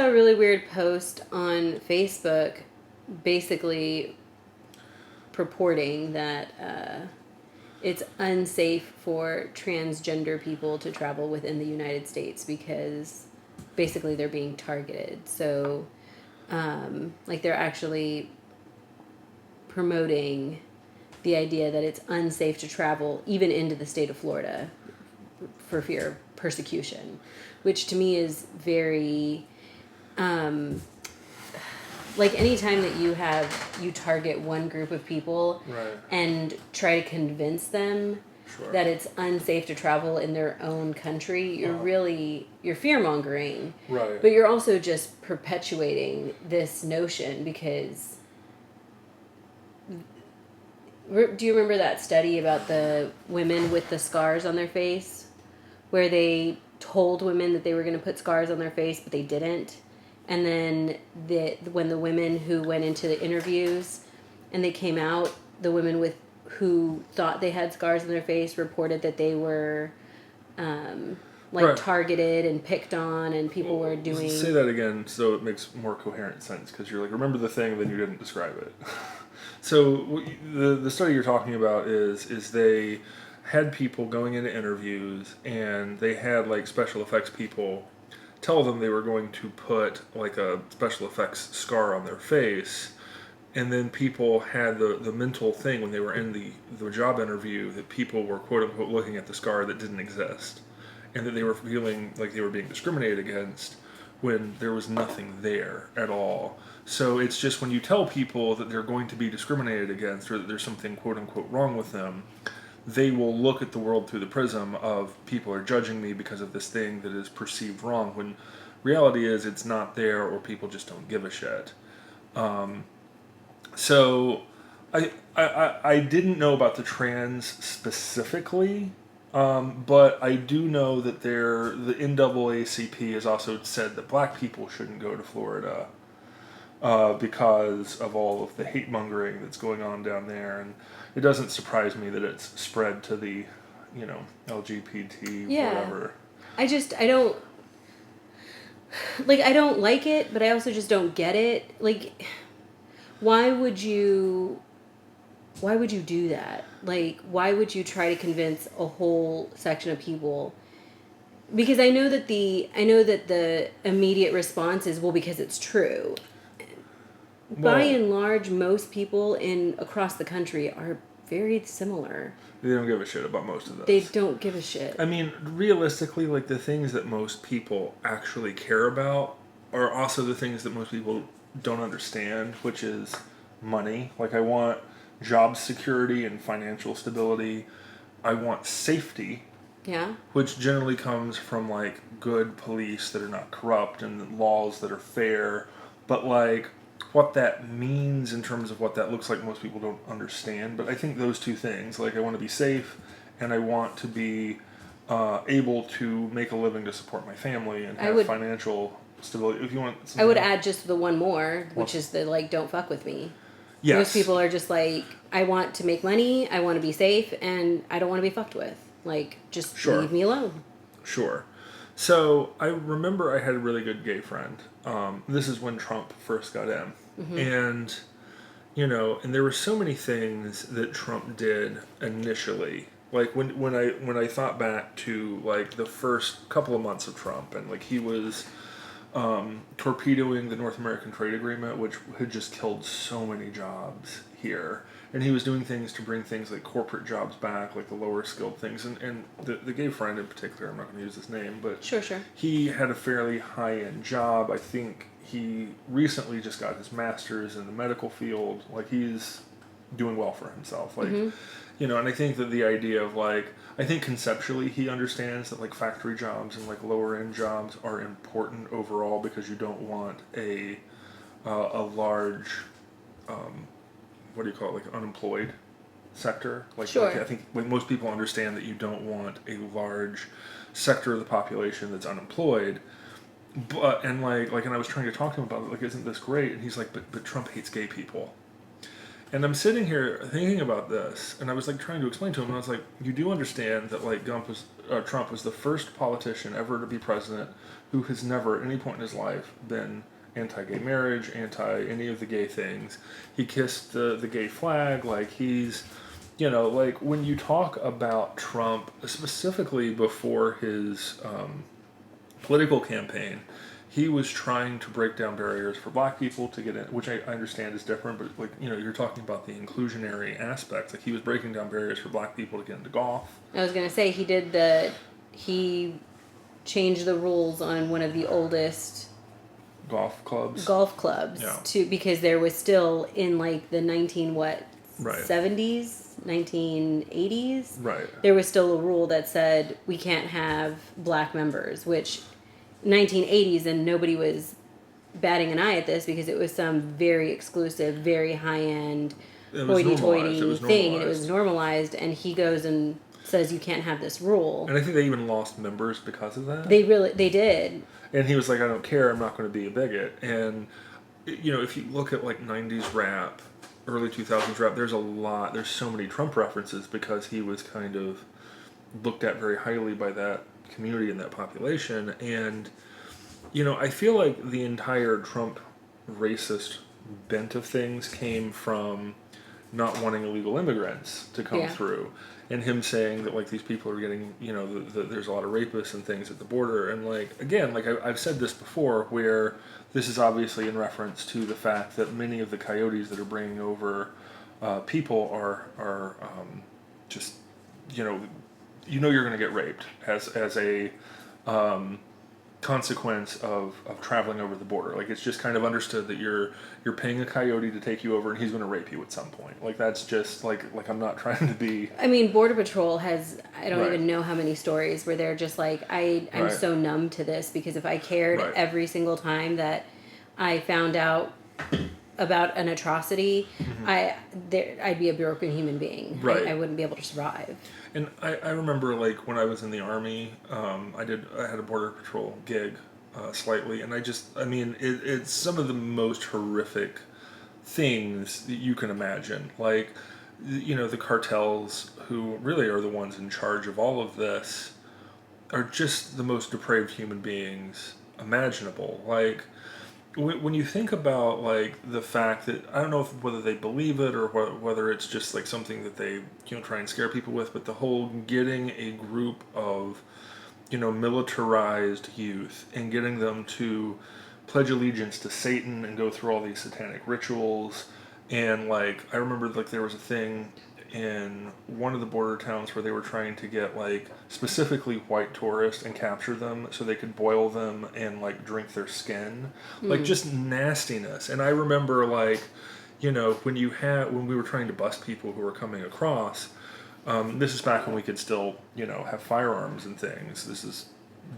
saw a really weird post on Facebook basically purporting that it's unsafe for transgender people to travel within the United States because basically they're being targeted. So, like, they're actually promoting the idea that it's unsafe to travel even into the state of Florida for fear of persecution, which to me is very, like, anytime that you target one group of people Right. and try to convince them Sure. that it's unsafe to travel in their own country, you're fear-mongering. Right. But you're also just perpetuating this notion because... Do you remember that study about the women with the scars on their face? Where they told women that they were going to put scars on their face, but they didn't. And then when the women who went into the interviews and they came out, the women who thought they had scars on their face reported that they were Right. targeted and picked on, and people were doing... Say that again so it makes more coherent sense, because you're like, remember the thing, then you didn't describe it. So the study you're talking about is they had people going into interviews, and they had like special effects people tell them they were going to put like a special effects scar on their face, and then people had the mental thing when they were in the job interview that people were quote unquote looking at the scar that didn't exist, and that they were feeling like they were being discriminated against when there was nothing there at all. So it's just when you tell people that they're going to be discriminated against or that there's something quote unquote wrong with them, they will look at the world through the prism of people are judging me because of this thing that is perceived wrong, when reality is it's not there, or people just don't give a shit. So I didn't know about the trans specifically, but I do know that the NAACP has also said that black people shouldn't go to Florida because of all of the hate mongering that's going on down there, and it doesn't surprise me that it's spread to the, LGBT whatever. I don't like it, but I also just don't get it. Like, why would you do that? Like, why would you try to convince a whole section of people? Because I know that the immediate response is, well, because it's true. Well, by and large, most people across the country are very similar. They don't give a shit about most of those. They don't give a shit. I mean, realistically, like, the things that most people actually care about are also the things that most people don't understand, which is money. Like, I want job security and financial stability. I want safety. Yeah. Which generally comes from, like, good police that are not corrupt and laws that are fair. But, like, what that means in terms of what that looks like, most people don't understand. But I think those two things, like, I want to be safe and I want to be able to make a living to support my family and have financial stability. If you want, I would add just the one more, which is the, like, don't fuck with me. Yes. Most people are just like, I want to make money, I want to be safe, and I don't want to be fucked with. Like, just leave me alone. Sure. So I remember I had a really good gay friend. This is when Trump first got in. Mm-hmm. And, and there were so many things that Trump did initially. Like, when I thought back to, like, the first couple of months of Trump, and, like, he was torpedoing the North American Trade Agreement, which had just killed so many jobs here. And he was doing things to bring things like corporate jobs back, like the lower skilled things. And the gay friend in particular, I'm not going to use his name, but sure. He had a fairly high-end job. I think he recently just got his master's in the medical field. Like, he's doing well for himself. Like, and I think that the idea of, like, I think conceptually he understands that, like, factory jobs and, like, lower-end jobs are important overall, because you don't want a large... what do you call it, like, unemployed sector? Like, sure. Like, I think most people understand that you don't want a large sector of the population that's unemployed. But, and I was trying to talk to him about it, like, isn't this great? And he's like, but Trump hates gay people. And I'm sitting here thinking about this, and I was, like, trying to explain to him, and I was like, you do understand that, like, Trump was the first politician ever to be president who has never at any point in his life been anti-gay marriage, anti any of the gay things. He kissed the gay flag. Like, he's, like, when you talk about Trump, specifically before his political campaign, he was trying to break down barriers for black people to get in, which I understand is different, but, like, you're talking about the inclusionary aspects. Like, he was breaking down barriers for black people to get into golf. I was going to say, he changed the rules on one of the oldest Golf clubs. Yeah. Because there was still in, like, the 70s, 1980s. Right. There was still a rule that said we can't have black members, which 1980s, and nobody was batting an eye at this because it was some very exclusive, very high-end, hoity-toity thing, and it was normalized, and he goes and says you can't have this rule. And I think they even lost members because of that. They did. And he was like, I don't care, I'm not going to be a bigot. And, if you look at, like, 90s rap, early 2000s rap, there's so many Trump references because he was kind of looked at very highly by that community and that population. And, I feel like the entire Trump racist bent of things came from not wanting illegal immigrants to come through, and him saying that, like, these people are getting, there's a lot of rapists and things at the border. And, like, again, like, I've said this before, where this is obviously in reference to the fact that many of the coyotes that are bringing over people are just, you're going to get raped as a consequence of traveling over the border. Like, it's just kind of understood that you're paying a coyote to take you over, and he's going to rape you at some point. Like, that's just like I'm not trying to be. I mean, Border Patrol has, I don't even know how many stories where they're just like, I'm so numb to this, because if I cared every single time that I found out about an atrocity, I'd be a broken human being. Right. I wouldn't be able to survive. And I remember, like, when I was in the Army, I had a Border Patrol gig, slightly, and it's some of the most horrific things that you can imagine. Like, the cartels, who really are the ones in charge of all of this, are just the most depraved human beings imaginable. Like, when you think about, like, the fact that, I don't know whether they believe it or whether it's just, like, something that they try and scare people with, but the whole getting a group of militarized youth and getting them to pledge allegiance to Satan and go through all these satanic rituals. And, like, I remember, like, there was a thing in one of the border towns where they were trying to get, like, specifically white tourists and capture them so they could boil them and, like, drink their skin. Like, just nastiness. And I remember, like, when we were trying to bust people who were coming across, this is back when we could still, have firearms and things. This is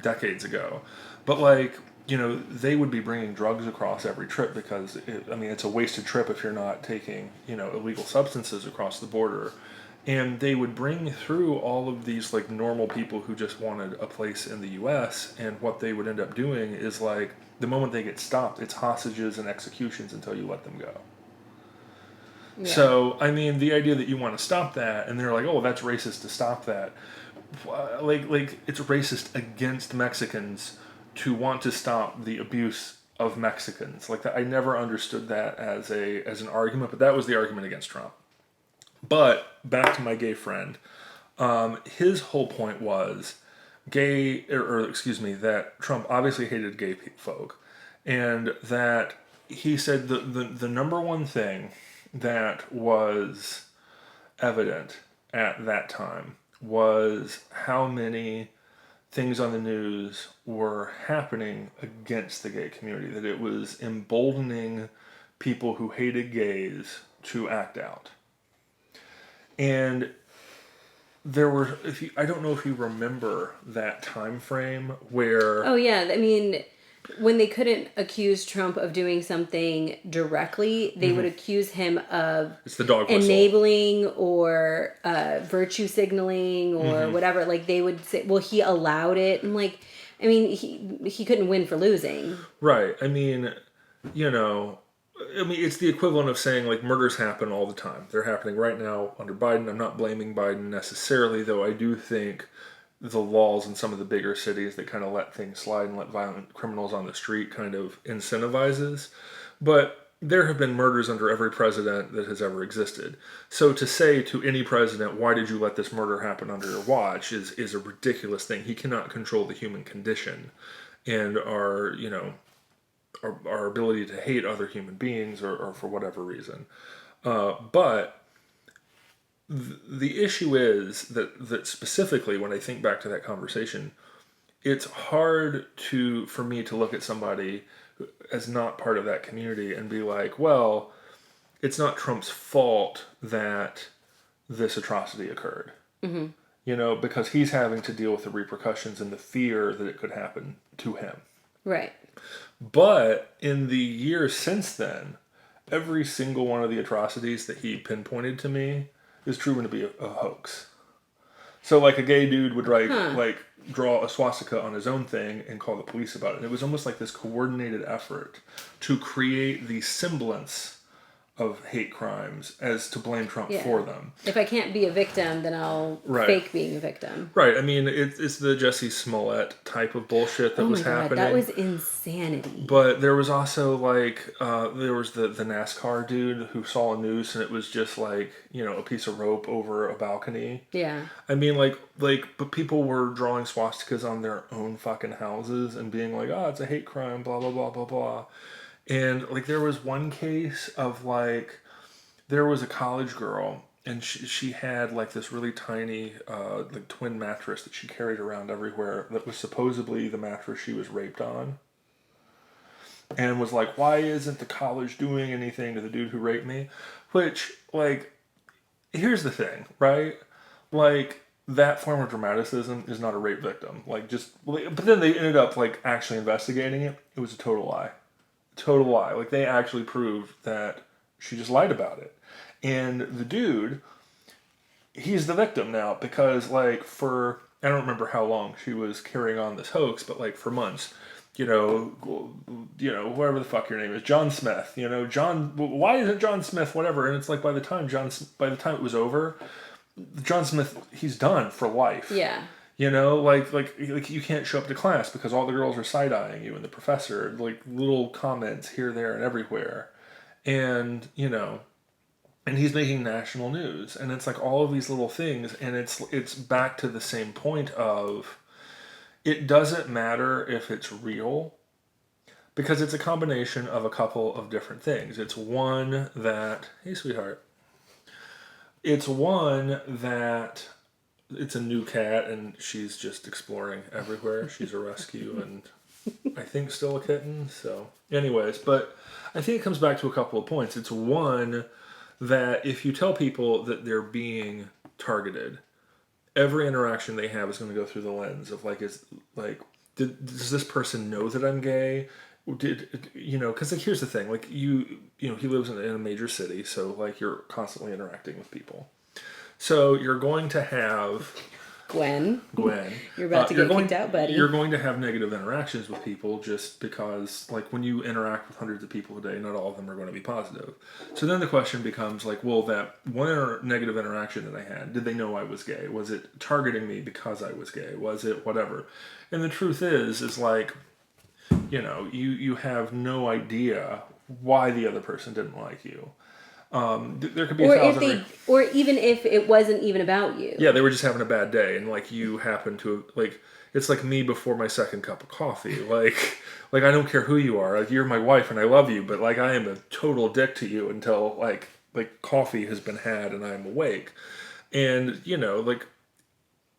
decades ago. But, like, they would be bringing drugs across every trip because, it's a wasted trip if you're not taking, illegal substances across the border. And they would bring through all of these, like, normal people who just wanted a place in the U.S. And what they would end up doing is, like, the moment they get stopped, it's hostages and executions until you let them go. Yeah. So, the idea that you want to stop that, and they're like, oh, that's racist to stop that. Like it's racist against Mexicans to want to stop the abuse of Mexicans. Like, that, I never understood that as an argument, but that was the argument against Trump. But back to my gay friend, his whole point was that Trump obviously hated gay folk, and that he said the number one thing that was evident at that time was how many things on the news were happening against the gay community, that it was emboldening people who hated gays to act out. And there were, I don't know if you remember that time frame where... Oh, yeah. When they couldn't accuse Trump of doing something directly, they would accuse him of it's the dog whistle. Enabling or virtue signaling or whatever. Like, they would say, well, he allowed it. And, like, he couldn't win for losing. Right. It's the equivalent of saying, like, murders happen all the time. They're happening right now under Biden. I'm not blaming Biden necessarily, though I do think the laws in some of the bigger cities that kind of let things slide and let violent criminals on the street kind of incentivizes. But there have been murders under every president that has ever existed. So to say to any president, why did you let this murder happen under your watch, is a ridiculous thing. He cannot control the human condition and our ability to hate other human beings or for whatever reason. But the issue is that specifically when I think back to that conversation, it's hard for me to look at somebody as not part of that community and be like, well, it's not Trump's fault that this atrocity occurred. Mm-hmm. Because he's having to deal with the repercussions and the fear that it could happen to him. Right. But in the years since then, every single one of the atrocities that he pinpointed to me is proven to be a hoax. So, like, a gay dude would draw a swastika on his own thing and call the police about it. And it was almost like this coordinated effort to create the semblance of hate crimes as to blame Trump for them. If I can't be a victim, then I'll fake being a victim. Right. I mean, it's the Jussie Smollett type of bullshit that was happening. That was insanity. But there was also there was the NASCAR dude who saw a noose and it was just a piece of rope over a balcony. Yeah. I mean, but people were drawing swastikas on their own fucking houses and being like, oh, it's a hate crime, blah, blah, blah, blah, blah. And, there was one case of, there was a college girl, and she had, this really tiny, twin mattress that she carried around everywhere that was supposedly the mattress she was raped on. And was like, why isn't the college doing anything to the dude who raped me? Which, here's the thing, right? That form of dramaticism is not a rape victim. But then they ended up, actually investigating it. It was a total lie. Total lie. They actually proved that she just lied about it. And the dude, he's the victim now because, for, I don't remember how long she was carrying on this hoax, but, for months, whatever the fuck your name is, John Smith, John, why isn't John Smith, whatever, and it's by the time it was over, John Smith, he's done for life. Yeah. You can't show up to class because all the girls are side-eyeing you and the professor, little comments here, there, and everywhere. And, and he's making national news. And it's all of these little things. And it's back to the same point of it doesn't matter if it's real because it's a combination of a couple of different things. It's one that, hey, sweetheart. It's one that it's a new cat and she's just exploring everywhere. She's a rescue and I think still a kitten. So anyways, but I think it comes back to a couple of points. It's one that if you tell people that they're being targeted, every interaction they have is going to go through the lens of does this person know that I'm gay? Because here's the thing, he lives in a major city, so you're constantly interacting with people. So you're going to have Gwen. You're about to get kicked out, buddy. You're going to have negative interactions with people just because, when you interact with hundreds of people a day, not all of them are going to be positive. So then the question becomes, well, that one negative interaction that I had, did they know I was gay? Was it targeting me because I was gay? Was it whatever? And the truth is you have no idea why the other person didn't like you. There could be or even if it wasn't even about you. Yeah, they were just having a bad day, and you happen to it's like me before my second cup of coffee. I don't care who you are. You're my wife, and I love you, but I am a total dick to you until coffee has been had and I'm awake. And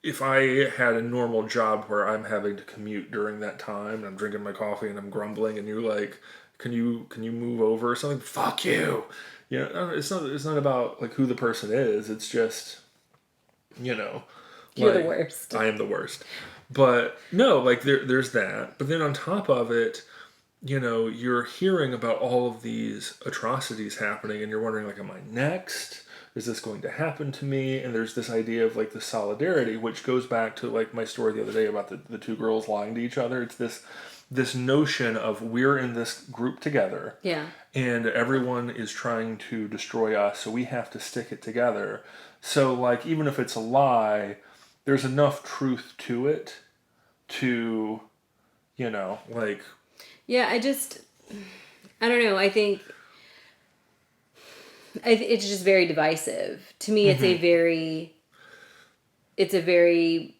if I had a normal job where I'm having to commute during that time, and I'm drinking my coffee and I'm grumbling, and you're can you move over or something? Fuck you. It's not about who the person is. It's just, you're the worst. I am the worst. But no, there's that. But then on top of it, you're hearing about all of these atrocities happening, and you're wondering, am I next? Is this going to happen to me? And there's this idea of the solidarity, which goes back to my story the other day about the two girls lying to each other. It's this notion of we're in this group together. Yeah. And everyone is trying to destroy us, so we have to stick it together. So, even if it's a lie, there's enough truth to it to, like, Yeah, I don't know. I think it's just very divisive. To me, it's a very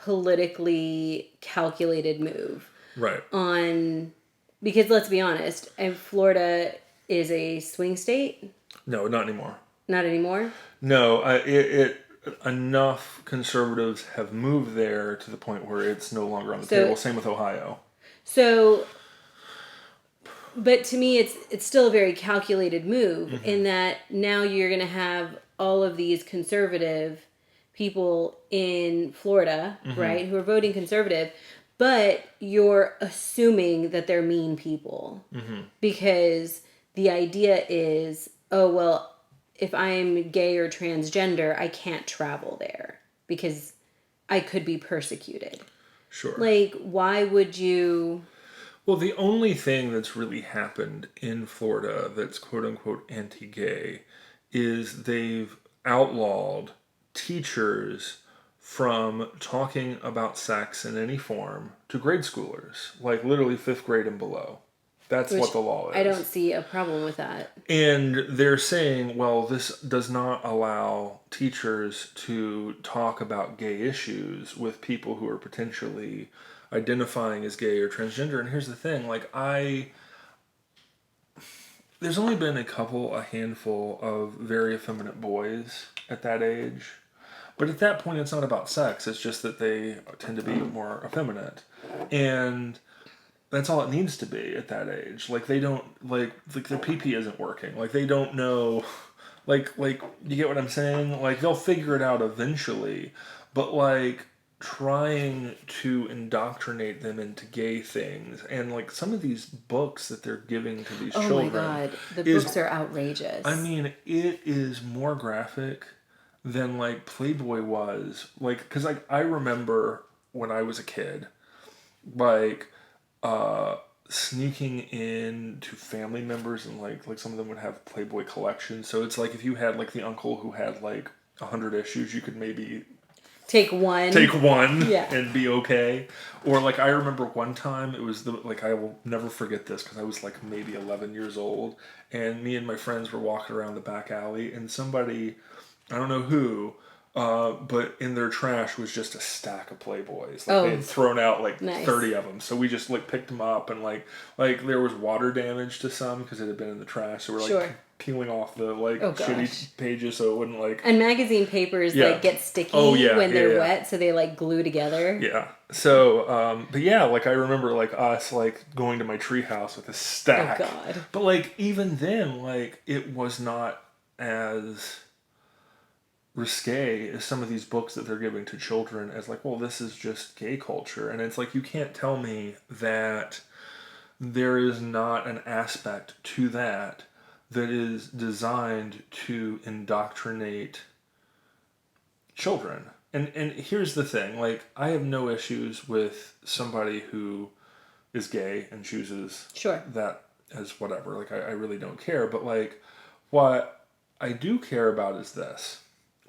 politically calculated move right. on, because let's be honest, and Florida is a swing state. No, not anymore. Not anymore. No, enough conservatives have moved there to the point where it's no longer on the table. Same with Ohio. So, but to me, it's still a very calculated move in that now you're going to have all of these conservative people in Florida, right, who are voting conservative, but you're assuming that they're mean people because the idea is, oh well, if I'm gay or transgender, I can't travel there because I could be persecuted. Sure. Like, why would you? Well, the only thing that's really happened in Florida that's quote unquote anti gay is they've outlawed teachers from talking about sex in any form to grade schoolers, like literally fifth grade and below. That's what the law is. I don't see a problem with that. And they're saying, well, this does not allow teachers to talk about gay issues with people who are potentially identifying as gay or transgender. And here's the thing, like, there's only been a handful of very effeminate boys at that age. But at that point, it's not about sex. It's just that they tend to be more effeminate. And that's all it needs to be at that age. Like, they don't, like their pee-pee isn't working. Like, they don't know, like, you get what I'm saying? Like, they'll figure it out eventually. But, like, trying to indoctrinate them into gay things, and like some of these books that they're giving to these children. Oh my god, the books are outrageous. I mean, it is more graphic than like Playboy was. Like, because like I remember when I was a kid, like sneaking in to family members, and like some of them would have Playboy collections. So it's like if you had like the uncle who had like 100 issues, you could maybe take one yeah, and be okay. Or like I remember one time, it was I will never forget this because I was like maybe 11 years old, and me and my friends were walking around the back alley, and somebody, I don't know who, but in their trash was just a stack of Playboys. They had thrown out like nice. 30 of them. So we just like picked them up, and like there was water damage to some because it had been in the trash. So we're like peeling off the shitty pages so it wouldn't like. And magazine papers like get sticky when they're wet, so they like glue together. Yeah. So, but yeah, like I remember like us like going to my treehouse with a stack. Oh god. But like even then, like it was not as risque as some of these books that they're giving to children as like, well, this is just gay culture. And it's like, you can't tell me that there is not an aspect to that is designed to indoctrinate children. And here's the thing, like, I have no issues with somebody who is gay and chooses that as whatever. Like, I really don't care. But like, what I do care about is this.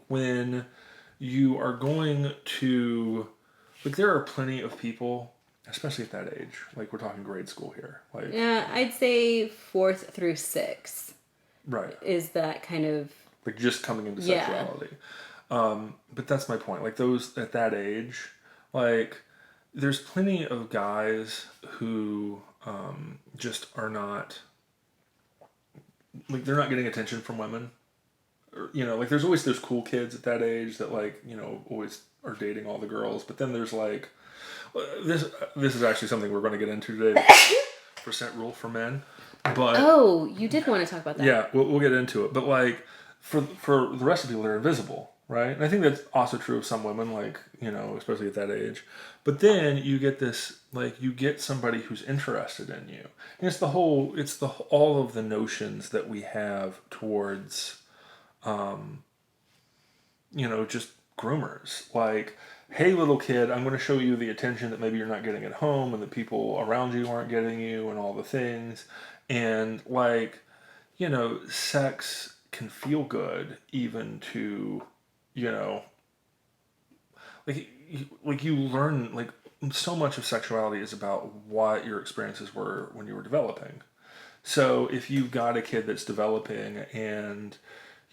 When you are going to, like, there are plenty of people, especially at that age, like we're talking grade school here. Like, yeah, I'd say 4th through 6th. Right. Is that kind of like just coming into sexuality. But that's my point. Like those at that age, like there's plenty of guys who just are not, like they're not getting attention from women. Like there's always those cool kids at that age that like, always are dating all the girls. But then there's like, this is actually something we're going to get into today. Percent rule for men. But you did want to talk about that. Yeah, we'll get into it. But like for the rest of people, they're invisible, right? And I think that's also true of some women, like, especially at that age. But then you get this, like, you get somebody who's interested in you. And it's all of the notions that we have towards just groomers. Like, hey, little kid, I'm going to show you the attention that maybe you're not getting at home and the people around you aren't getting you and all the things. And, like, sex can feel good even to, like you learn, like, so much of sexuality is about what your experiences were when you were developing. So if you've got a kid that's developing and,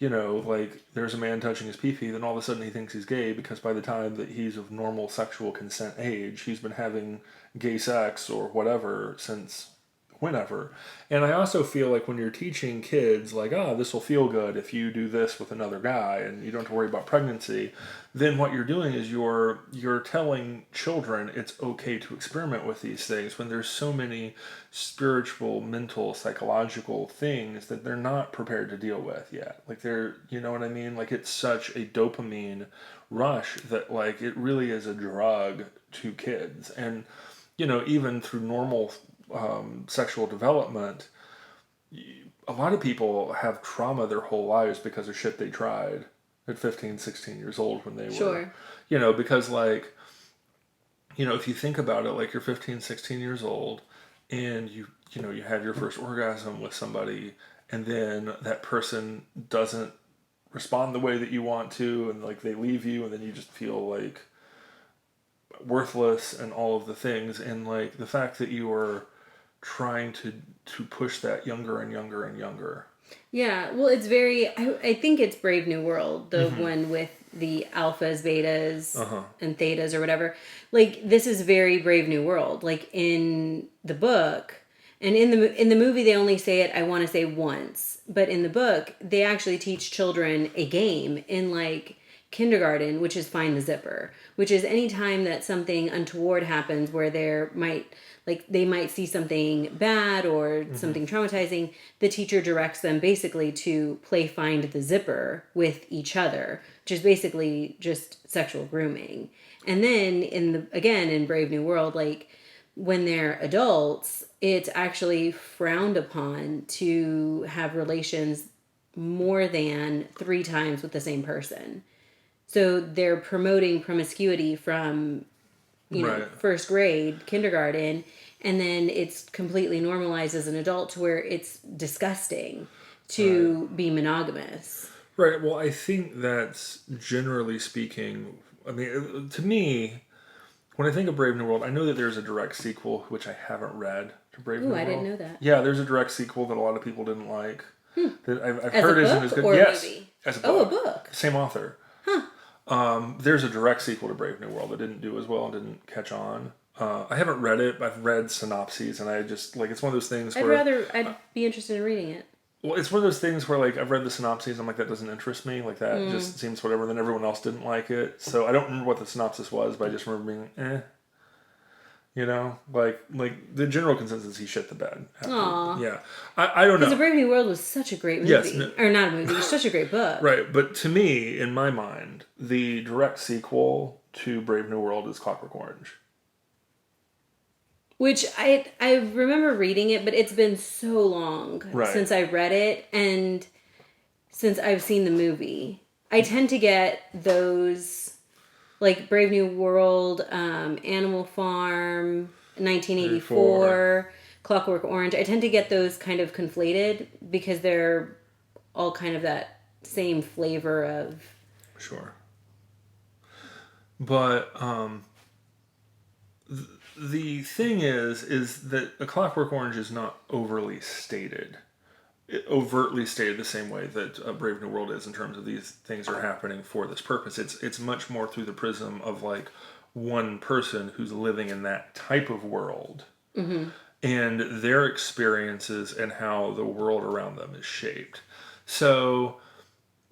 like, there's a man touching his pee-pee, then all of a sudden he thinks he's gay because by the time that he's of normal sexual consent age, he's been having gay sex or whatever since whenever. And I also feel like when you're teaching kids, like, this will feel good if you do this with another guy and you don't have to worry about pregnancy, then what you're doing is you're telling children it's okay to experiment with these things when there's so many spiritual, mental, psychological things that they're not prepared to deal with yet. Like, you know what I mean? Like, it's such a dopamine rush that, like, it really is a drug to kids. And, even through normal sexual development, a lot of people have trauma their whole lives because of shit they tried at 15, 16 years old when they Sure. were, because, like, if you think about it, like, you're 15, 16 years old and you have your first orgasm with somebody and then that person doesn't respond the way that you want to and, like, they leave you and then you just feel like worthless and all of the things, and, like, the fact that you were trying to push that younger and younger and younger. Yeah, well, it's very. I think it's Brave New World, the one with the alphas, betas, and thetas or whatever. Like, this is very Brave New World. Like, in the book, and in the movie, they only say it, I want to say, once. But in the book, they actually teach children a game in, like, kindergarten, which is find the zipper, which is any time that something untoward happens where they might see something bad or something traumatizing, the teacher directs them basically to play find the zipper with each other, which is basically just sexual grooming. And then in Brave New World, like, when they're adults, it's actually frowned upon to have relations more than 3 times with the same person. So they're promoting promiscuity from, Right. first grade, kindergarten, and then it's completely normalized as an adult to where it's disgusting to be monogamous. Right. Well, I think that's, generally speaking, I mean, to me, when I think of Brave New World, I know that there's a direct sequel, which I haven't read, to Brave New Ooh, World. I didn't know that. Yeah, there's a direct sequel that a lot of people didn't like. That I've As heard a isn't book as good. or a Yes, movie? as a book. Oh, a book. Same author. There's a direct sequel to Brave New World that didn't do as well and didn't catch on. I haven't read it, but I've read synopses, and I just, like, it's one of those things where... I'd be interested in reading it. Well, it's one of those things where, like, I've read the synopses, I'm like, that doesn't interest me. Like, that just seems whatever. Then everyone else didn't like it. So I don't remember what the synopsis was, but I just remember being, Like the general consensus, he shit the bed. Aww. Yeah. I don't know. Because A Brave New World was such a great movie. Yes, or not a movie, it's such a great book. Right, but to me, in my mind, the direct sequel to Brave New World is Clockwork Orange. Which I remember reading it, but it's been so long since I read it and since I've seen the movie. I tend to get those, like, Brave New World, Animal Farm, 1984, Clockwork Orange. I tend to get those kind of conflated because they're all kind of that same flavor of... Sure. But the thing is that A Clockwork Orange is not overtly stated the same way that Brave New World is, in terms of these things are happening for this purpose. It's much more through the prism of, like, one person who's living in that type of world and their experiences and how the world around them is shaped. So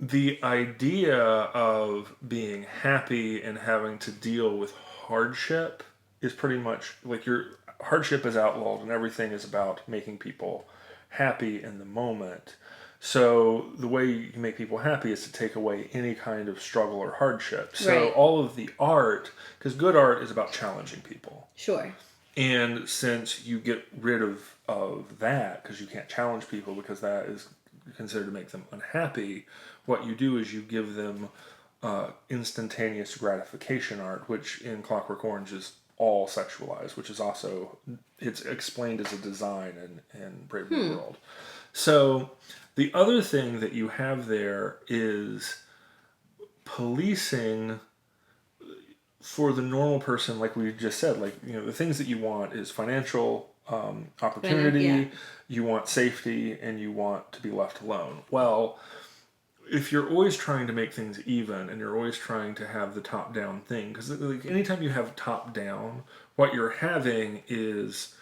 the idea of being happy and having to deal with hardship is pretty much like your hardship is outlawed and everything is about making people happy in the moment. So the way you can make people happy is to take away any kind of struggle or hardship. So all of the art, because good art is about challenging people. Sure. And since you get rid of that, because you can't challenge people because that is considered to make them unhappy, what you do is you give them instantaneous gratification art, which in Clockwork Orange is all sexualized, which is also, it's explained as a design in Brave New World. So the other thing that you have there is policing for the normal person, like we just said, like, you know, the things that you want is financial opportunity, Yeah. you want safety, and you want to be left alone. Well, if you're always trying to make things even and you're always trying to have the top down thing, because like anytime you have top down, what you're having is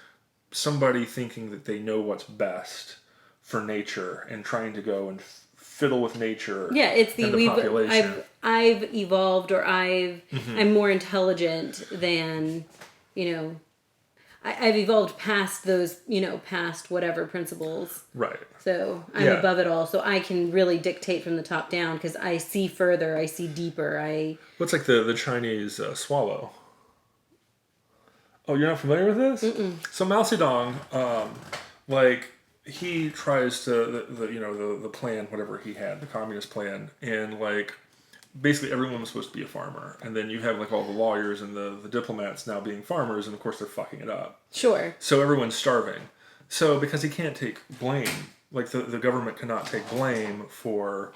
somebody thinking that they know what's best for nature and trying to go and fiddle with nature. Yeah, it's and the population. I've evolved, or Mm-hmm. I'm more intelligent than, you know, I've evolved past those, you know, past whatever principles. Right. So I'm above it all. So I can really dictate from the top down because I see further, I see deeper. What's like the Chinese swallow? Oh, you're not familiar with this? Mm-mm. So Mao Zedong, like he tries to the plan, whatever he had, the communist plan, and like basically everyone was supposed to be a farmer, and then you have like all the lawyers and the diplomats now being farmers, and of course they're fucking it up. Sure. So everyone's starving. So because he can't take blame, like the government cannot take blame for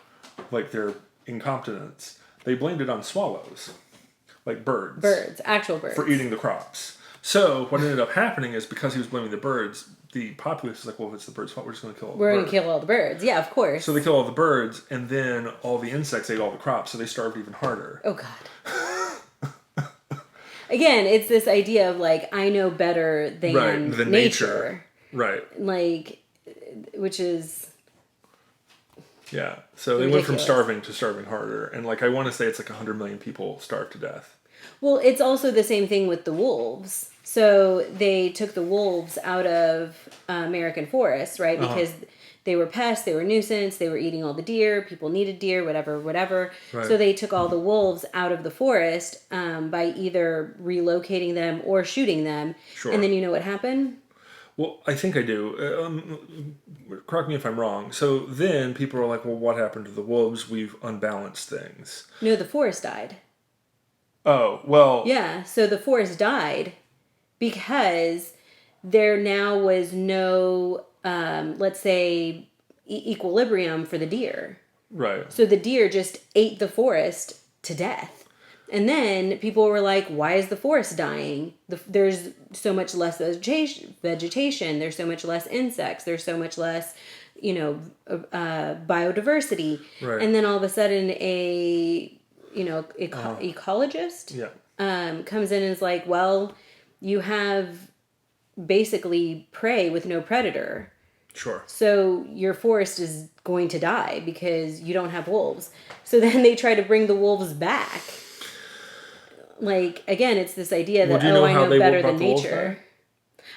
like their incompetence, they blamed it on swallows, like birds. Birds, actual birds. For eating the crops. So what ended up happening is because he was blaming the birds, the populace was like, well, if it's the birds' fault, we're just going to kill all the birds. We're going to kill all the birds. Yeah, of course. So they kill all the birds, and then all the insects ate all the crops, so they starved even harder. Oh, God. Again, it's this idea of, like, I know better than nature. Right. Like, which is... Yeah. So they went from starving to starving harder. And, like, I want to say it's like 100 million people starved to death. Well, it's also the same thing with the wolves. So they took the wolves out of American forests, right? Because they were pests, they were nuisance, they were eating all the deer, people needed deer, whatever. Right. So they took all the wolves out of the forest by either relocating them or shooting them. Sure. And then you know what happened? Well, I think I do. Correct me if I'm wrong. So then people are like, well, what happened to the wolves? We've unbalanced things. No, the forest died. Oh, well... Yeah, so the forest died because there now was no, let's say, equilibrium for the deer. Right. So the deer just ate the forest to death. And then people were like, why is the forest dying? There's so much less vegetation. There's so much less insects. There's so much less, biodiversity. Right. And then all of a sudden ecologist comes in and is like, well, you have basically prey with no predator. Sure. So your forest is going to die because you don't have wolves. So then they try to bring the wolves back. Like, again, it's this idea that, I know better than nature.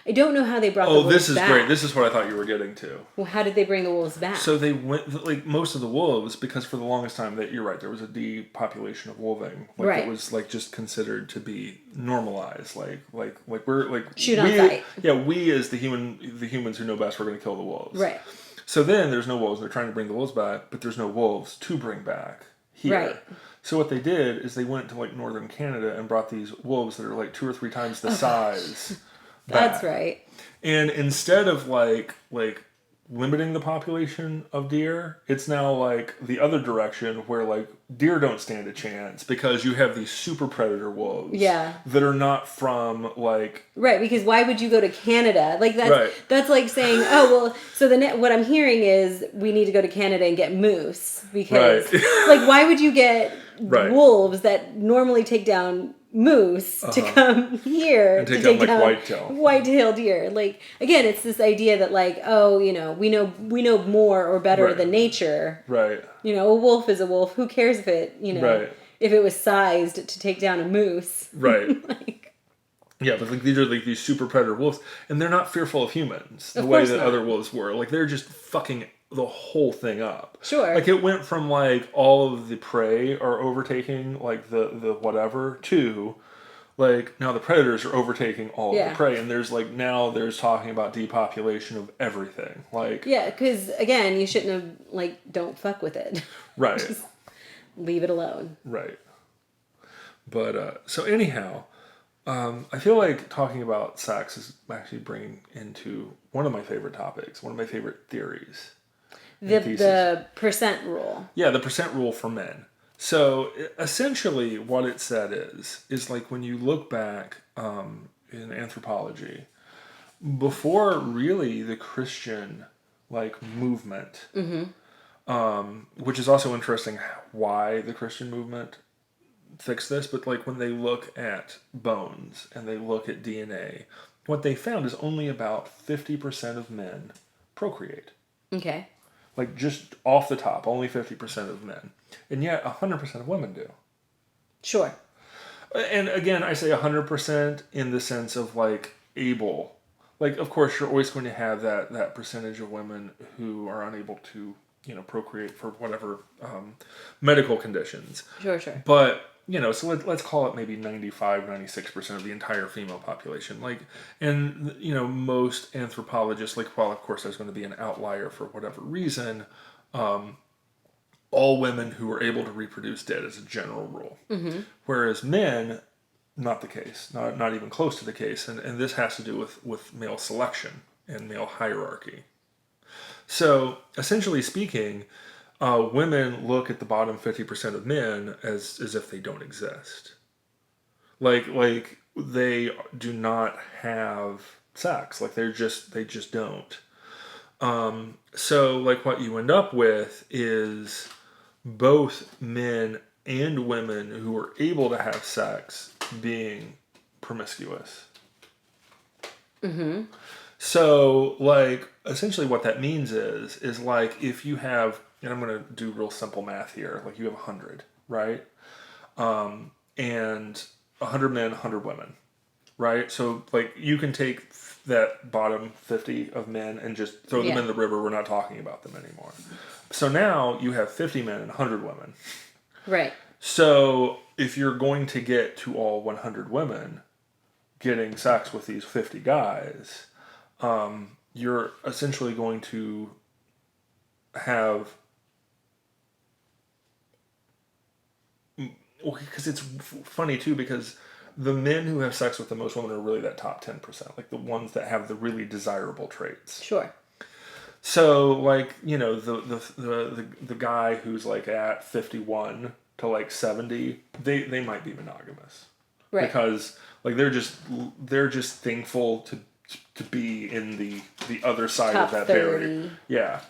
I don't know how they brought the wolves back. Oh, this is great. This is what I thought you were getting to. Well, how did they bring the wolves back? So they went, like, most of the wolves, because for the longest time, you're right, there was a depopulation of wolving. Like, right. It was, like, just considered to be normalized. Like we're, like... Shoot on sight. Yeah, we as the humans who know best, we're going to kill the wolves. Right. So then there's no wolves, and they're trying to bring the wolves back, but there's no wolves to bring back here. Right. So what they did is they went to, like, northern Canada and brought these wolves that are, like, 2 or 3 times the size back. That's right. And instead of like limiting the population of deer, it's now like the other direction where like deer don't stand a chance because you have these super predator wolves that are not from like... Right, because why would you go to Canada? Like that's that's like saying, oh, well, so what I'm hearing is we need to go to Canada and get moose because like why would you get wolves that normally take down moose to come here and take down like white-tailed deer? Like, again, it's this idea that like, oh, we know more or better than nature. Right. A wolf is a wolf. Who cares if it if it was sized to take down a moose? Right. Like, yeah, but like these are like these super predator wolves, and they're not fearful of humans the way that other wolves were. Like they're just fucking the whole thing up. Sure. Like it went from like all of the prey are overtaking like the whatever to like now the predators are overtaking all of the prey, and there's talking about depopulation of everything. Like because again, you shouldn't have don't fuck with it. Right. Just leave it alone. Right. But so anyhow, I feel like talking about sex is actually bringing into one of my favorite topics, one of my favorite theories. The percent rule. Yeah, the percent rule for men. So essentially, what it said is like when you look back in anthropology, before really the Christian like movement, which is also interesting why the Christian movement fixed this, but like when they look at bones and they look at DNA, what they found is only about 50% of men procreate. Okay. Like just off the top, only 50% of men. And yet 100% of women do. Sure. And again, I say 100% in the sense of like able. Like, of course, you're always going to have that percentage of women who are unable to, procreate for whatever medical conditions. Sure, sure. But, so let's call it maybe 95, 96% of the entire female population. Like, and, most anthropologists, like, well, of course, there's going to be an outlier for whatever reason. All women who were able to reproduce did as a general rule. Mm-hmm. Whereas men, not the case, not even close to the case. And this has to do with male selection and male hierarchy. So, essentially speaking, women look at the bottom 50% of men as if they don't exist. Like they do not have sex. Like they just don't. So like what you end up with is both men and women who are able to have sex being promiscuous. Mm-hmm. So, like, essentially what that means is like if you have, and I'm going to do real simple math here, like you have 100, right? And 100 men, 100 women, right? So, like, you can take that bottom 50 of men and just throw them in the river. We're not talking about them anymore. So now you have 50 men and 100 women. Right. So, if you're going to get to all 100 women getting sex with these 50 guys, you're essentially going to have, because it's funny too, because the men who have sex with the most women are really that top 10%, like the ones that have the really desirable traits. Sure. So, like, the guy who's like at 51 to like 70, they might be monogamous. Right. Because like they're just thankful to be in the other side top of that 30%. barrier. Yeah.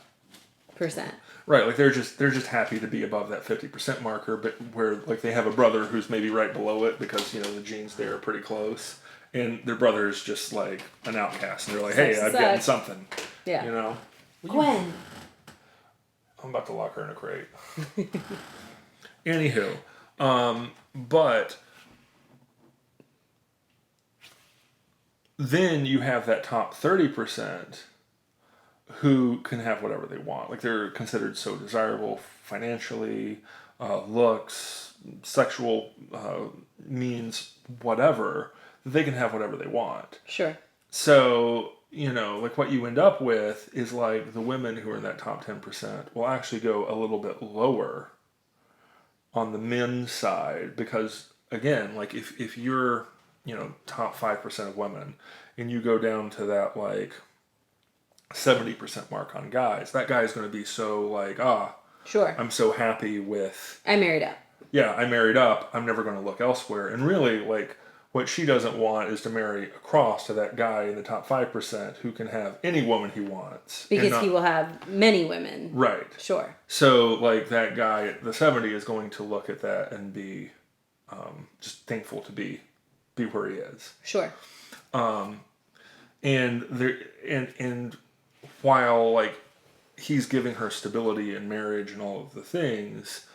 Right, like they're just happy to be above that 50% marker, but where like they have a brother who's maybe right below it because the genes there are pretty close, and their brother is just like an outcast, and they're like, hey, I'm getting something. Yeah. Gwen. I'm about to lock her in a crate. Anywho, but then you have that top 30% who can have whatever they want. Like they're considered so desirable financially, looks, sexual means, whatever, that they can have whatever they want. Sure. So, like what you end up with is like the women who are in that top 10% will actually go a little bit lower on the men's side because, again, like if you're, top 5% of women and you go down to that like 70% mark on guys, that guy is going to be so like, sure, I'm so happy with, I married up. Yeah, I married up. I'm never going to look elsewhere. And really, like, what she doesn't want is to marry across to that guy in the top 5% who can have any woman he wants. Because he will have many women. Right. Sure. So, like, that guy at the 70 is going to look at that and be just thankful to be where he is. Sure. And there, and while, like, he's giving her stability in marriage and all of the things,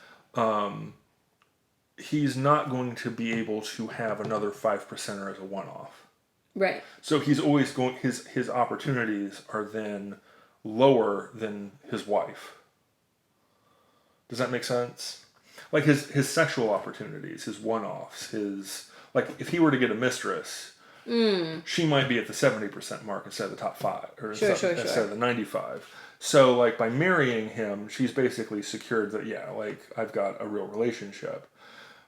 he's not going to be able to have another 5%er as a one-off. Right. So he's always going, his opportunities are then lower than his wife. Does that make sense? Like his sexual opportunities, his one-offs, like if he were to get a mistress, she might be at the 70% mark instead of the top 5, or instead of the 95. So like by marrying him, she's basically secured that, like I've got a real relationship.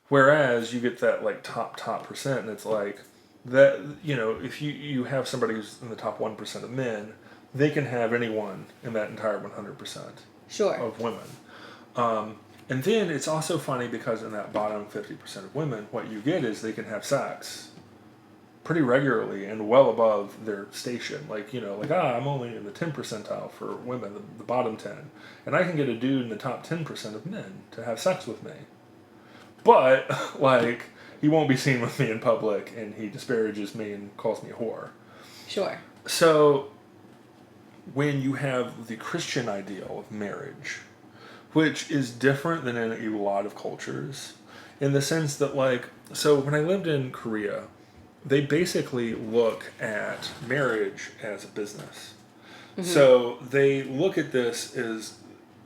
Whereas you get that like top percent, and it's like that, if you have somebody who's in the top 1% of men, they can have anyone in that entire 100% sure. of women. And then it's also funny because in that bottom 50% of women, what you get is they can have sex pretty regularly and well above their station. Like, I'm only in the 10 percentile for women, the bottom 10. And I can get a dude in the top 10% of men to have sex with me. But, like, he won't be seen with me in public and he disparages me and calls me a whore. Sure. So, when you have the Christian ideal of marriage, which is different than in a lot of cultures, in the sense that, like, so when I lived in Korea, they basically look at marriage as a business. Mm-hmm. So they look at this as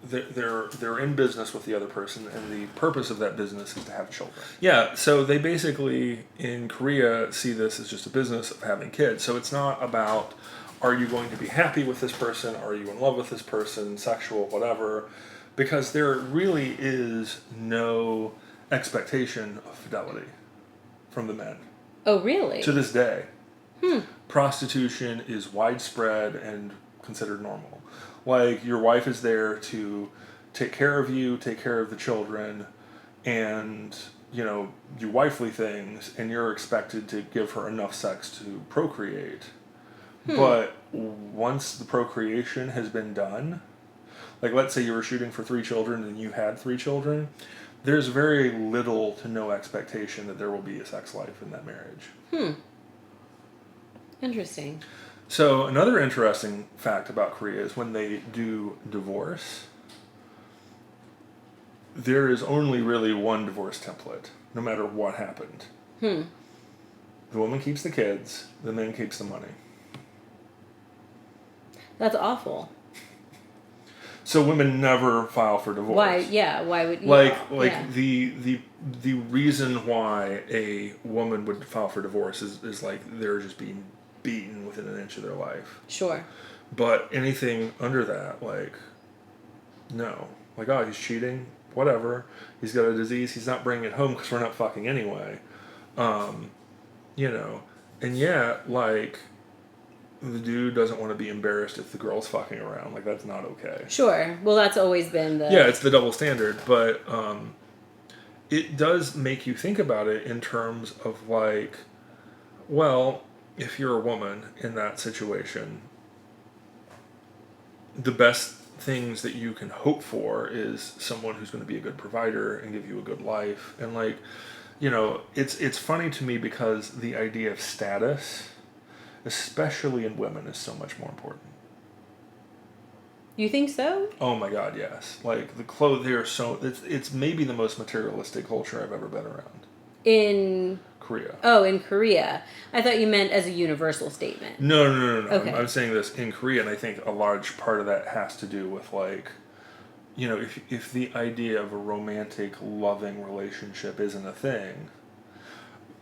they're in business with the other person, and the purpose of that business is to have children. Yeah, so they basically, in Korea, see this as just a business of having kids. So it's not about, are you going to be happy with this person? Are you in love with this person? Sexual, whatever. Because there really is no expectation of fidelity from the men. Oh, really? To this day. Prostitution is widespread and considered normal. Like, your wife is there to take care of you, take care of the children, and, do wifely things, and you're expected to give her enough sex to procreate. But once the procreation has been done, like, let's say you were shooting for 3 children and you had 3 children, there's very little to no expectation that there will be a sex life in that marriage. Interesting. So another interesting fact about Korea is when they do divorce, there is only really one divorce template, no matter what happened. The woman keeps the kids, the man keeps the money. That's awful. So women never file for divorce. Why? Yeah. Why would you? The reason why a woman would file for divorce is like they're just being beaten within an inch of their life. Sure. But anything under that, like, no. Like, oh, he's cheating, whatever. He's got a disease. He's not bringing it home because we're not fucking anyway. And yeah, like, the dude doesn't want to be embarrassed if the girl's fucking around. Like, that's not okay. Sure. Well, that's always been the... Yeah, it's the double standard. But it does make you think about it in terms of, like, well, if you're a woman in that situation, the best things that you can hope for is someone who's going to be a good provider and give you a good life. And, like, it's funny to me because the idea of status, especially in women, is so much more important. You think so? Oh my God, yes. Like, the clothes, they're so... It's maybe the most materialistic culture I've ever been around. In... Korea. Oh, in Korea. I thought you meant as a universal statement. No. Okay. I'm saying this in Korea, and I think a large part of that has to do with, like, if the idea of a romantic, loving relationship isn't a thing,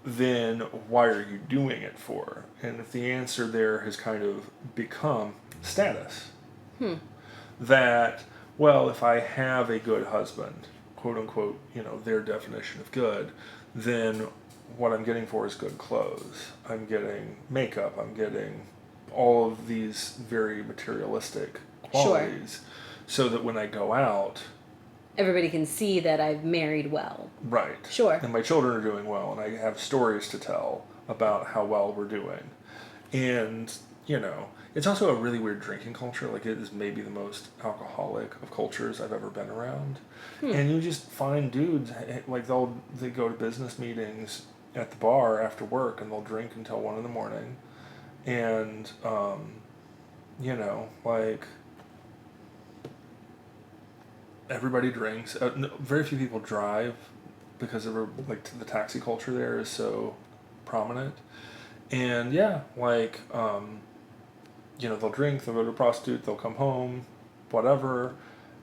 then why are you doing it for? And if the answer there has kind of become status. That, well, if I have a good husband, quote unquote, their definition of good, then what I'm getting for is good clothes. I'm getting makeup. I'm getting all of these very materialistic qualities. Sure. So that when I go out... everybody can see that I've married well. Right. Sure. And my children are doing well, and I have stories to tell about how well we're doing. And, it's also a really weird drinking culture. Like, it is maybe the most alcoholic of cultures I've ever been around. And you just find dudes, like, they go to business meetings at the bar after work, and they'll drink until 1 a.m. And, like, everybody drinks. Very few people drive because of, like, the taxi culture there is so prominent. And, yeah, like, they'll drink, they'll go to a prostitute, they'll come home, whatever.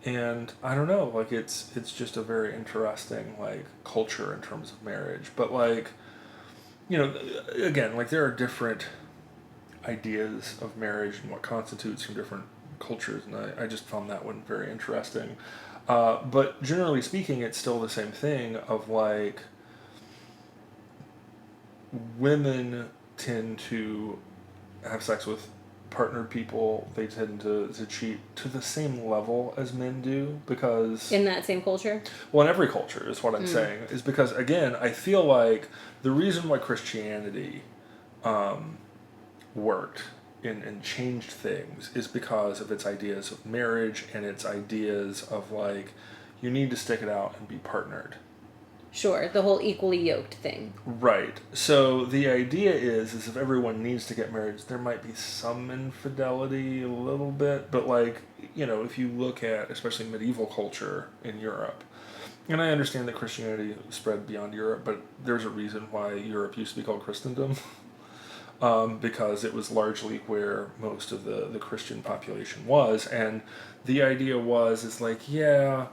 And I don't know, like, it's just a very interesting, like, culture in terms of marriage. But, like, again, like, there are different ideas of marriage and what constitutes from different cultures, and I just found that one very interesting. But generally speaking, it's still the same thing of, like, women tend to have sex with partnered people, they tend to cheat to the same level as men do, because In that same culture? well, in every culture is what I'm saying, is because, again, I feel like the reason why Christianity worked and changed things is because of its ideas of marriage and its ideas of, like, you need to stick it out and be partnered. Sure, the whole equally yoked thing. Right. So the idea is if everyone needs to get married, there might be some infidelity, a little bit, but, like, if you look at especially medieval culture in Europe, and I understand that Christianity spread beyond Europe, but there's a reason why Europe used to be called Christendom, because it was largely where most of the Christian population was, and the idea is like, yeah,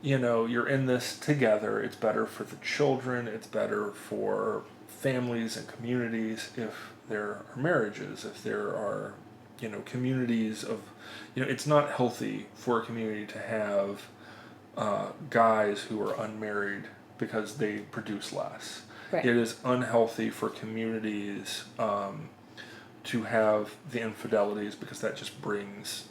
you're in this together. It's better for the children. It's better for families and communities if there are marriages, if there are, communities of, it's not healthy for a community to have guys who are unmarried because they produce less. Right. It is unhealthy for communities to have the infidelities, because that just brings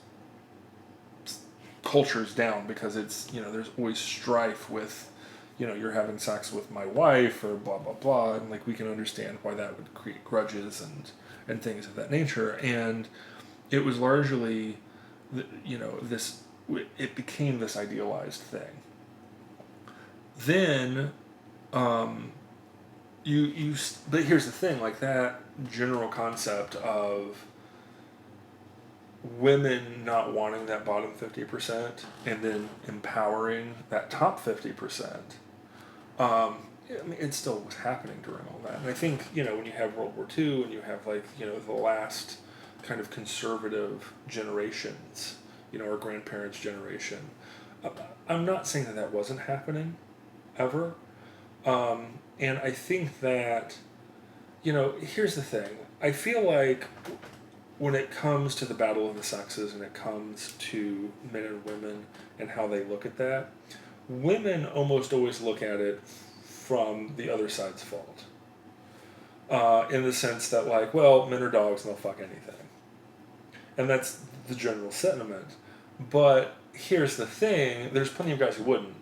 cultures down, because it's, there's always strife with, you're having sex with my wife or blah blah blah, and, like, we can understand why that would create grudges and things of that nature. And it was largely this, it became this idealized thing. Then but here's the thing, like, that general concept of women not wanting that bottom 50% and then empowering that top 50%, I mean, it still was happening during all that. And I think, when you have World War II and you have, like, the last kind of conservative generations, our grandparents' generation, I'm not saying that wasn't happening ever. And I think that, here's the thing. I feel like when it comes to the battle of the sexes and it comes to men and women and how they look at that, women almost always look at it from the other side's fault. In the sense that, like, well, men are dogs and they'll fuck anything. And that's the general sentiment. But here's the thing, there's plenty of guys who wouldn't.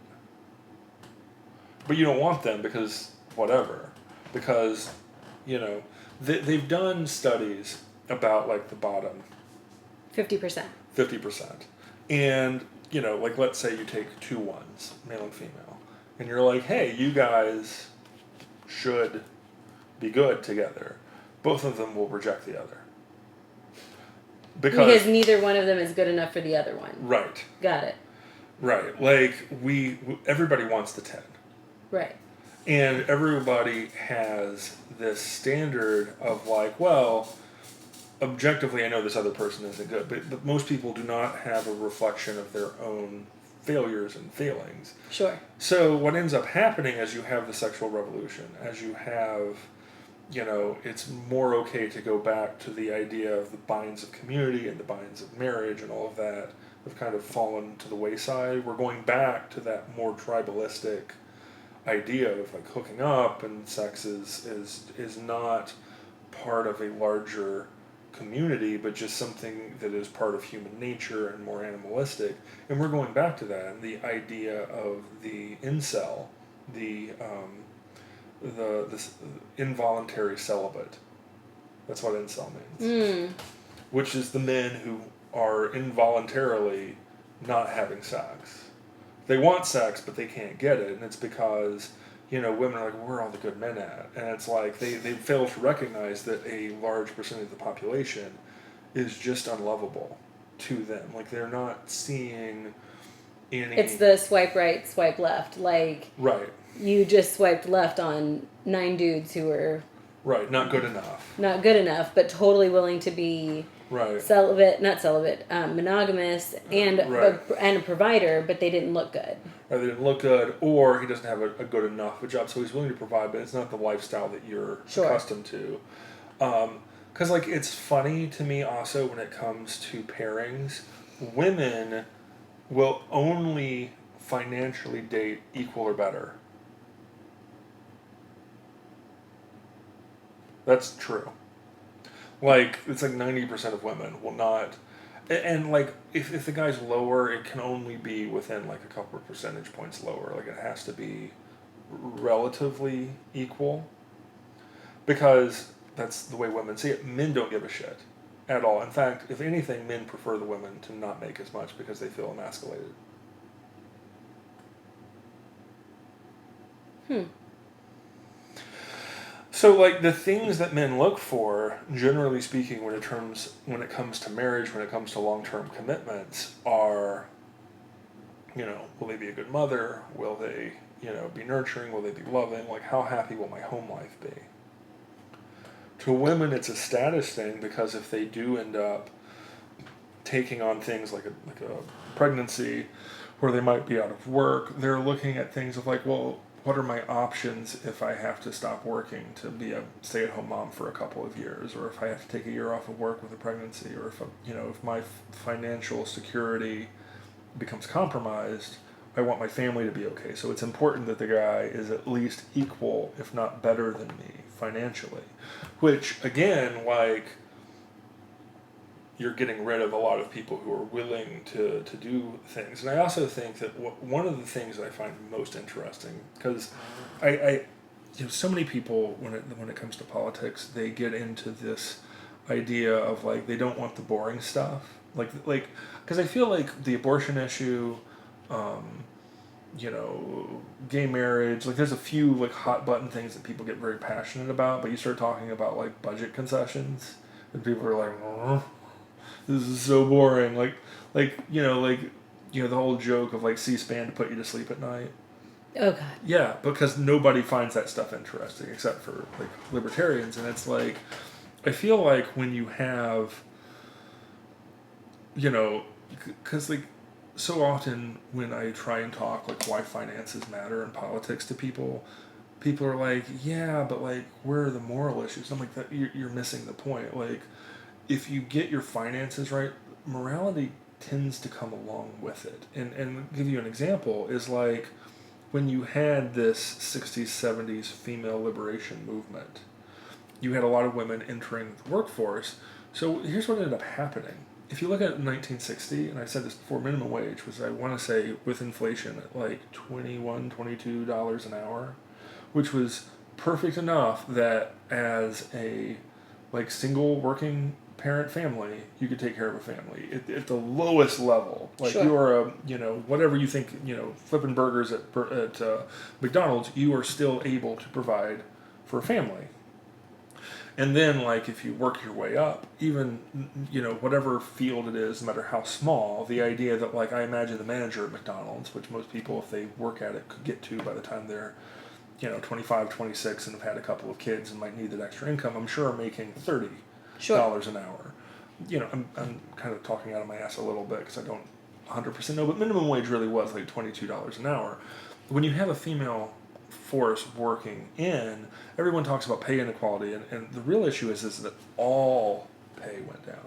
But you don't want them because whatever. Because, they've done studies about, like, the bottom 50%. 50%. And, like, let's say you take two ones, male and female, and you're like, hey, you guys should be good together. Both of them will reject the other. Because neither one of them is good enough for the other one. Right. Got it. Right. Like, everybody wants the 10. Right. And everybody has this standard of, like, well, objectively, I know this other person isn't good, but most people do not have a reflection of their own failures and failings. Sure. So what ends up happening as you have the sexual revolution, as you have, it's more okay to go back to the idea of the binds of community and the binds of marriage and all of that have kind of fallen to the wayside. We're going back to that more tribalistic idea of, like, hooking up, and sex is not part of a larger community, but just something that is part of human nature and more animalistic. And we're going back to that, and the idea of the incel, this involuntary celibate. That's what incel means. Which is the men who are involuntarily not having sex. They want sex, but they can't get it, and it's because, women are like, where are all the good men at? And it's like, they fail to recognize that a large percentage of the population is just unlovable to them. Like, they're not seeing any... It's the swipe right, swipe left. Like, right. You just swiped left on 9 dudes who were... Right, not good enough. Not good enough, but totally willing to be... Right. Monogamous, and right. and a provider, but they didn't look good. Or they didn't look good, or he doesn't have a good enough a job, so he's willing to provide, but it's not the lifestyle that you're accustomed to. Because, like, it's funny to me also when it comes to pairings, women will only financially date equal or better. That's true. Like, it's like 90% of women will not. And like, if the guy's lower, it can only be within like a couple of percentage points lower. Like, it has to be relatively equal. Because that's the way women see it. Men don't give a shit at all. In fact, if anything, men prefer the women to not make as much because they feel emasculated. So, like, the things that men look for, generally speaking, when it comes to marriage, when it comes to long-term commitments, are, will they be a good mother? Will they, be nurturing? Will they be loving? Like, how happy will my home life be? To women, it's a status thing because if they do end up taking on things like a pregnancy, where they might be out of work, they're looking at things of like, well, what are my options if I have to stop working to be a stay-at-home mom for a couple of years, or if I have to take a year off of work with a pregnancy, or if my financial security becomes compromised, I want my family to be okay. So it's important that the guy is at least equal, if not better than me, financially. Which, again, like, you're getting rid of a lot of people who are willing to do things. And I also think that one of the things that I find most interesting, because so many people, when it comes to politics, they get into this idea of like, they don't want the boring stuff. Like, because I feel like the abortion issue, gay marriage, like there's a few like hot button things that people get very passionate about, but you start talking about like budget concessions, and people are like, this is so boring. The whole joke of like C-SPAN to put you to sleep at night. Oh God. Yeah, because nobody finds that stuff interesting except for like libertarians, and it's like, I feel like when you have, because like so often when I try and talk like why finances matter in politics to people are like, yeah, but like where are the moral issues? I'm like, that you're missing the point. Like, if you get your finances right, morality tends to come along with it. And give you an example is like when you had this 60s, 70s female liberation movement, you had a lot of women entering the workforce. So here's what ended up happening. If you look at 1960, and I said this before, minimum wage was, I want to say, with inflation at like $21, $22 an hour, which was perfect enough that as a like single working parent family, you could take care of a family at the lowest level. Like, Sure. you are whatever you think, flipping burgers at McDonald's, you are still able to provide for a family. And then, like, if you work your way up, even, whatever field it is, no matter how small, the idea that, like, I imagine the manager at McDonald's, which most people, if they work at it, could get to by the time they're, 25, 26 and have had a couple of kids and might need that extra income, I'm sure are making $30 an hour. I'm kind of talking out of my ass a little bit because I don't 100% know, but minimum wage really was like $22 an hour. When you have a female force working in, everyone talks about pay inequality, and the real issue is that all pay went down.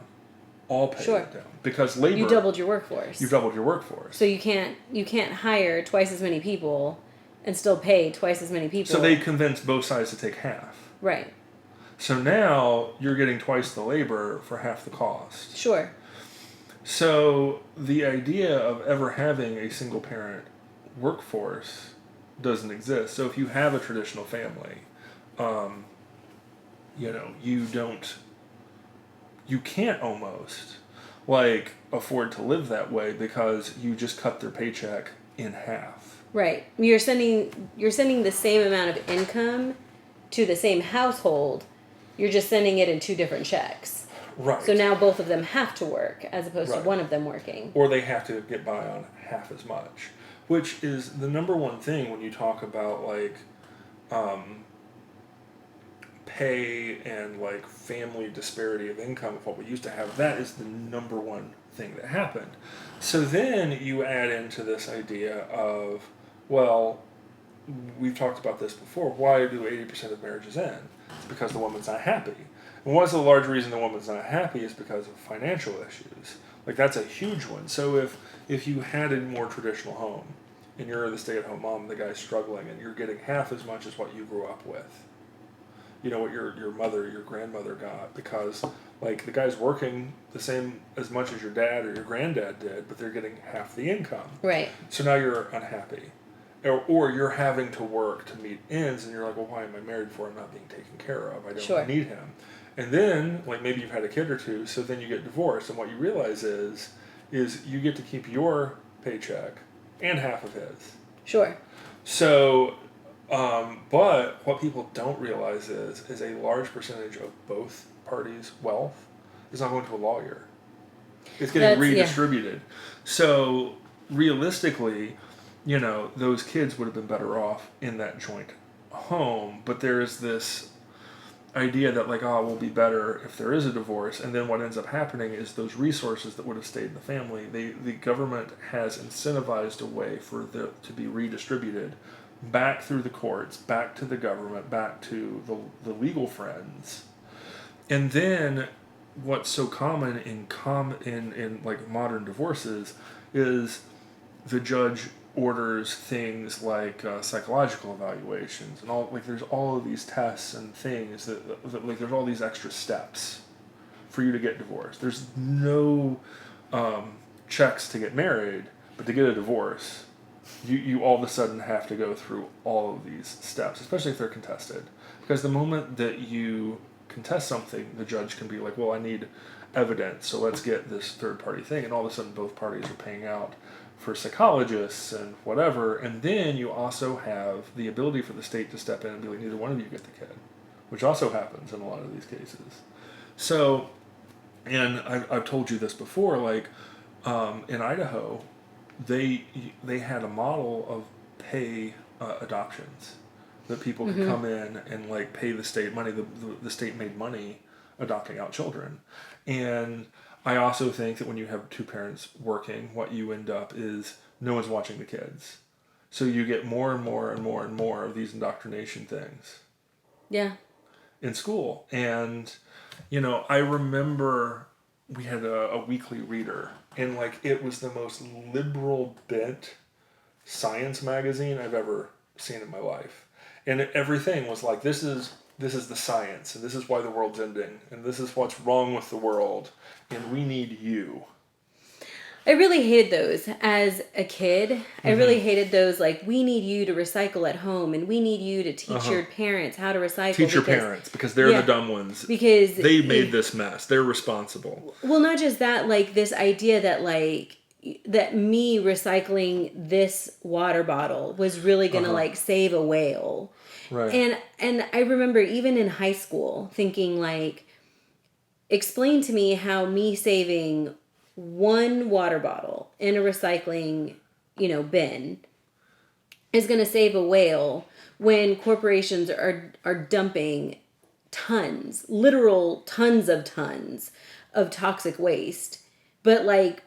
All pay went down because labor. You doubled your workforce. You've doubled your workforce. So you can't hire twice as many people and still pay twice as many people. So they convinced both sides to take half. Right. So now you're getting twice the labor for half the cost. Sure. So the idea of ever having a single parent workforce doesn't exist. So if you have a traditional family, you can't almost like afford to live that way because you just cut their paycheck in half. Right. You're sending the same amount of income to the same household. You're just sending it in two different checks. Right. So now both of them have to work as opposed to one of them working. Or they have to get by on half as much, which is the number one thing when you talk about like pay and like family disparity of income of what we used to have. That is the number one thing that happened. So then you add into this idea of, well, we've talked about this before, why do 80% of marriages end? It's because the woman's not happy. And what's the large reason the woman's not happy is because of financial issues. Like, that's a huge one. So if you had a more traditional home, and you're the stay-at-home mom, the guy's struggling, and you're getting half as much as what you grew up with, what your mother, your grandmother got, because like the guy's working the same as much as your dad or your granddad did, but they're getting half the income. Right. So now you're unhappy. Or you're having to work to meet ends, and you're like, well, why am I married for? I'm not being taken care of. I don't Sure. need him. And then, like, maybe you've had a kid or two, so then you get divorced, and what you realize is you get to keep your paycheck and half of his. Sure. So, but what people don't realize is a large percentage of both parties' wealth is not going to a lawyer. It's getting redistributed. Yeah. So, realistically, those kids would have been better off in that joint home. But there's this idea that, like, we'll be better if there is a divorce. And then what ends up happening is those resources that would have stayed in the family, the government has incentivized a way for to be redistributed back through the courts, back to the government, back to the legal friends. And then what's so common in like modern divorces is the judge orders things like psychological evaluations and all, like there's all of these tests and things that like there's all these extra steps for you to get divorced. There's no checks to get married, but to get a divorce, you all of a sudden have to go through all of these steps, especially if they're contested. Because the moment that you contest something, the judge can be like, well, I need evidence, so let's get this third party thing, and all of a sudden both parties are paying out for psychologists and whatever, and then you also have the ability for the state to step in and be like, neither one of you get the kid, which also happens in a lot of these cases. So, and I've told you this before, like in Idaho, they had a model of pay adoptions, that people could come in and like pay the state money. The state made money adopting out children. And I also think that when you have two parents working, what you end up is no one's watching the kids. So you get more and more and more and more of these indoctrination things. Yeah. In school. And, I remember we had a weekly reader, and like it was the most liberal bent science magazine I've ever seen in my life. And everything was like, this is the science, and this is why the world's ending, and this is what's wrong with the world, and we need you. I really hated those as a kid. I really hated those, like, we need you to recycle at home, and we need you to teach your parents how to recycle. Teach your parents, because they're the dumb ones. Because they made this mess. They're responsible. Well, not just that, like, this idea that, like, that me recycling this water bottle was really going to, like, save a whale. Right. And I remember even in high school thinking, like, explain to me how me saving one water bottle in a recycling, bin is going to save a whale when corporations are dumping literal tons of toxic waste. But, like,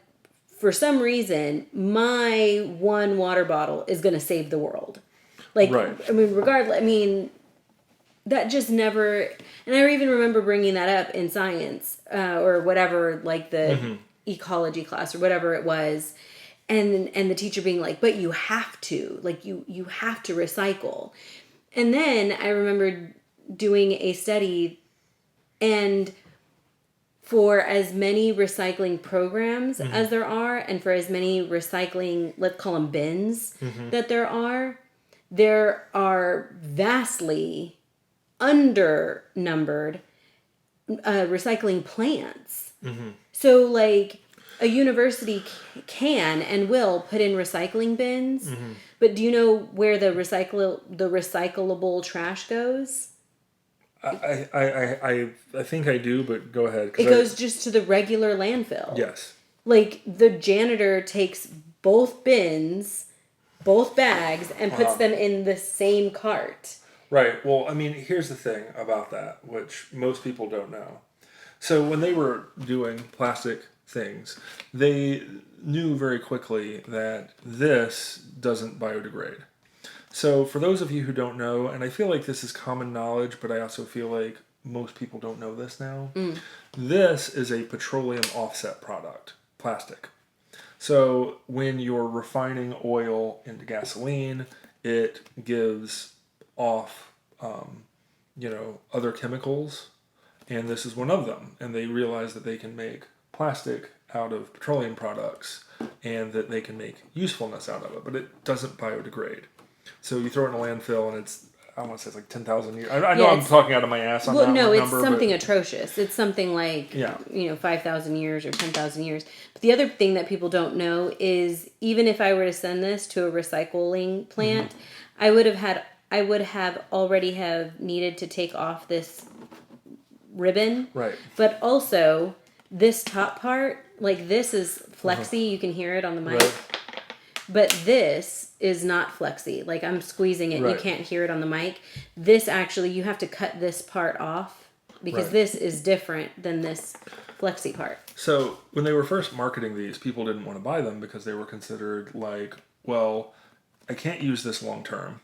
for some reason, my one water bottle is going to save the world. Like, right. I mean, that just never, and I even remember bringing that up in science, or whatever, like the ecology class or whatever it was. And the teacher being like, but you have to, like, you have to recycle. And then I remember doing a study, and for as many recycling programs as there are, and for as many recycling, let's call them bins, that there are vastly undernumbered recycling plants. So, like, a university can and will put in recycling bins, but do you know where the recyclable trash goes? I think I do, but go ahead. It goes just to the regular landfill. Yes. Like, the janitor takes both bins, both bags, and puts them in the same cart. Right. Well, I mean, here's the thing about that, which most people don't know. So when they were doing plastic things, they knew very quickly that this doesn't biodegrade. So for those of you who don't know, and I feel like this is common knowledge, but I also feel like most people don't know this now, this is a petroleum offset product, plastic. So when you're refining oil into gasoline, it gives off other chemicals, and this is one of them. And they realize that they can make plastic out of petroleum products and that they can make usefulness out of it, but it doesn't biodegrade. So you throw it in a landfill and I want to say it's like 10,000 years. I know I'm talking out of my ass on that no, number. It's something atrocious. It's something like, 5,000 years or 10,000 years. But the other thing that people don't know is even if I were to send this to a recycling plant, I would have already have needed to take off this ribbon. Right. But also this top part, like this is flexy. You can hear it on the mic. Right. But this is not flexy. Like I'm squeezing it and you can't hear it on the mic. This actually, you have to cut this part off because this is different than this flexy part. So when they were first marketing these, people didn't want to buy them because they were considered like, well, I can't use this long term.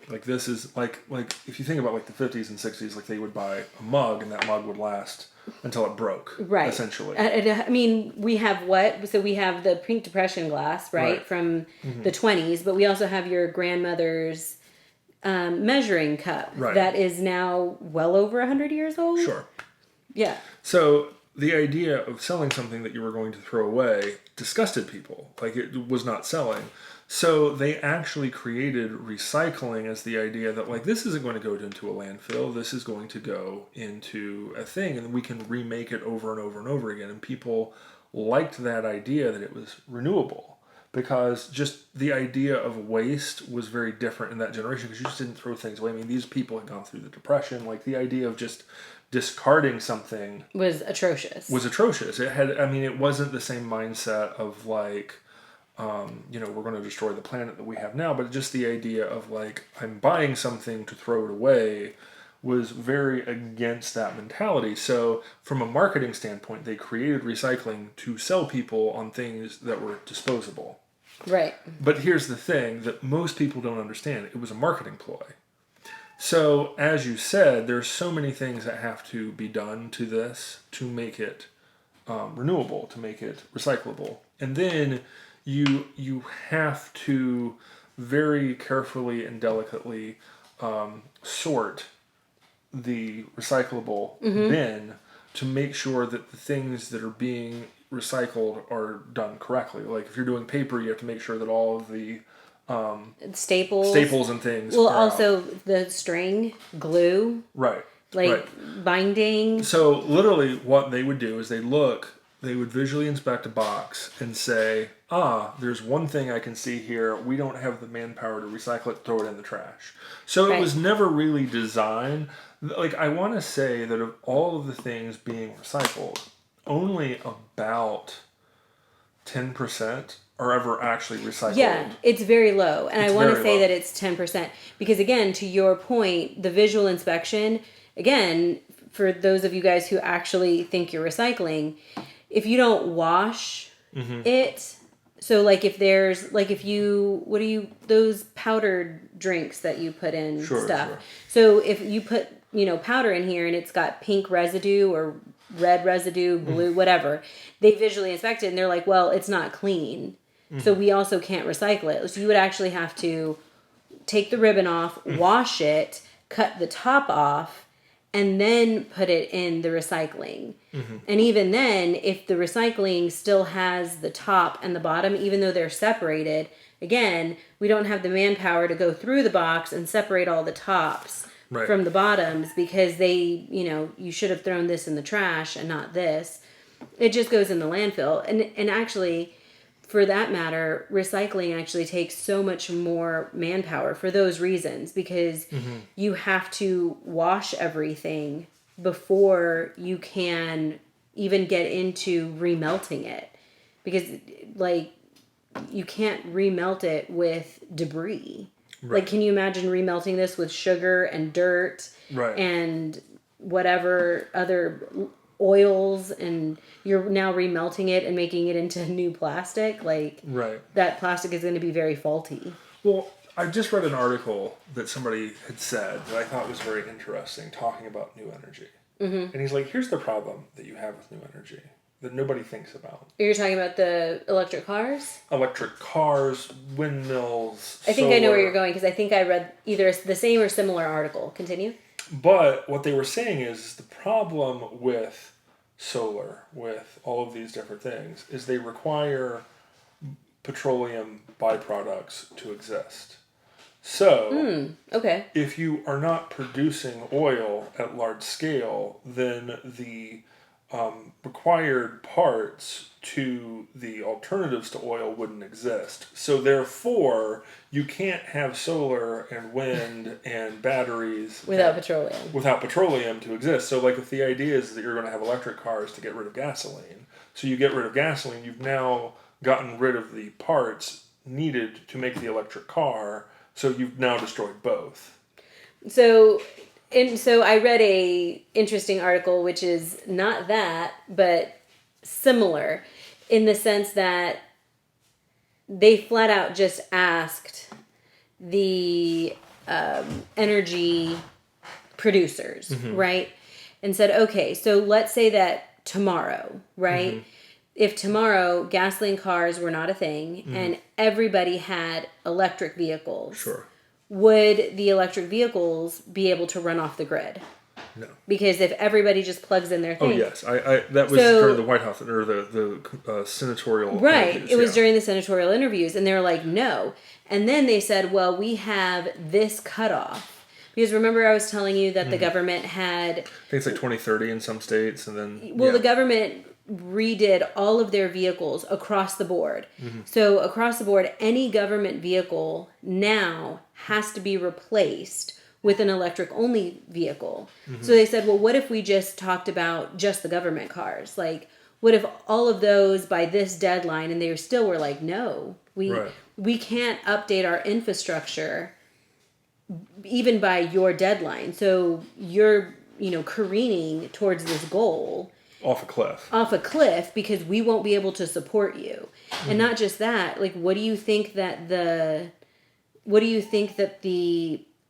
Like this is like if you think about like the 50s and 60s, like they would buy a mug and that mug would last until it broke, essentially. I mean, we have what? So we have the pink depression glass, right? From the 20s, but we also have your grandmother's measuring cup that is now well over 100 years old. Sure. Yeah. So the idea of selling something that you were going to throw away disgusted people. Like it was not selling. So they actually created recycling as the idea that like this isn't going to go into a landfill. This is going to go into a thing and we can remake it over and over and over again. And people liked that idea that it was renewable because just the idea of waste was very different in that generation because you just didn't throw things away. I mean, these people had gone through the Depression. Like the idea of just discarding something was atrocious. It wasn't the same mindset of like, we're going to destroy the planet that we have now, but just the idea of like, I'm buying something to throw it away was very against that mentality. So from a marketing standpoint, they created recycling to sell people on things that were disposable. Right. But here's the thing that most people don't understand. It was a marketing ploy. So as you said, there's so many things that have to be done to this to make it renewable, to make it recyclable. And then you have to very carefully and delicately sort the recyclable bin to make sure that the things that are being recycled are done correctly. Like if you're doing paper, you have to make sure that all of the staples and things. Well, also out. The string, glue. Right. Binding. So literally what they would do is they would visually inspect a box and say, there's one thing I can see here. We don't have the manpower to recycle it, throw it in the trash. So it was never really designed. Like, I want to say that of all of the things being recycled, only about 10% are ever actually recycled. Yeah, it's very low. And I want to say that it's 10%. Because, again, to your point, the visual inspection, again, for those of you guys who actually think you're recycling, if you don't wash it, so like if there's, like if you, those powdered drinks that you put in stuff. Sure. So if you put, powder in here and it's got pink residue or red residue, blue, whatever, they visually inspect it and they're like, well, it's not clean. So we also can't recycle it. So you would actually have to take the ribbon off, wash it, cut the top off, and then put it in the recycling. And even then, if the recycling still has the top and the bottom, even though they're separated, again, we don't have the manpower to go through the box and separate all the tops from the bottoms because they, you should have thrown this in the trash and not this. It just goes in the landfill. And actually, for that matter, recycling actually takes so much more manpower for those reasons because you have to wash everything before you can even get into remelting it because like you can't remelt it with debris. Like, can you imagine remelting this with sugar and dirt and whatever other oils, and you're now remelting it and making it into new plastic? Like, that plastic is going to be very faulty. Well, I just read an article that somebody had said that I thought was very interesting, talking about new energy. And he's like, here's the problem that you have with new energy that nobody thinks about. You're talking about the electric cars? Electric cars, windmills, I think solar. I know where you're going because I think I read either the same or similar article. Continue. But what they were saying is the problem with solar, with all of these different things, is they require petroleum byproducts to exist. So, Okay. if you are not producing oil at large scale, then the required parts to the alternatives to oil wouldn't exist. So therefore, you can't have solar and wind and batteries Without petroleum. without petroleum to exist. So like if the idea is that you're going to have electric cars to get rid of gasoline, so you get rid of gasoline, you've now gotten rid of the parts needed to make the electric car, so you've now destroyed both. So I read a interesting article which is not that, but similar in the sense that they flat out just asked the energy producers, right? And said, okay, so let's say that tomorrow, right? If tomorrow gasoline cars were not a thing and everybody had electric vehicles, Sure. would the electric vehicles be able to run off the grid? No. Because if everybody just plugs in their thing. Oh yes, I that was during the White House or the senatorial. Right, interviews, it was during the senatorial interviews, and they were like, no. And then they said, well, we have this cutoff. Because remember I was telling you that the government had... I think it's like 2030 in some states, and then... Well, the government redid all of their vehicles across the board. So across the board, any government vehicle now has to be replaced with an electric-only vehicle. So they said, well, what if we just talked about just the government cars? Like, what if all of those by this deadline, and they still were like, no, we can't update our infrastructure even by your deadline. So you're, careening towards this goal. Off a cliff Because we won't be able to support you. And not just that, like, what do you think that the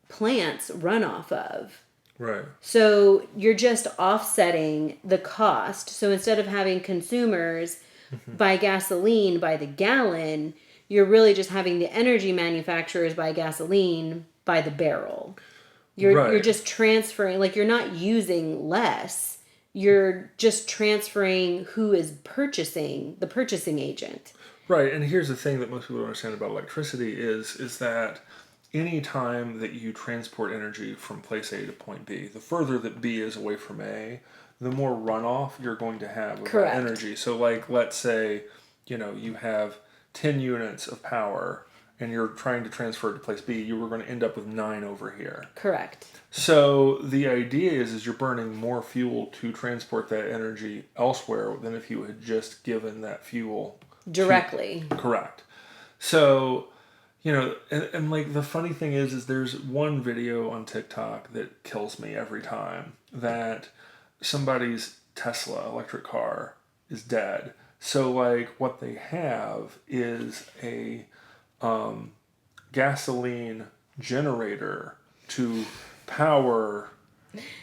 plants run off of? Right. So you're just offsetting the cost. So instead of having consumers buy gasoline by the gallon, you're really just having the energy manufacturers buy gasoline by the barrel. You're just transferring, like, you're not using less. You're just transferring who is purchasing, the purchasing agent. Right, and here's the thing that most people don't understand about electricity is that any time that you transport energy from place A to point B, the further that B is away from A, the more runoff you're going to have of that energy. So like, let's say, you have 10 units of power and you're trying to transfer it to place B, you were going to end up with 9 over here. Correct. So the idea is you're burning more fuel to transport that energy elsewhere than if you had just given that fuel directly. Correct. So, and like the funny thing is there's one video on TikTok that kills me every time, that somebody's Tesla electric car is dead. So like what they have is a gasoline generator to power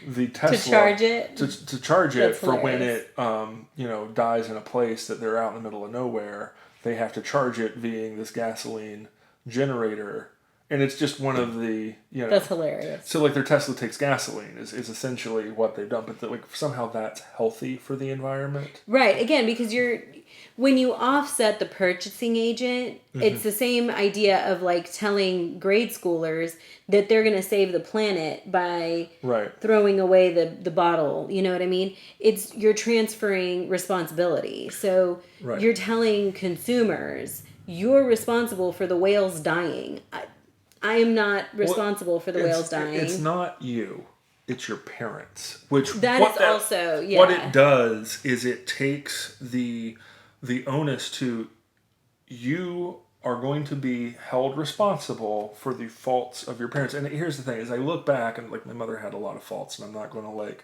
the Tesla to charge it. To charge it That's for hilarious. when it dies in a place that they're out in the middle of nowhere. They have to charge it via this gasoline generator, and it's just one of the That's hilarious. So like their Tesla takes gasoline is essentially what they've done, but like somehow that's healthy for the environment. Right. Again, because when you offset the purchasing agent, it's the same idea of like telling grade schoolers that they're going to save the planet by throwing away the bottle. You know what I mean? You're transferring responsibility. So you're telling consumers you're responsible for the whales dying. I am not responsible for the whales dying. It's not you. It's your parents. What it does is it takes the onus to, you are going to be held responsible for the faults of your parents. And here's the thing, is I look back and like my mother had a lot of faults, and I'm not going to like,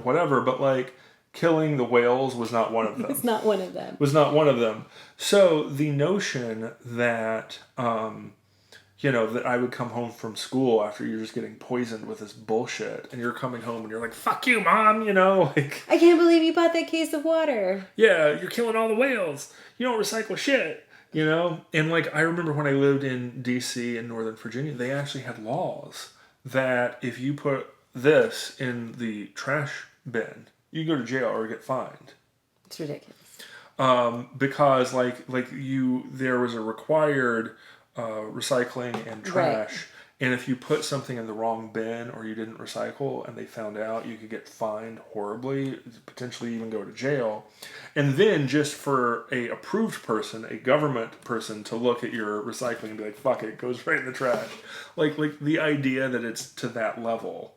whatever, but like killing the whales was not one of them. It's not one of them. Was not one of them. So the notion that, that I would come home from school after you're just getting poisoned with this bullshit, and you're coming home and you're like, fuck you, Mom, like... I can't believe you bought that case of water. Yeah, you're killing all the whales. You don't recycle shit, And, like, I remember when I lived in D.C. and Northern Virginia, they actually had laws that if you put this in the trash bin, you go to jail or get fined. It's ridiculous. Because there was a required recycling and trash, Right. and if you put something in the wrong bin or you didn't recycle and they found out, you could get fined horribly, potentially even go to jail. And then just for a approved person, a government person, to look at your recycling and be like, fuck it, it goes right in the trash. Like the idea that it's to that level.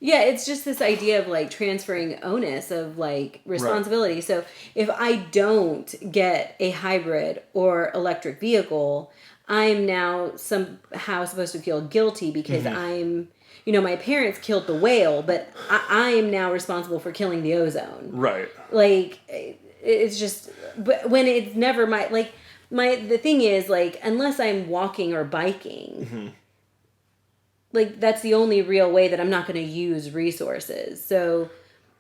Yeah, it's just this idea of like transferring onus of like responsibility. Right. So if I don't get a hybrid or electric vehicle, I'm now somehow supposed to feel guilty because my parents killed the whale, but I am now responsible for killing the ozone. Right. Like, it's just, but when it's never the thing is, like, unless I'm walking or biking, like, that's the only real way that I'm not going to use resources. So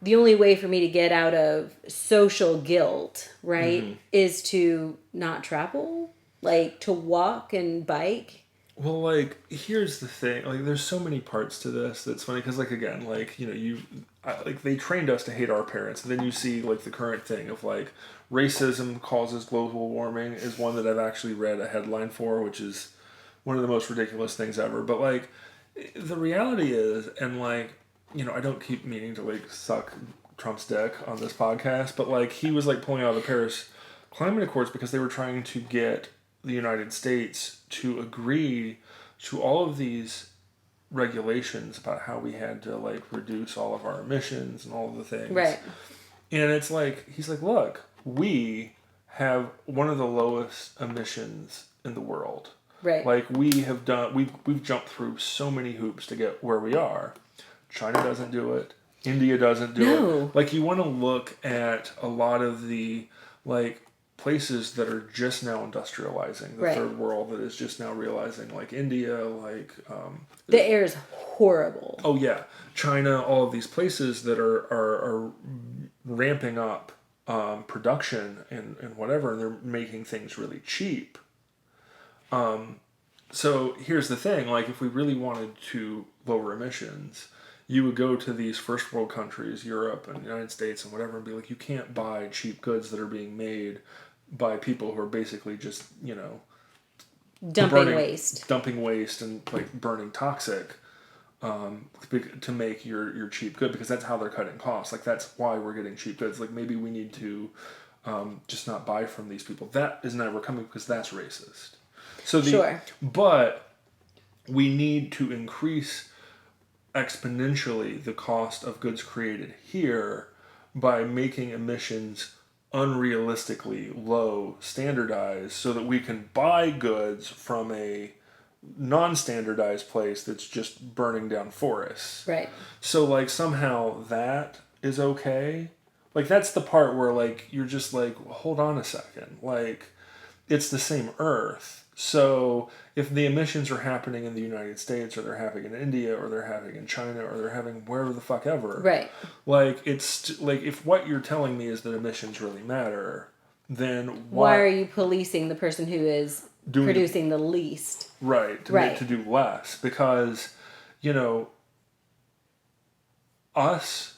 the only way for me to get out of social guilt, right, is to not travel, like to walk and bike. Well, like, here's the thing. Like, there's so many parts to this that's funny because, like, again, like, they trained us to hate our parents. And then you see, like, the current thing of, like, racism causes global warming is one that I've actually read a headline for, which is one of the most ridiculous things ever. But, like, the reality is, and, like, I don't keep meaning to, like, suck Trump's dick on this podcast, but, like, he was, like, pulling out of the Paris Climate Accords because they were trying to get the United States to agree to all of these regulations about how we had to, like, reduce all of our emissions and all of the things. Right. And it's like, he's like, look, we have one of the lowest emissions in the world. Right. Like, we've jumped through so many hoops to get where we are. China doesn't do it. India doesn't do it. Like, you want to look at a lot of the, like, places that are just now industrializing, the third world that is just now realizing, like India, like... the air is horrible. Oh, yeah. China, all of these places that are ramping up production and whatever, and they're making things really cheap. So here's the thing, like, if we really wanted to lower emissions, you would go to these first world countries, Europe and the United States and whatever, and be like, you can't buy cheap goods that are being made by people who are basically just, dumping waste and, like, burning toxic to make your cheap good, because that's how they're cutting costs. Like, that's why we're getting cheap goods. Like, maybe we need to just not buy from these people. That is never coming because that's racist. So but we need to increase exponentially the cost of goods created here by making emissions unrealistically low, standardized, so that we can buy goods from a non-standardized place that's just burning down forests. Right. So, like, somehow that is okay. Like, that's the part where, like, you're just like, hold on a second. Like, it's the same Earth. So if the emissions are happening in the United States, or they're happening in India, or they're happening in China, or they're happening wherever the fuck ever, right? Like, it's like, if what you're telling me is that emissions really matter, then why are you policing the person who is producing the least? Right, to do less, because us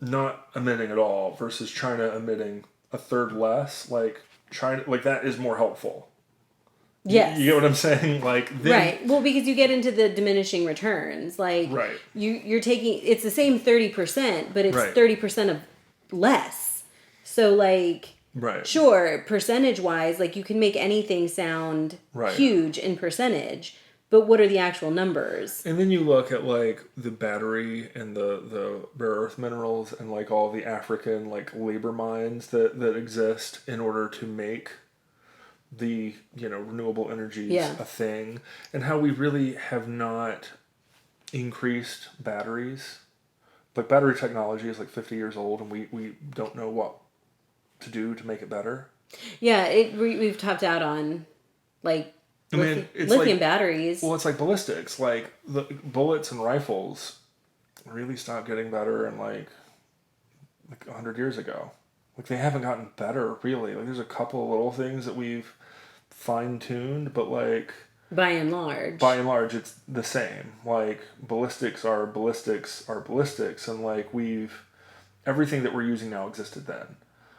not emitting at all versus China emitting a third less, like, China, like, that is more helpful. Yes. You get what I'm saying? Like, right. Well, because you get into the diminishing returns. Like, you're taking, it's the same 30%, but it's 30% of less. So, like, sure, percentage-wise, like, you can make anything sound huge in percentage, but what are the actual numbers? And then you look at, like, the battery and the rare earth minerals and, like, all the African, like, labor mines that exist in order to make the renewable energies a thing, and how we really have not increased batteries. Like, battery technology is like 50 years old, and we don't know what to do to make it better. Yeah, we've topped out on, like, lithium batteries. Well, it's like ballistics. Like, the bullets and rifles really stopped getting better in like 100 years ago. Like, they haven't gotten better, really. Like, there's a couple of little things that we've fine-tuned, but, like, By and large. By and large, it's the same. Like, ballistics are ballistics are ballistics, and like everything that we're using now existed then.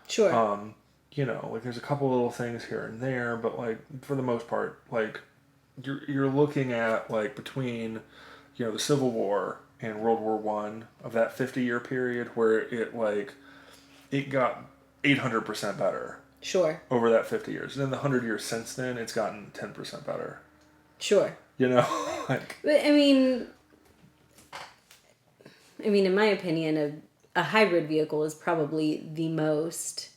Sure. You know, like there's a couple little things here and there, but like for the most part, like you're looking at like between, you know, the Civil War and World War One of that 50-year period where it got 800% better. Sure. Over that 50 years, and then the 100 years since then, it's gotten 10% better. Sure. You know, like. But I mean, in my opinion, a hybrid vehicle is probably the most.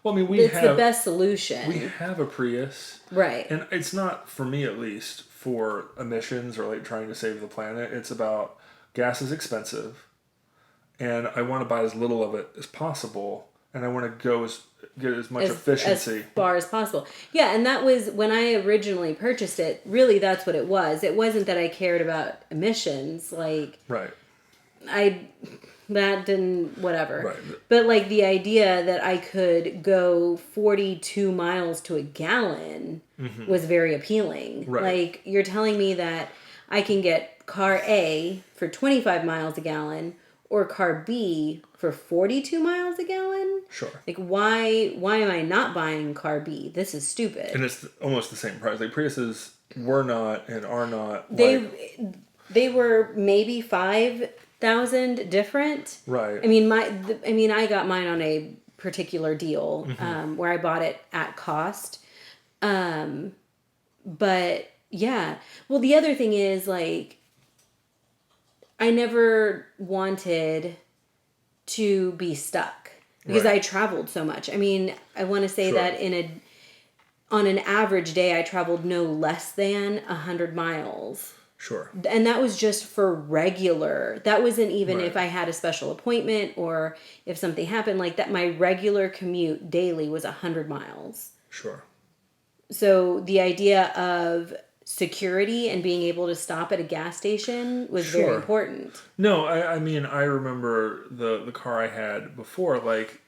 Well, I mean, it's the best solution. We have a Prius, right? And it's not, for me at least, for emissions or like trying to save the planet. It's about gas is expensive, and I want to buy as little of it as possible, and I want to get as much efficiency as far as possible. Yeah, and that was when I originally purchased it. Really, that's what it was. It wasn't that I cared about emissions, like right. That didn't, whatever. Right. But like the idea that I could go 42 miles to a gallon was very appealing. Right. Like, you're telling me that I can get car A for 25 miles a gallon or car B for 42 miles a gallon? Sure. Like, why am I not buying car B? This is stupid. And it's almost the same price. Like, Priuses were not and are not. They were maybe 5,000 different. Right. I mean, I got mine on a particular deal where I bought it at cost. But yeah. Well, the other thing is, like, I never wanted to be stuck because I traveled so much. I mean, I want to say that on an average day, I traveled no less than 100 miles. Sure. And that was just for regular. That wasn't even if I had a special appointment or if something happened like that. My regular commute daily was 100 miles. Sure. So the idea of security and being able to stop at a gas station was very important. No, I mean, I remember the car I had before, like,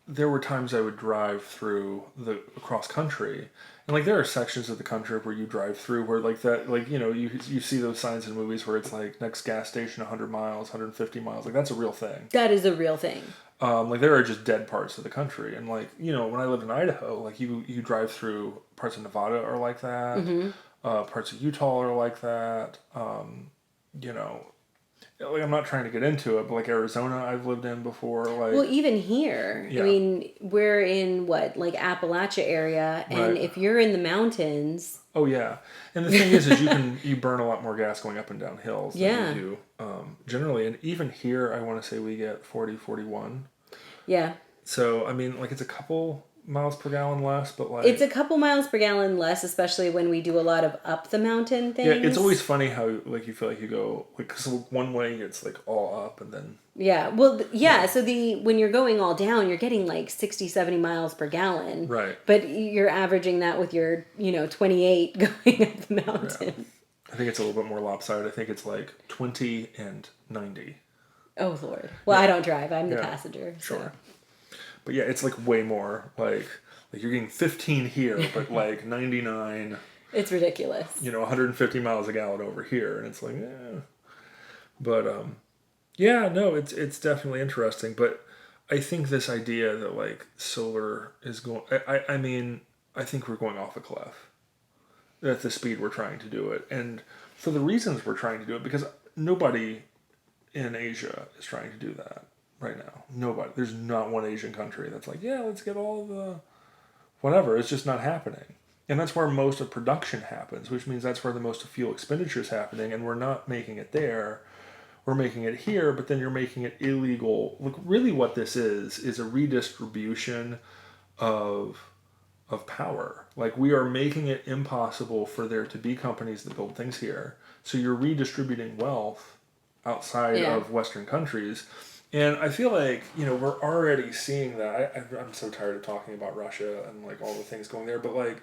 there were times I would drive through across country. And, like, there are sections of the country where you drive through where, like, that, like, you know, you see those signs in movies where it's, like, next gas station 100 miles, 150 miles. Like, that's a real thing. That is a real thing. Like, there are just dead parts of the country. And, like, you know, when I lived in Idaho, like, you drive through parts of Nevada are like that. Mm-hmm. Parts of Utah are like that. You know, like, I'm not trying to get into it, but like Arizona I've lived in before. Like, well, even here, I mean, we're in like Appalachia area, and if you're in the mountains. Oh yeah, and the thing is you burn a lot more gas going up and down hills than you do generally, and even here I want to say we get 40, 41. Yeah. So I mean, like, it's a couple miles per gallon less, but like it's a couple miles per gallon less, especially when we do a lot of up the mountain things. Yeah, it's always funny how like you feel like you go like, cause one way it's like all up and then so when you're going all down, you're getting like 60, 70 miles per gallon, right? But you're averaging that with your 28 going up the mountain. I think it's a little bit more lopsided. I think it's like 20 and 90. Oh Lord! Well, I don't drive. I'm the passenger. Sure. So. But yeah, it's like way more. Like you're getting 15 here, but like 99. It's ridiculous. 150 miles a gallon over here, and it's like, yeah. But yeah, no, it's definitely interesting. But I think this idea that like solar is going, I mean, I think we're going off a cliff. At the speed we're trying to do it, and for the reasons we're trying to do it, because nobody in Asia is trying to do that. Right now, nobody. There's not one Asian country that's like, yeah, let's get all the whatever. It's just not happening, and that's where most of production happens, which means that's where the most of fuel expenditure is happening. And we're not making it there; we're making it here. But then you're making it illegal. Look, really, what this is a redistribution of power. Like, we are making it impossible for there to be companies that build things here. So you're redistributing wealth outside of Western countries. And I feel like, we're already seeing that. I'm so tired of talking about Russia and like all the things going there. But like,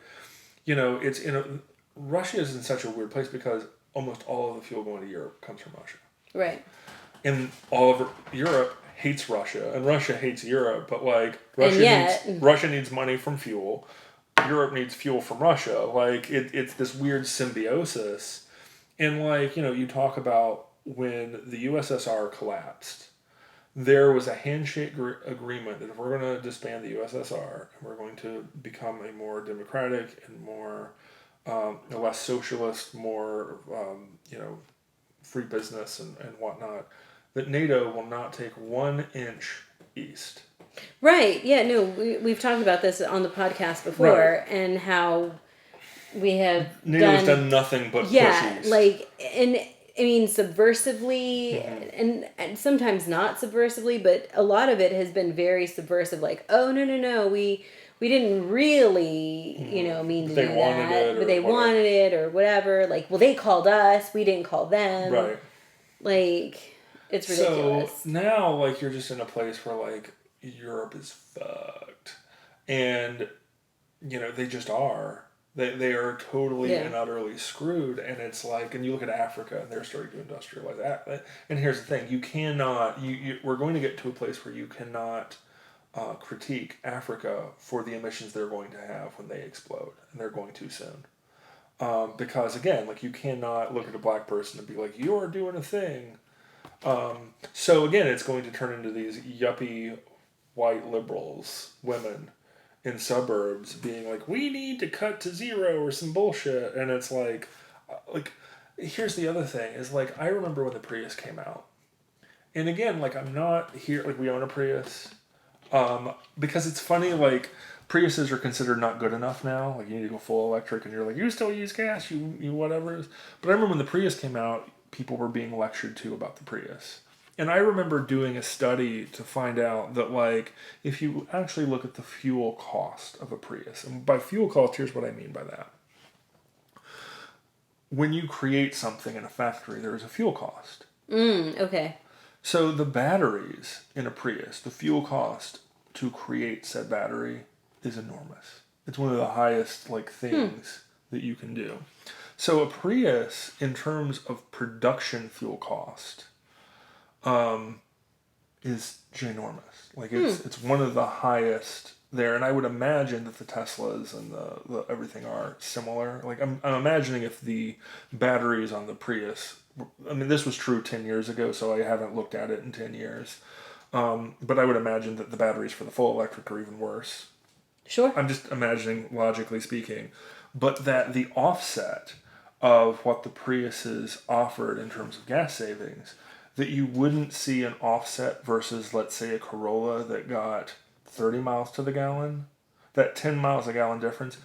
it's Russia is in such a weird place because almost all of the fuel going to Europe comes from Russia. Right. And all of Europe hates Russia and Russia hates Europe. But like Russia needs money from fuel. Europe needs fuel from Russia. Like, it's this weird symbiosis. And, like, you talk about when the USSR collapsed, there was a handshake agreement that if we're going to disband the USSR and we're going to become a more democratic and more, less socialist, more, free business and whatnot, that NATO will not take 1 inch east. Right. Yeah. No, we've talked about this on the podcast before, Right. and how we have NATO has done nothing but push east. like, and I mean, subversively, and sometimes not subversively, but a lot of it has been very subversive. Like, oh no, we didn't really, mean to do that, but they wanted it or whatever. Like, well, they called us, we didn't call them. Right. Like, it's ridiculous. So now, like, you're just in a place where, like, Europe is fucked, and they just are. They are totally and utterly screwed, and it's like, and you look at Africa, and they're starting to industrialize that. And here's the thing: you cannot. We're going to get to a place where you cannot critique Africa for the emissions they're going to have when they explode, and they're going to soon. Because again, like, you cannot look at a black person and be like, "You're doing a thing." So again, it's going to turn into these yuppie white liberals, women in suburbs being like, we need to cut to zero or some bullshit. And it's like, here's the other thing is, like, I remember when the Prius came out. And again, like, I'm not here, like, we own a Prius. Because it's funny, like, Priuses are considered not good enough now. Like, you need to go full electric, and you're like, you still use gas, you whatever. But I remember when the Prius came out, people were being lectured to about the Prius. And I remember doing a study to find out that, like, if you actually look at the fuel cost of a Prius, and by fuel cost, here's what I mean by that. When you create something in a factory, there is a fuel cost. Okay. So the batteries in a Prius, the fuel cost to create said battery is enormous. It's one of the highest, like, things that you can do. So a Prius, in terms of production fuel cost, is ginormous. Like, it's one of the highest there, and I would imagine that the Teslas and the everything are similar. Like, I'm imagining if the batteries on the Prius, I mean, this was true 10 years ago, so I haven't looked at it in 10 years. But I would imagine that the batteries for the full electric are even worse. Sure. I'm just imagining, logically speaking, but that the offset of what the Priuses offered in terms of gas savings, that you wouldn't see an offset versus, let's say, a Corolla that got 30 miles to the gallon, that 10 miles a gallon difference,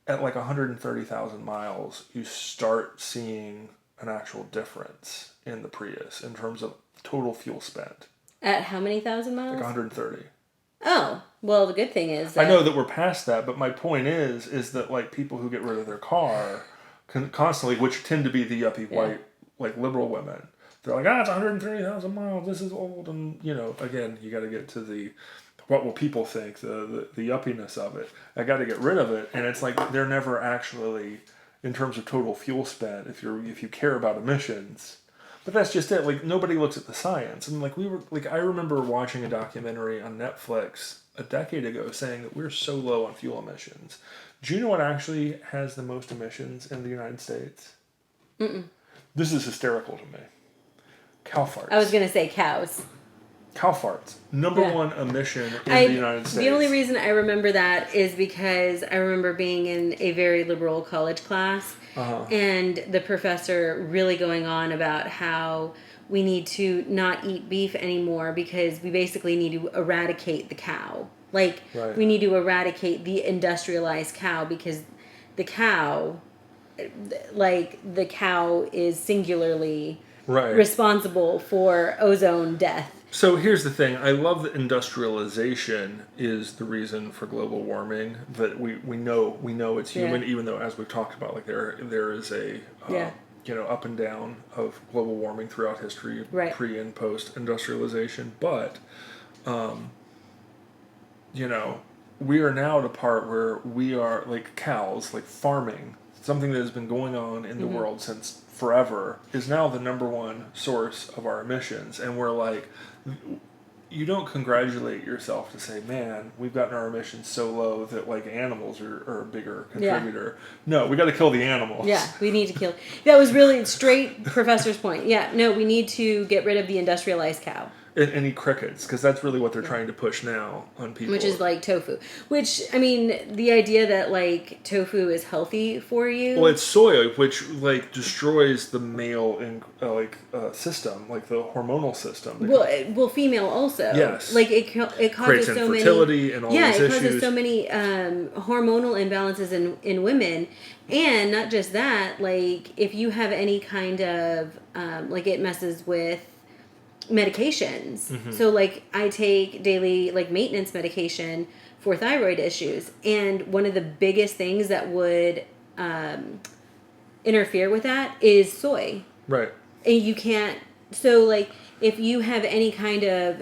at like 130,000 miles, you start seeing an actual difference in the Prius in terms of total fuel spent. At how many thousand miles? Like 130. Oh, well, the good thing is that... I know that we're past that, but my point is that, like, people who get rid of their car constantly, which tend to be the yuppie white, like, liberal women, they're like, it's 130,000 miles, this is old, and, again, you got to get to the, what will people think, the yuppiness of it. I got to get rid of it, and it's like, they're never actually, in terms of total fuel spent, if you care about emissions. But that's just it. Like, nobody looks at the science. And, like, I remember watching a documentary on Netflix a decade ago saying that we're so low on fuel emissions. Do you know what actually has the most emissions in the United States? This is hysterical to me. Cow farts. I was going to say cows. Cow farts. Number one emission in the United States. The only reason I remember that is because I remember being in a very liberal college class, and the professor really going on about how we need to not eat beef anymore because we basically need to eradicate the cow. Like, we need to eradicate the industrialized cow because the cow is singularly responsible for ozone death. So here's the thing. I love that industrialization is the reason for global warming. That we know it's human, even though, as we've talked about, like, there is a up and down of global warming throughout history, pre and post industrialization. But we are now at a part where we are, like, cows, like farming, something that has been going on in the world since forever, is now the number one source of our emissions, and we're like, you don't congratulate yourself to say, man, we've gotten our emissions so low that like animals are a bigger contributor. Yeah. No, we got to kill the animals. Yeah, we need to kill. That was really straight professor's point. Yeah, no, we need to get rid of the industrialized cow. And eat crickets, because that's really what they're trying to push now on people. Which is like tofu. Which, I mean, the idea that like tofu is healthy for you. Well, it's soy, which like destroys the male system, like the hormonal system. Well, female also. Yes. Like it causes creates so many infertility and all these issues. Yeah, it causes so many hormonal imbalances in women, and not just that. Like if you have any kind of like it messes with medications. Mm-hmm. So like I take daily like maintenance medication for thyroid issues, and one of the biggest things that would interfere with that is soy. Right. And you can't, so like if you have any kind of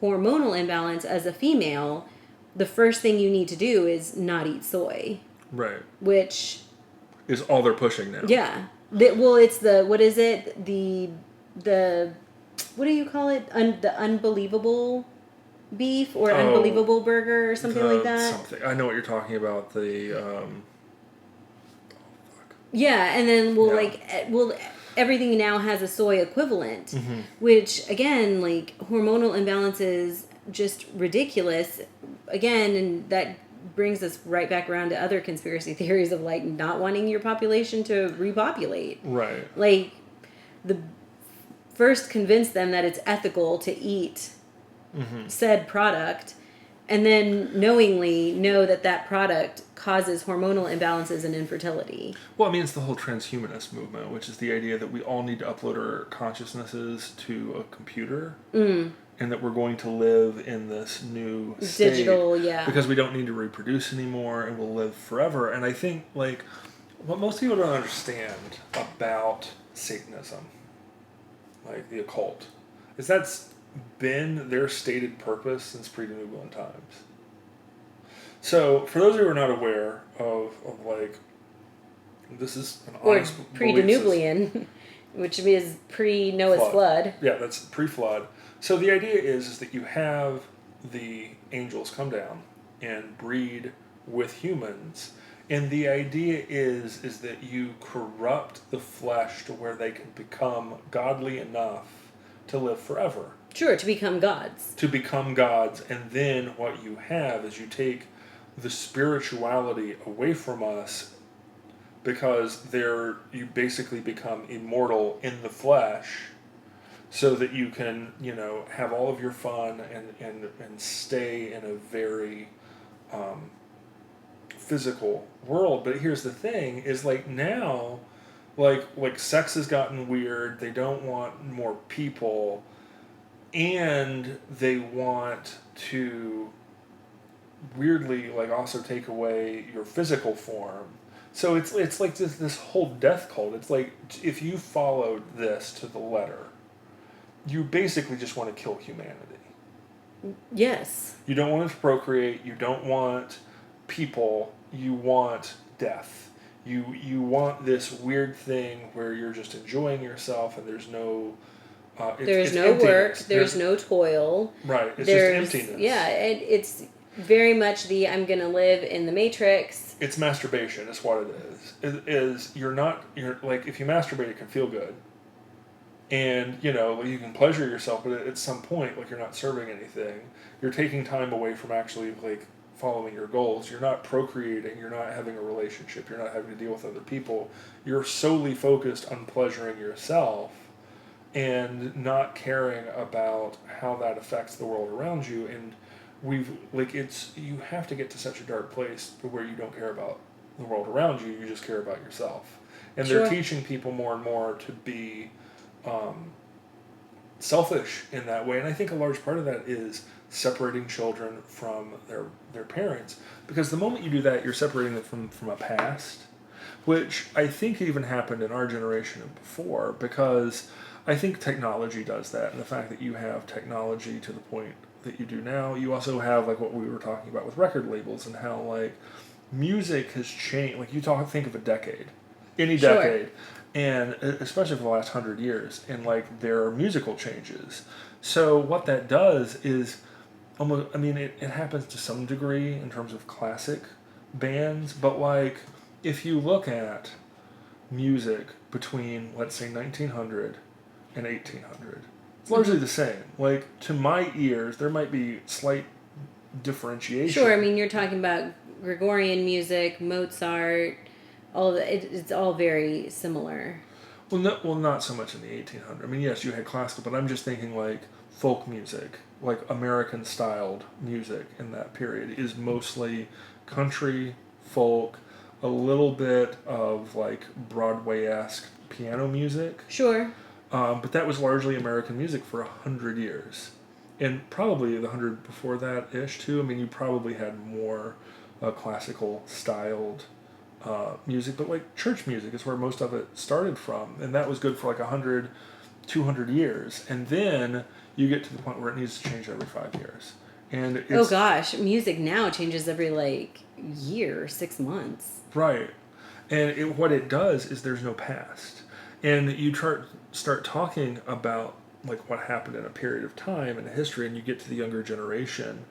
hormonal imbalance as a female, the first thing you need to do is not eat soy. Right. Which is all they're pushing now. Yeah. Well, it's the, what is it? The what do you call it? The unbelievable beef or unbelievable burger or something like that? Something. I know what you're talking about. Yeah, and then everything now has a soy equivalent, mm-hmm. which again, like hormonal imbalances, just ridiculous. Again, and that brings us right back around to other conspiracy theories of like not wanting your population to repopulate. Right. Like first convince them that it's ethical to eat mm-hmm. said product, and then knowingly know that product causes hormonal imbalances and infertility. Well, I mean, it's the whole transhumanist movement, which is the idea that we all need to upload our consciousnesses to a computer, and that we're going to live in this new state. Digital, yeah. Because we don't need to reproduce anymore, and we'll live forever. And I think, like, what most people don't understand about Satanism, like the occult, is that's been their stated purpose since pre-Diluvian times. So, for those who are not aware of like, this is an honest pre-Diluvian, which is pre-Noah's flood. Yeah, that's pre-flood. So the idea is that you have the angels come down and breed with humans, and the idea is that you corrupt the flesh to where they can become godly enough to live forever. Sure, to become gods. To become gods, and then what you have is you take the spirituality away from us, because you basically become immortal in the flesh, so that you can, have all of your fun and stay in a very physical world. But here's the thing, is like now, like sex has gotten weird, they don't want more people, and they want to weirdly like also take away your physical form. So it's like this whole death cult. It's like if you followed this to the letter, you basically just want to kill humanity. Yes. You don't want to procreate, you don't want people, you want death. You want this weird thing where you're just enjoying yourself and there's no there's no work, there's no toil. Right, it's just emptiness. Yeah, it's very much I'm going to live in the Matrix. It's masturbation, is what it is. You're like, if you masturbate, it can feel good. And, you can pleasure yourself, but at some point, like, you're not serving anything. You're taking time away from actually, like, following your goals. You're not procreating. You're not having a relationship. You're not having to deal with other people. You're solely focused on pleasuring yourself and not caring about how that affects the world around you. And you have to get to such a dark place where you don't care about the world around you. You just care about yourself. And Sure. They're teaching people more and more to be selfish in that way. And I think a large part of that is separating children from their parents, because the moment you do that, you're separating them from a past, which I think even happened in our generation and before, because I think technology does that. And the fact that you have technology to the point that you do now, you also have like what we were talking about with record labels and how like music has changed. Like think of a decade, any Sure. decade, and especially for the last 100 years, and like there are musical changes. So what that does is almost, I mean, it happens to some degree in terms of classic bands, but like if you look at music between, let's say, 1900 and 1800, it's largely the same. Like, to my ears, there might be slight differentiation. Sure, I mean, you're talking about Gregorian music, Mozart, all of it's all very similar. Well, no, well, not so much in the 1800s. I mean, yes, you had classical, but I'm just thinking like folk music, like American styled music in that period is mostly country, folk, a little bit of like Broadway-esque piano music. Sure. But that was largely American music for 100 years. And probably the 100 before that ish too. I mean, you probably had more classical styled music, but like church music is where most of it started from, and that was good for like 100, 200 years, and then you get to the point where it needs to change every 5 years. And it's, oh gosh, music now changes every like year, 6 months. Right, and what it does is there's no past, and you start talking about like what happened in a period of time in history, and you get to the younger generation,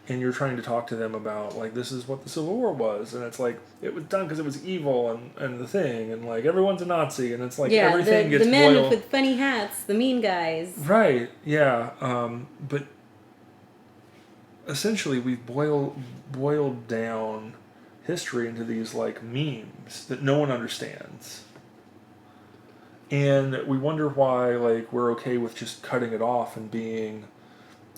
and you're trying to talk to them about like this is what the Civil War was, and it's like it was done because it was evil and the thing, and like everyone's a Nazi, and it's like everything gets the men boiled. with funny hats, the mean guys. Right, yeah, but essentially we've boiled down history into these like memes that no one understands. And we wonder why like we're okay with just cutting it off and being,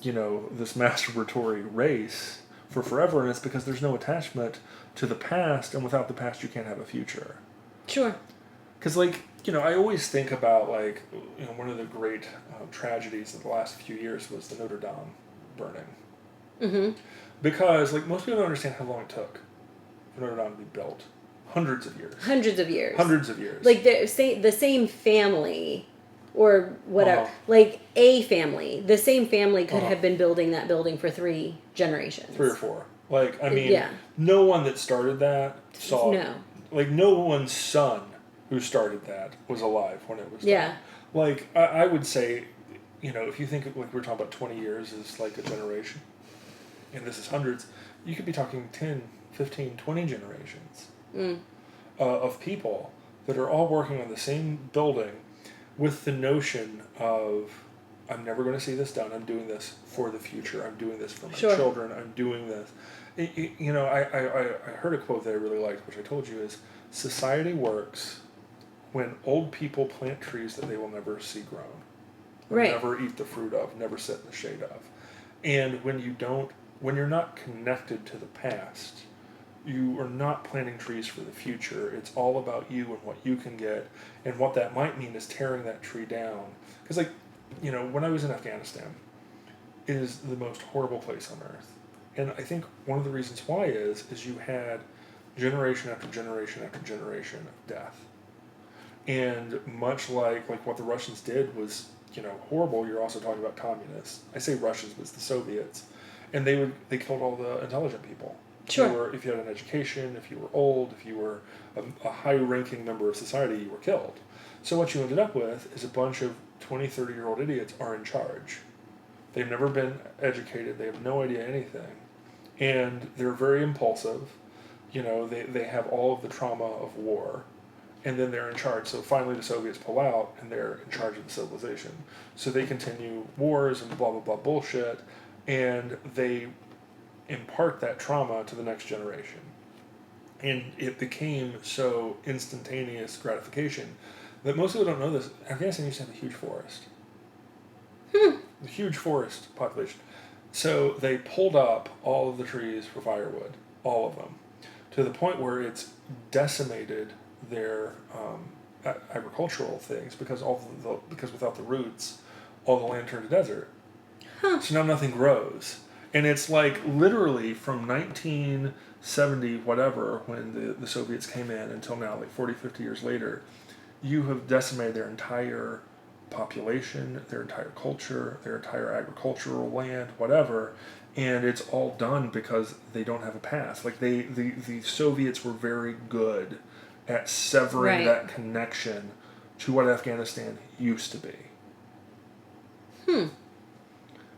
this masturbatory race for forever, and it's because there's no attachment to the past, and without the past you can't have a future. Sure. Because like, I always think about like, one of the great tragedies of the last few years was the Notre Dame burning. Mm-hmm. Because like most people don't understand how long it took for Notre Dame to be built. Hundreds of years. Hundreds of years. Hundreds of years. Like the same family, or whatever. Uh-huh. Like a family. The same family could have been building that building for 3 generations. 3 or 4. Like, I mean, yeah. No one that started that saw... No. Like, no one's son who started that was alive when it was done. Yeah. Like, I would say, if you think, like, we're talking about 20 years is like a generation, and this is hundreds, you could be talking 10, 15, 20 generations of people that are all working on the same building with the notion of, I'm never going to see this done, I'm doing this for the future, I'm doing this for my children, I'm doing this. I heard a quote that I really liked, which I told you is, society works when old people plant trees that they will never see grown. Right. Never eat the fruit of, never sit in the shade of. And when you're not connected to the past, you are not planting trees for the future. It's all about you and what you can get, and what that might mean is tearing that tree down. Because like, when I was in Afghanistan, it is the most horrible place on earth. And I think one of the reasons why is you had generation after generation after generation of death. And much like what the Russians did was, horrible, you're also talking about communists. I say Russians, but it's the Soviets. And they killed all the intelligent people. Sure. If you had an education, if you were old, if you were a high-ranking member of society, you were killed. So what you ended up with is a bunch of 20, 30-year-old idiots are in charge. They've never been educated. They have no idea anything. And they're very impulsive. They have all of the trauma of war. And then they're in charge. So finally the Soviets pull out, and they're in charge of the civilization. So they continue wars and blah, blah, blah bullshit. And they impart that trauma to the next generation. And it became so instantaneous gratification that most people don't know this. Afghanistan used to have a huge forest. A huge forest population. So they pulled up all of the trees for firewood, all of them, to the point where it's decimated their agricultural things because without the roots, all the land turned to desert. So now nothing grows. And it's like literally from 1970 whatever, when the Soviets came in, until now, like 40, 50 years later, you have decimated their entire population, their entire culture, their entire agricultural land, whatever, and it's all done because they don't have a past. Like the Soviets were very good at severing that connection to what Afghanistan used to be.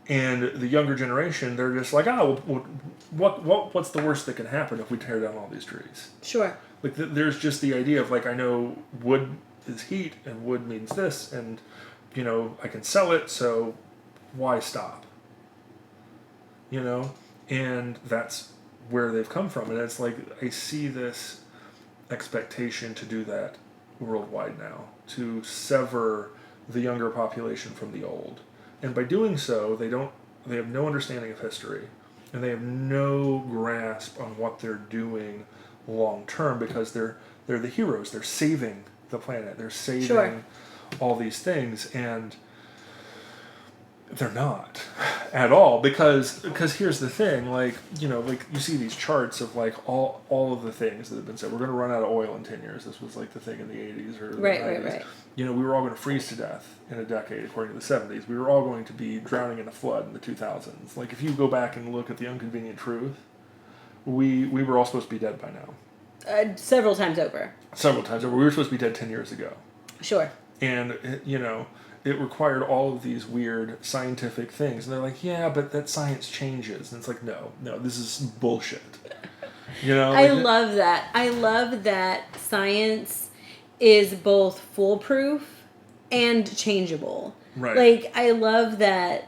And the younger generation, they're just like, what's the worst that can happen if we tear down all these trees? Sure. Like, there's just the idea of, like, I know wood is heat, and wood means this, and, you know, I can sell it, so why stop? You know? And that's where they've come from. And it's like, I see this expectation to do that worldwide now, to sever the younger population from the old. And by doing so, they have no understanding of history, and they have no grasp on what they're doing long term, because they're the heroes. They're saving the planet. They're saving all these things, and they're not at all, because here's the thing, like, you know, like, you see these charts of, like, all of the things that have been said. We're going to run out of oil in 10 years. This was like the thing in the 80s or the 90s. Right. You know, we were all going to freeze to death in a decade, according to the 70s. We were all going to be drowning in a flood in the 2000s. Like, if you go back and look at the inconvenient truth, we were all supposed to be dead by now. Several times over. We were supposed to be dead 10 years ago. Sure. And, you know, it required all of these weird scientific things. And they're like, yeah, but that science changes. And it's like, no, this is bullshit. You know? I love that. I love that science is both foolproof and changeable. Right. Like, I love that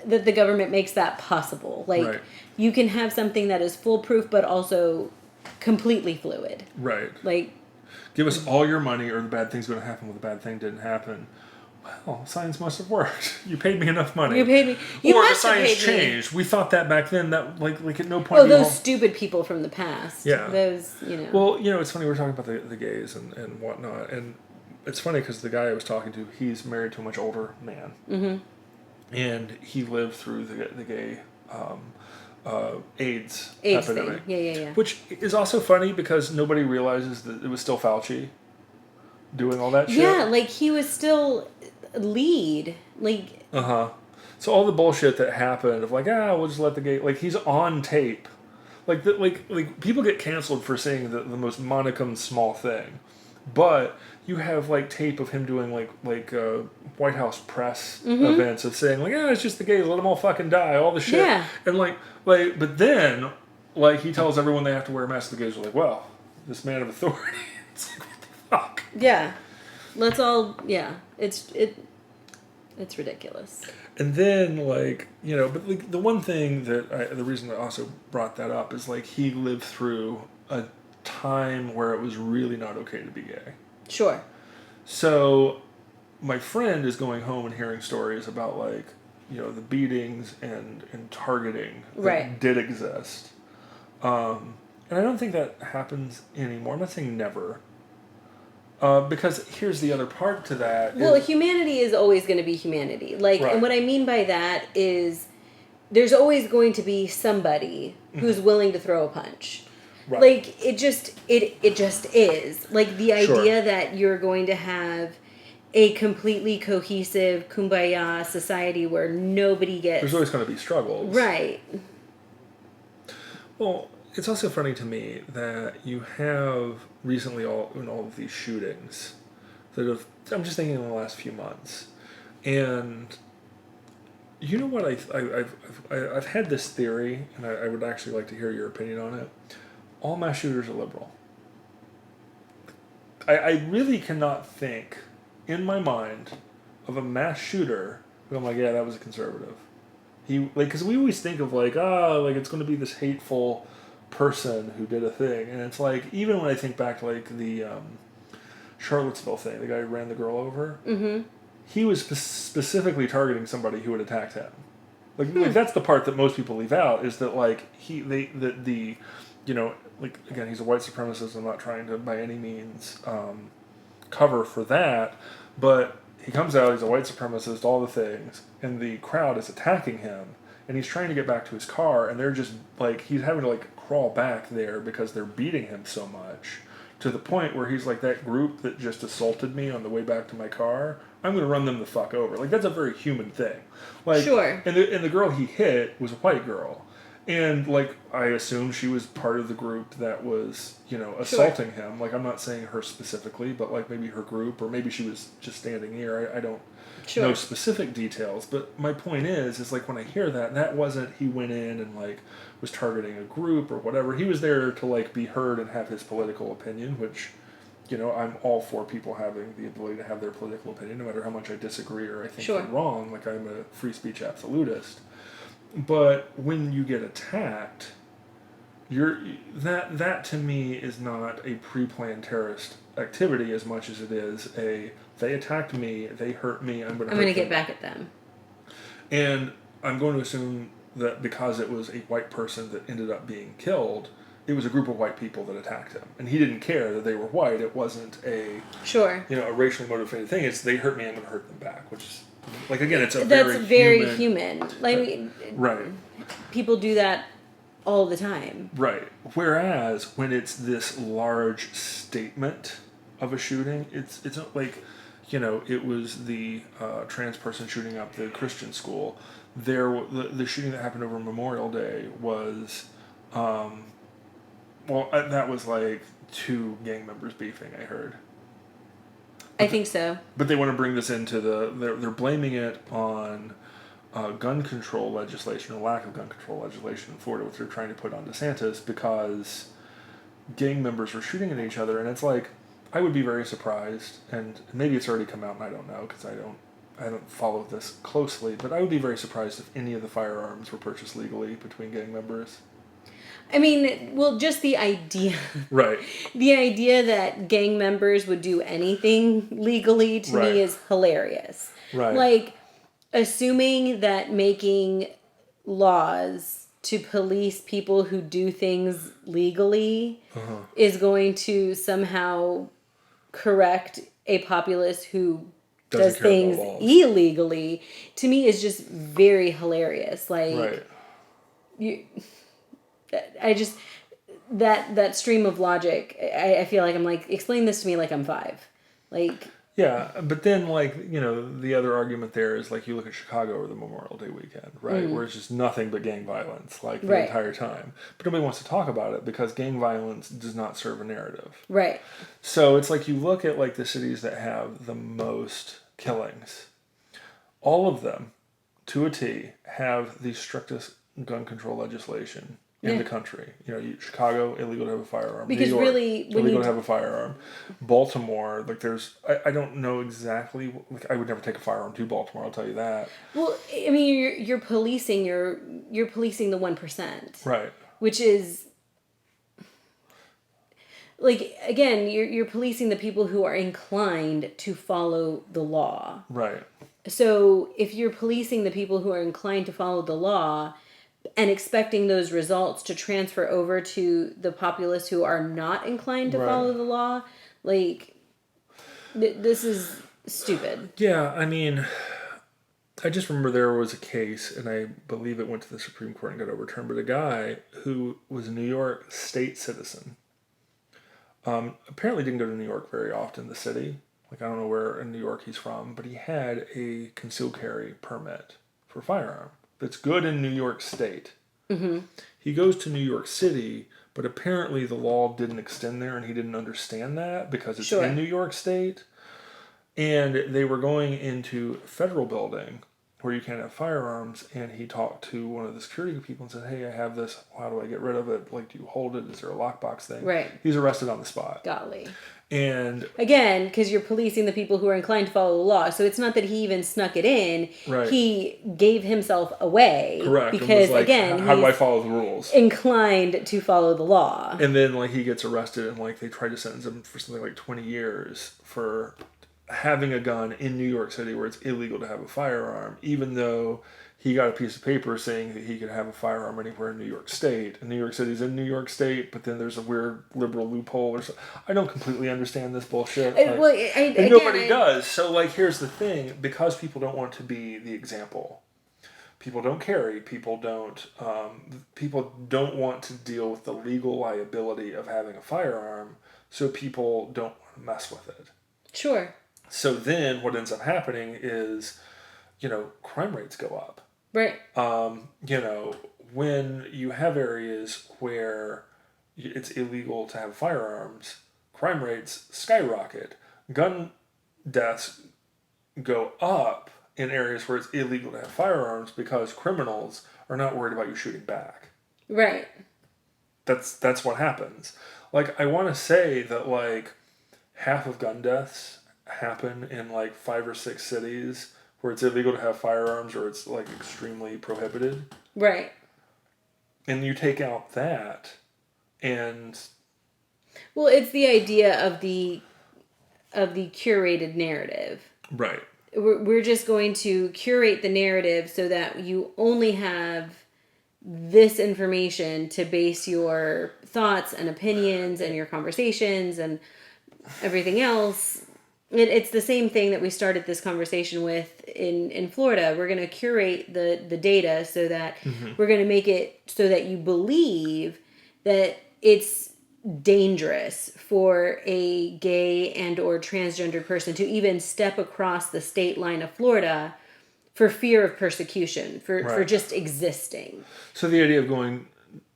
the government makes that possible. Like, you can have something that is foolproof but also completely fluid. Right. Like, give us all your money, or the bad thing's going to happen when the bad thing didn't happen. Well, science must have worked. You paid me enough money. You paid me. You or the must have science paid changed. Me. We thought that back then. That like at no point. Oh, those stupid people from the past. Yeah. Those, you know. Well, you know, it's funny, we're talking about the gays and whatnot, and it's funny because the guy I was talking to, he's married to a much older man, and he lived through the gay AIDS epidemic. Thing. Yeah. Which is also funny because nobody realizes that it was still Fauci doing all that shit. Yeah, like, he was still lead. Like... So all the bullshit that happened of, like, we'll just let the gay... Like, he's on tape. Like, people get canceled for saying the most monicum small thing. But you have, like, tape of him doing, like White House press events of saying, like, it's just the gays, let them all fucking die, all the shit. Yeah. And, but then, like, he tells everyone they have to wear a mask. The gays are like, well, this man of authority. It's like, what the fuck? Yeah. Let's all... Yeah. It's ridiculous. And then, like, you know, but, like, the one thing the reason I also brought that up is, like, he lived through a time where it was really not okay to be gay. Sure. So my friend is going home and hearing stories about, like, you know, the beatings and targeting that did exist. And I don't think that happens anymore. I'm not saying never. Because here's the other part to that. Well, humanity is always going to be humanity. Like, and what I mean by that is there's always going to be somebody who's willing to throw a punch. Right. Like, it just is. Like, the idea that you're going to have a completely cohesive kumbaya society where nobody gets... There's always going to be struggles. Right. Well, it's also funny to me that you have recently all of these shootings that have... I'm just thinking in the last few months. And you know what? I've had this theory, and I would actually like to hear your opinion on it. All mass shooters are liberal. I really cannot think in my mind of a mass shooter who I'm like, yeah, that was a conservative. Because we always think of like it's going to be this hateful person who did a thing, and it's like, even when I think back to like the Charlottesville thing, the guy who ran the girl over, he was specifically targeting somebody who had attacked him. Like that's the part that most people leave out, is that like you know, like, again, he's a white supremacist. I'm not trying to, by any means, cover for that. But he comes out, he's a white supremacist, all the things, and the crowd is attacking him. And he's trying to get back to his car, and they're just, like, he's having to, like, crawl back there because they're beating him so much. To the point where he's like, that group that just assaulted me on the way back to my car, I'm going to run them the fuck over. Like, that's a very human thing. Like, sure. And the girl he hit was a white girl. And, like, I assume she was part of the group that was, Sure. assaulting him. Like, I'm not saying her specifically, but, like, maybe her group, or maybe she was just standing near. I don't Sure. know specific details. But my point is, like, when I hear that, that wasn't he went in and, like, was targeting a group or whatever. He was there to, like, be heard and have his political opinion, which, I'm all for people having the ability to have their political opinion, no matter how much I disagree or I think Sure. they're wrong. Like, I'm a free speech absolutist. But when you get attacked, that to me is not a pre-planned terrorist activity as much as it is they attacked me, they hurt me, I'm going to get back at them. And I'm going to assume that because it was a white person that ended up being killed, it was a group of white people that attacked him, and he didn't care that they were white. It wasn't a racially motivated thing. It's they hurt me, I'm going to hurt them back, which is like, again, it's that's very human. Like, right. People do that all the time. Right. Whereas when it's this large statement of a shooting, it's not like, it was the trans person shooting up the Christian school. The shooting that happened over Memorial Day was, that was like 2 gang members beefing, I heard. I think so. But they want to bring this into they're blaming it on gun control legislation, or lack of gun control legislation in Florida, which they're trying to put on DeSantis, because gang members were shooting at each other. And it's like, I would be very surprised, and maybe it's already come out and I don't know because I haven't followed this closely, but I would be very surprised if any of the firearms were purchased legally between gang members. I mean, well, just the idea. Right. The idea that gang members would do anything legally to me is hilarious. Right. Like, assuming that making laws to police people who do things legally is going to somehow correct a populace who does things illegally, to me is just very hilarious. Like, I just, that stream of logic, I feel like I'm like, explain this to me like I'm 5. Like... Yeah, but then, like, the other argument there is, like, you look at Chicago over the Memorial Day weekend, right, where it's just nothing but gang violence, like, the entire time. But nobody wants to talk about it because gang violence does not serve a narrative. Right. So it's like you look at, like, the cities that have the most killings. All of them, to a T, have the strictest gun control legislation in the country. Chicago, illegal to have a firearm. Because New York, really, when illegal to have a firearm. Baltimore, like, there's, I don't know exactly, like, I would never take a firearm to Baltimore, I'll tell you that. Well, I mean, you're policing you're policing the 1%. Right. Which is, like, again, you're policing the people who are inclined to follow the law. Right. So if you're policing the people who are inclined to follow the law and expecting those results to transfer over to the populace who are not inclined to follow the law, like, this is stupid. Yeah, I mean, I just remember there was a case, and I believe it went to the Supreme Court and got overturned, but a guy who was a New York state citizen, apparently didn't go to New York very often, the city. Like, I don't know where in New York he's from, but he had a concealed carry permit for a firearm. That's good in New York State. Mm-hmm. He goes to New York City, but apparently the law didn't extend there, and he didn't understand that because it's in New York State. And they were going into a federal building where you can't have firearms, and he talked to one of the security people and said, "Hey, I have this. How do I get rid of it? Like, do you hold it? Is there a lockbox thing?" Right. He's arrested on the spot. Golly. And again, because you're policing the people who are inclined to follow the law. So it's not that he even snuck it in. Right. He gave himself away. Correct. Because, like, again, how do I follow the rules? Inclined to follow the law. And then, like, he gets arrested, and, like, they try to sentence him for something like 20 years for having a gun in New York City where it's illegal to have a firearm, even though he got a piece of paper saying that he could have a firearm anywhere in New York State. And New York City's in New York State, but then there's a weird liberal loophole or something. I don't completely understand this bullshit. And nobody does. So, like, here's the thing. Because people don't want to be the example. People don't carry. People don't want to deal with the legal liability of having a firearm. So people don't want to mess with it. Sure. So then what ends up happening is, crime rates go up. Right. when you have areas where it's illegal to have firearms, crime rates skyrocket. Gun deaths go up in areas where it's illegal to have firearms because criminals are not worried about you shooting back. Right. That's what happens. Like, I want to say that, like, half of gun deaths happen in, like, 5 or 6 cities where it's illegal to have firearms or it's, like, extremely prohibited. Right. And you take out that, and... Well, it's the idea of the curated narrative. Right. We're just going to curate the narrative so that you only have this information to base your thoughts and opinions and your conversations and everything else. It's the same thing that we started this conversation with in Florida. We're going to curate the data so that we're going to make it so that you believe that it's dangerous for a gay and or transgendered person to even step across the state line of Florida for fear of persecution, for just existing. So the idea of going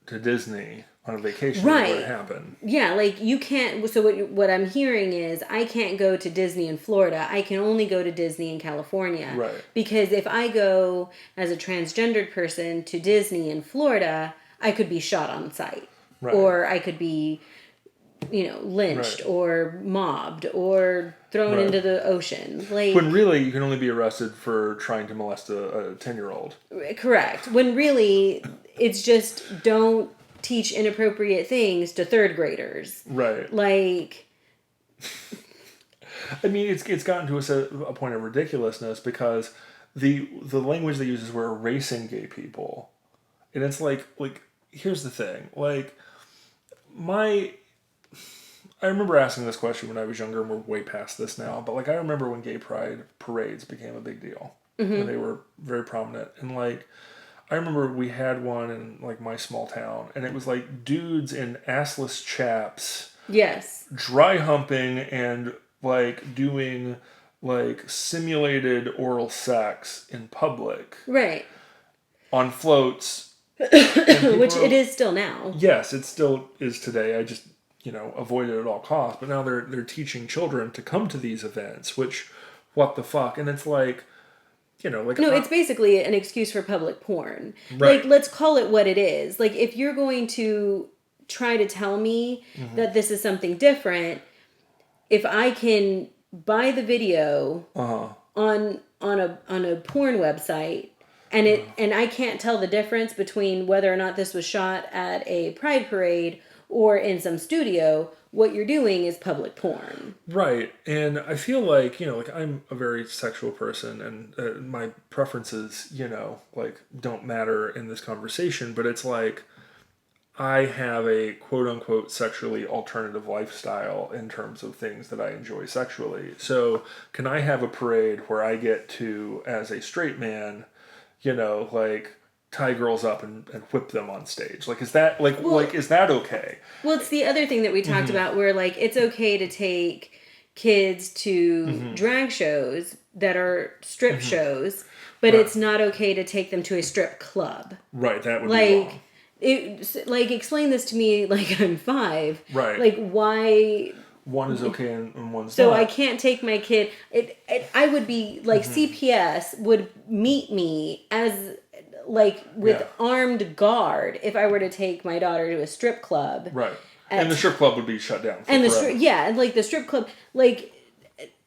to Disney on a vacation would happen. Yeah, like you can't... So what I'm hearing is I can't go to Disney in Florida. I can only go to Disney in California. Right. Because if I go as a transgendered person to Disney in Florida, I could be shot on sight. Right. Or I could be, lynched or mobbed or thrown into the ocean. Like, when really you can only be arrested for trying to molest a 10-year-old. Correct. When really it's just don't teach inappropriate things to third graders. Right. Like, I mean, it's gotten to a point of ridiculousness because the language they use is we're erasing gay people, and it's like here's the thing, like I remember asking this question when I was younger, and we're way past this now, but like I remember when gay pride parades became a big deal, when they were very prominent, and like I remember we had one in like my small town, and it was like dudes in assless chaps, yes, dry humping and like doing like simulated oral sex in public, right, on floats, which it is still now. Yes, it still is today. I just avoid it at all costs. But now they're teaching children to come to these events, which what the fuck? And it's like, no, it's basically an excuse for public porn. Right. Like, let's call it what it is. Like, if you're going to try to tell me that this is something different, if I can buy the video on a porn website and I can't tell the difference between whether or not this was shot at a pride parade or in some studio, what you're doing is public porn. Right. And I feel like, I'm a very sexual person, and my preferences, don't matter in this conversation, but it's like I have a quote-unquote sexually alternative lifestyle in terms of things that I enjoy sexually. So can I have a parade where I get to, as a straight man, tie girls up and whip them on stage? Like, is that is that okay? Well, it's the other thing that we talked about where like it's okay to take kids to drag shows that are strip shows, but it's not okay to take them to a strip club. Right, that would be wrong. Explain this to me like I'm 5. Right. Like, why... One is okay and one's so not. I can't take my kid... I would be... Like, CPS would meet me as... Like, with armed guard if I were to take my daughter to a strip club. Right. And the strip club would be shut down. And the strip club... Like,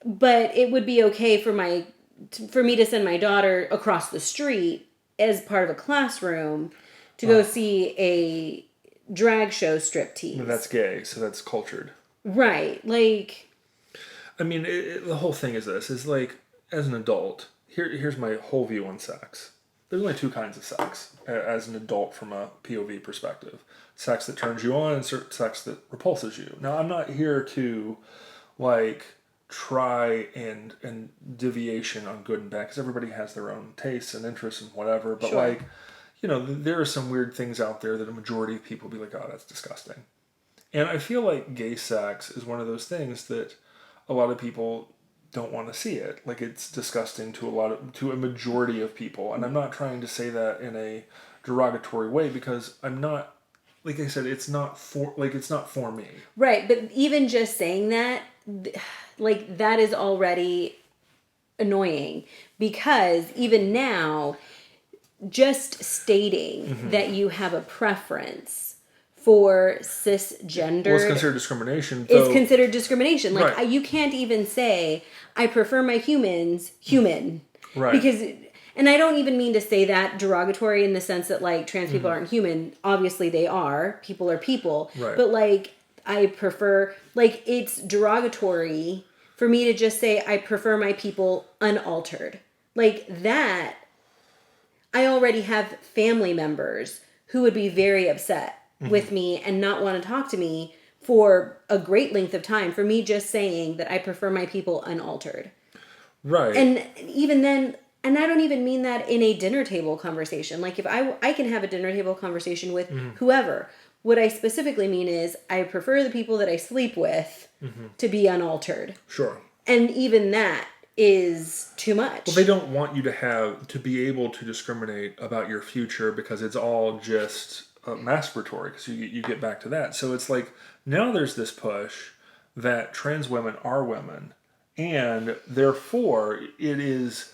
but it would be okay for me to send my daughter across the street as part of a classroom... to go see a drag show striptease. But that's gay, so that's cultured. Right, like... I mean, the whole thing is this, is like, as an adult, here's my whole view on sex. There's only 2 kinds of sex, as an adult from a POV perspective. Sex that turns you on and sex that repulses you. Now, I'm not here to, like, try and deviation on good and bad, because everybody has their own tastes and interests and whatever, but like... there are some weird things out there that a majority of people will be like, oh, that's disgusting. And I feel like gay sex is one of those things that a lot of people don't want to see it. Like, it's disgusting to a majority of people. And I'm not trying to say that in a derogatory way because I'm not, like I said, it's not for me. Right, but even just saying that, like, that is already annoying because even now, just stating that you have a preference for cisgendered, Well, it's considered discrimination. is considered discrimination. Like, Right. you can't even say, I prefer my humans human. Right. Because, and I don't even mean to say that derogatory in the sense that, like, trans people aren't human. Obviously they are. People are people. Right. But, like, I prefer, like, it's derogatory for me to just say, I prefer my people unaltered. Like, that, I already have family members who would be very upset with me and not want to talk to me for a great length of time for me just saying that I prefer my people unaltered. Right. And even then, and I don't even mean that in a dinner table conversation. Like, if I can have a dinner table conversation with whoever. What I specifically mean is I prefer the people that I sleep with to be unaltered. Sure. And even that is too much. Well, they don't want you to be able to discriminate about your future because it's all just masturbatory because you get back to that. So it's like now there's this push that trans women are women and therefore it is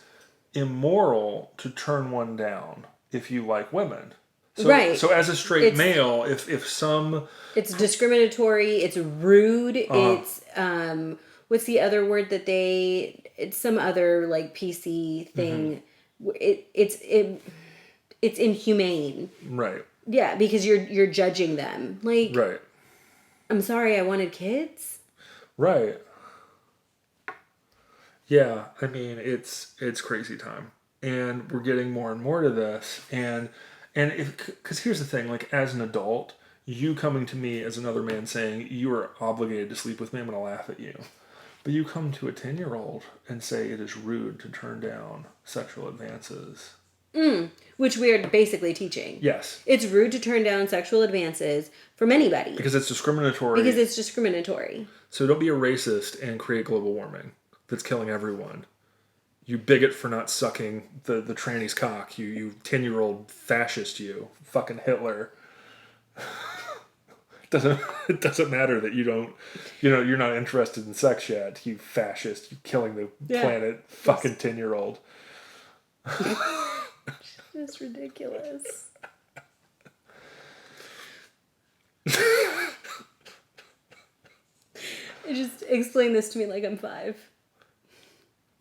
immoral to turn one down if you like women. So, right. So as a straight male, if some... It's discriminatory, it's rude, it's... what's the other word that they... It's some other, like, PC thing. It's inhumane. Right. Yeah, because you're judging them. Like... Right. I'm sorry, I wanted kids? Right. Yeah, I mean, it's crazy time. And we're getting more and more to this. And because here's the thing, like, as an adult, you coming to me as another man saying, you are obligated to sleep with me, I'm going to laugh at you. But you come to a 10-year-old and say it is rude to turn down sexual advances. Which we are basically teaching. Yes. It's rude to turn down sexual advances from anybody. Because it's discriminatory. Because it's discriminatory. So don't be a racist and create global warming that's killing everyone. You bigot for not sucking the tranny's cock. You 10-year-old fascist, you. Fucking Hitler. It doesn't matter that you're not interested in sex yet, you fascist. You're killing the planet. Fucking 10-year-old. It's ridiculous. Just explain this to me like I'm 5.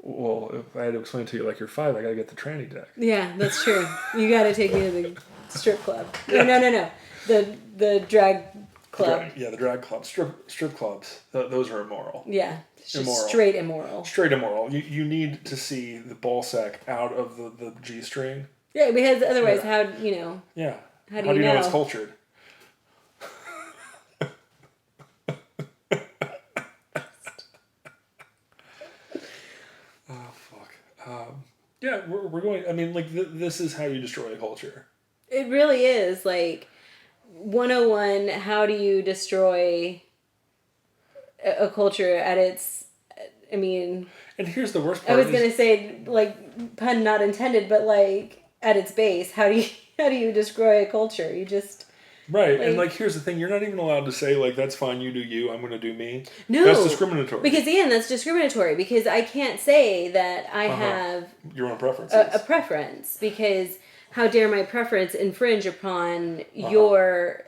Well, if I had to explain to you like you're 5, I gotta get the tranny dick. Yeah, that's true. You gotta take me to the strip club. Yeah. No. The drag club. The drag club. Strip clubs. Those are immoral. Yeah. It's just immoral. straight immoral. Straight immoral. You need to see the ball sack out of the G-string. Yeah, because otherwise how, you know. Yeah. How do you know it's cultured? Oh, fuck. Yeah, we're going... I mean, like, this is how you destroy a culture. It really is. Like, 101, how do you destroy a culture at its... I mean... And here's the worst part. I was going to say, like, pun not intended, but, like, at its base, how do you destroy a culture? You just... Right, and, like, here's the thing. You're not even allowed to say, like, that's fine, you do you, I'm going to do me. No. That's discriminatory. Because, again, that's discriminatory. Because I can't say that I have... your own preferences. A preference. Because how dare my preference infringe upon your,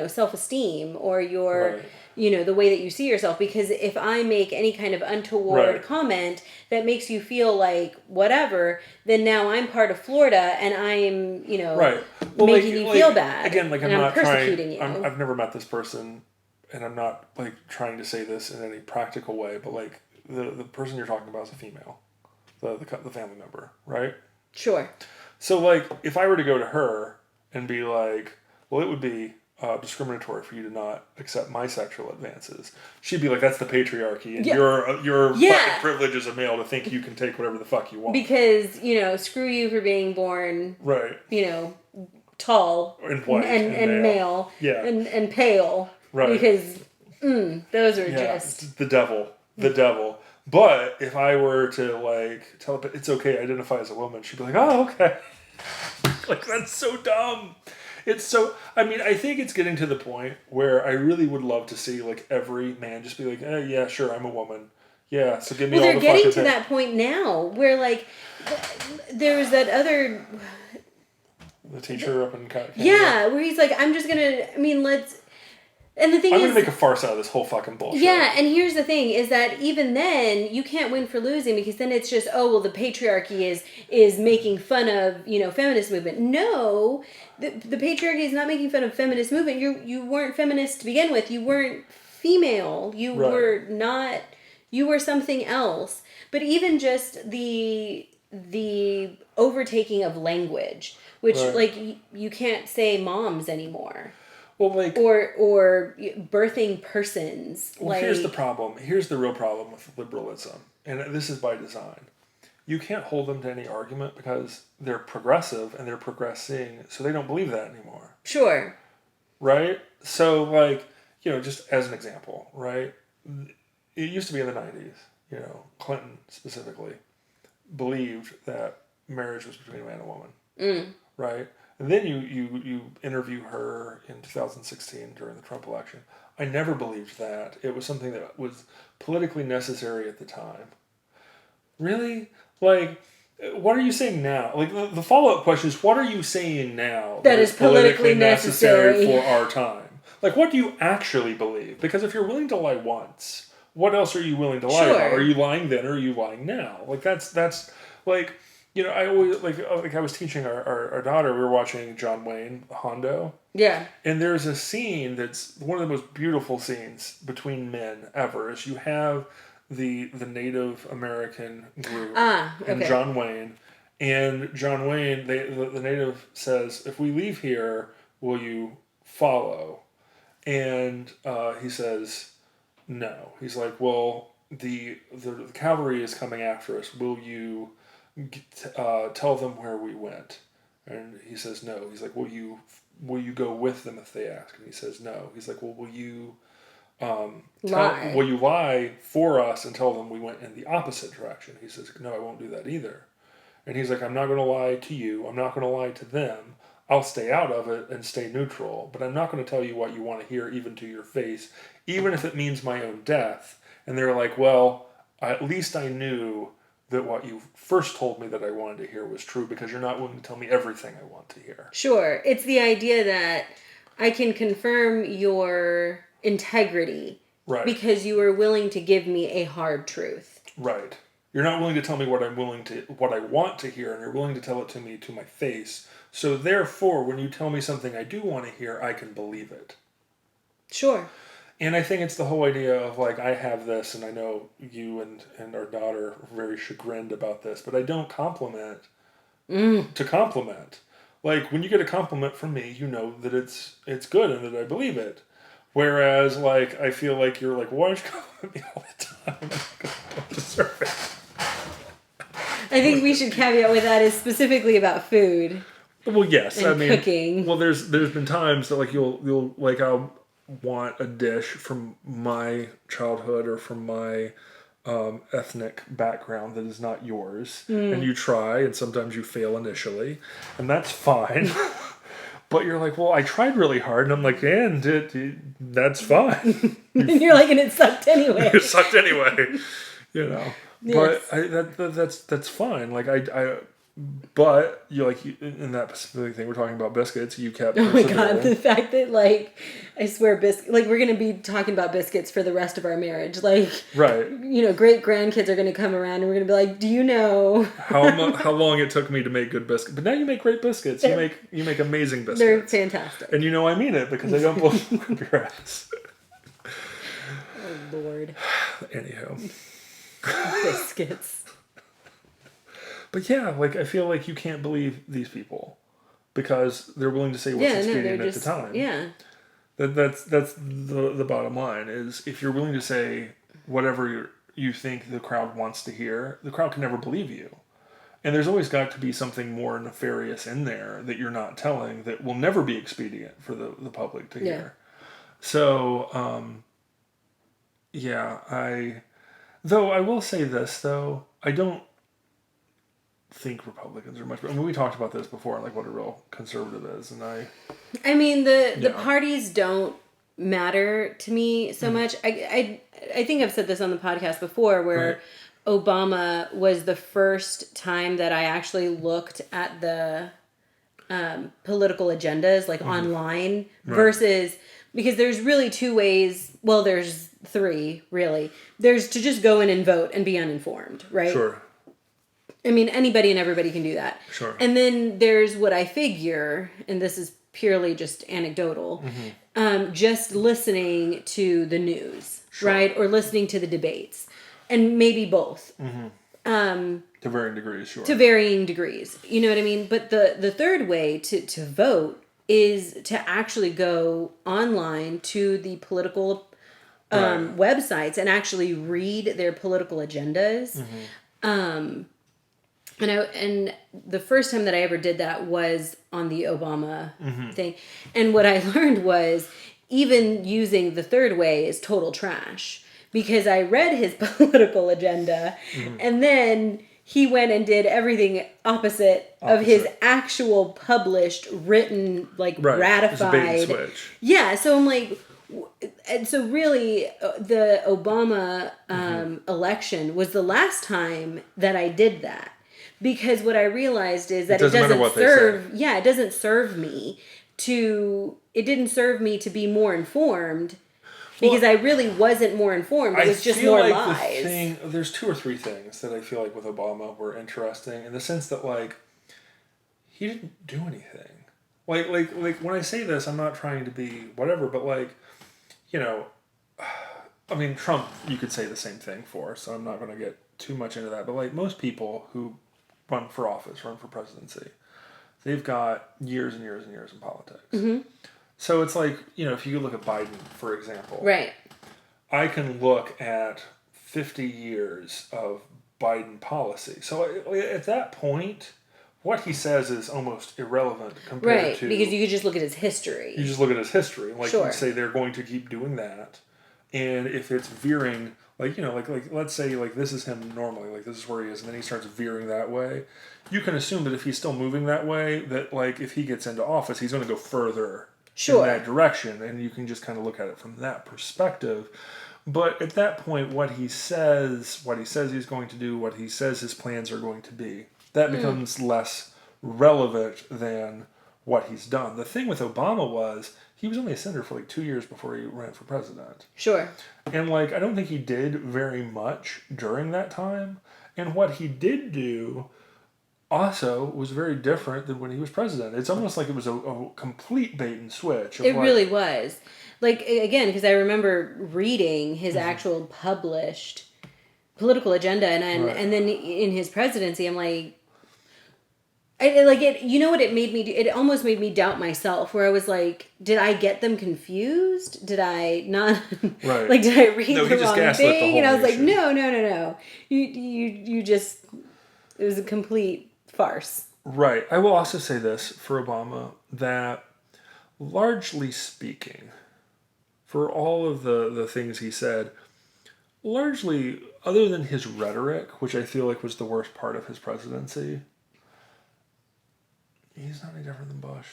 self-esteem or your... Right. The way that you see yourself. Because if I make any kind of untoward comment that makes you feel like whatever, then now I'm part of Florida and I'm, making you feel bad. Again, like, I'm not persecuting trying, you. I've never met this person, and I'm not, like, trying to say this in any practical way, but, like, the person you're talking about is a female. The family member, right? Sure. So, like, if I were to go to her and be like, well, it would be... discriminatory for you to not accept my sexual advances. She'd be like, that's the patriarchy, and your fucking privilege as a male to think you can take whatever the fuck you want. Because, screw you for being born, right? Tall and white and male, and pale, right? Because those are just the devil. But if I were to, like, tell her it's okay, identify as a woman, she'd be like, oh, okay. Like, that's so dumb. It's so, I mean, I think it's getting to the point where I really would love to see, like, every man just be like, yeah, sure, I'm a woman. Yeah, so give me all the Well, they're getting to fucking that point now where, like, there was that other... The teacher up in Canada. Yeah, where he's like, I'm just gonna, I mean, let's... And the thing I'm is... going to make a farce out of this whole fucking bullshit. Yeah, and here's the thing, is that even then, you can't win for losing, because then it's just, oh, well, the patriarchy is making fun of, you know, feminist movement. No, the patriarchy is not making fun of feminist movement. You weren't feminist to begin with. You weren't female. You were not, you were something else. But even just the overtaking of language, which, like, you can't say moms anymore. Well, like, or birthing persons. Well, like, here's the problem. Here's the real problem with liberalism, and this is by design. You can't hold them to any argument because they're progressive and they're progressing, so they don't believe that anymore. Sure. Right? So, like, you know, just as an example, right? It used to be in the 90s, you know, Clinton specifically believed that marriage was between a man and a woman. Right? And then you interview her in 2016 during the Trump election. I never believed that. It was something that was politically necessary at the time. Really? Like, what are you saying now? Like, the follow-up question is, what are you saying now that is politically necessary for our time? Like, what do you actually believe? Because if you're willing to lie once, what else are you willing to lie about? Are you lying then or are you lying now? Like, that's like... You know, I always, like I was teaching our daughter, we were watching John Wayne, Hondo. Yeah. And there's a scene that's one of the most beautiful scenes between men ever, is you have the Native American group and John Wayne. And John Wayne, the native says, if we leave here, will you follow? And he says, no. He's like, well, the cavalry is coming after us. Will you... tell them where we went? And he says no. He's like, will you go with them if they ask? And he says no. He's like, well, will you lie for us and tell them we went in the opposite direction? He says, no, I won't do that either. And he's like, I'm not going to lie to you. I'm not going to lie to them. I'll stay out of it and stay neutral, but I'm not going to tell you what you want to hear, even to your face, even if it means my own death. And they're like, well, at least I knew that what you first told me that I wanted to hear was true, because you're not willing to tell me everything I want to hear. Sure. It's the idea that I can confirm your integrity because you are willing to give me a hard truth. Right. You're not willing to tell me what I want to hear, and you're willing to tell it to me to my face. So therefore, when you tell me something I do want to hear, I can believe it. Sure. And I think it's the whole idea of, like, I have this, and I know you and our daughter are very chagrined about this, but I don't compliment to compliment. Like, when you get a compliment from me, you know that it's good and that I believe it. Whereas, like, I feel like you're like, why don't you compliment me all the time? I don't deserve it. I think we should caveat with that is specifically about food. Well, yes. And cooking. Well, there's been times that, like, you'll like, I'll want a dish from my childhood or from my ethnic background that is not yours, and you try, and sometimes you fail initially, and that's fine. But you're like, well, I tried really hard, and I'm like, that's fine. And you're like, and it sucked anyway. It sucked anyway, you know. Yes. But that's fine. Like but you like in that specific thing we're talking about biscuits, you kept. Oh my god, the fact that, like, I swear, like, we're gonna be talking about biscuits for the rest of our marriage. Like, right? You know, great grandkids are gonna come around, and we're gonna be like, do you know how long it took me to make good biscuits? But now you make great biscuits. You make amazing biscuits. They're fantastic. And you know I mean it, because I don't whip your ass. Oh Lord. Anyhow. Biscuits. But yeah, like, I feel like you can't believe these people because they're willing to say what's expedient at the time. Yeah. That's the bottom line, is if you're willing to say whatever you think the crowd wants to hear, the crowd can never believe you. And there's always got to be something more nefarious in there that you're not telling that will never be expedient for the public to hear. So, though I will say this, though, I don't think Republicans are much better. I mean, we talked about this before, like what a real conservative is, and I mean, the Yeah. parties don't matter to me so much. I think I've said this on the podcast before, where Obama was the first time that I actually looked at the political agendas, like online, versus, because there's really two ways. Well, there's three, really. There's to just go in and vote and be uninformed, right? Sure. I mean, anybody and everybody can do that. Sure. And then there's what I figure, and this is purely just anecdotal, just listening to the news, right? Or listening to the debates. And maybe both. To varying degrees, sure. To varying degrees. You know what I mean? But the third way to vote is to actually go online to the political websites and actually read their political agendas. And the first time that I ever did that was on the Obama thing. And what I learned was even using the third way is total trash, because I read his political agenda and then he went and did everything opposite of his actual published, written, like ratified. It's a bait and switch. Yeah, so I'm like, and so really the Obama election was the last time that I did that. Because what I realized is that it doesn't serve. Yeah, it doesn't serve me to. It didn't serve me to be more informed, because I really wasn't more informed. It was just more lies. There's two or three things that I feel like with Obama were interesting, in the sense that like he didn't do anything. Like when I say this, I'm not trying to be whatever, but like, you know, I mean, Trump, you could say the same thing for, so I'm not going to get too much into that. But like most people who run for office, run for presidency, they've got years and years and years in politics. So it's like, you know, if you look at Biden, for example. Right. I can look at 50 years of Biden policy. So at that point, what he says is almost irrelevant compared to... Right, because you could just look at his history. You just look at his history. Like, you say they're going to keep doing that. And if it's veering... Like, you know, like let's say, like, this is him normally. Like, this is where he is. And then he starts veering that way. You can assume that if he's still moving that way, that, like, if he gets into office, he's going to go further in that direction. And you can just kind of look at it from that perspective. But at that point, what he says he's going to do, what he says his plans are going to be, that becomes less relevant than what he's done. The thing with Obama was... He was only a senator for like 2 years before he ran for president. Sure. And like, I don't think he did very much during that time. And what he did do also was very different than when he was president. It's almost like it was a complete bait and switch. It really was. Like, again, because I remember reading his actual published political agenda, and then in his presidency, I'm like, you know what it made me do? It almost made me doubt myself, where I was like, did I get them confused? Did I not? Right. Like, did I read the wrong thing? And I was like, nation. no. You just, it was a complete farce. Right. I will also say this for Obama, that largely speaking, for all of the things he said, largely, other than his rhetoric, which I feel like was the worst part of his presidency, he's not any different than Bush.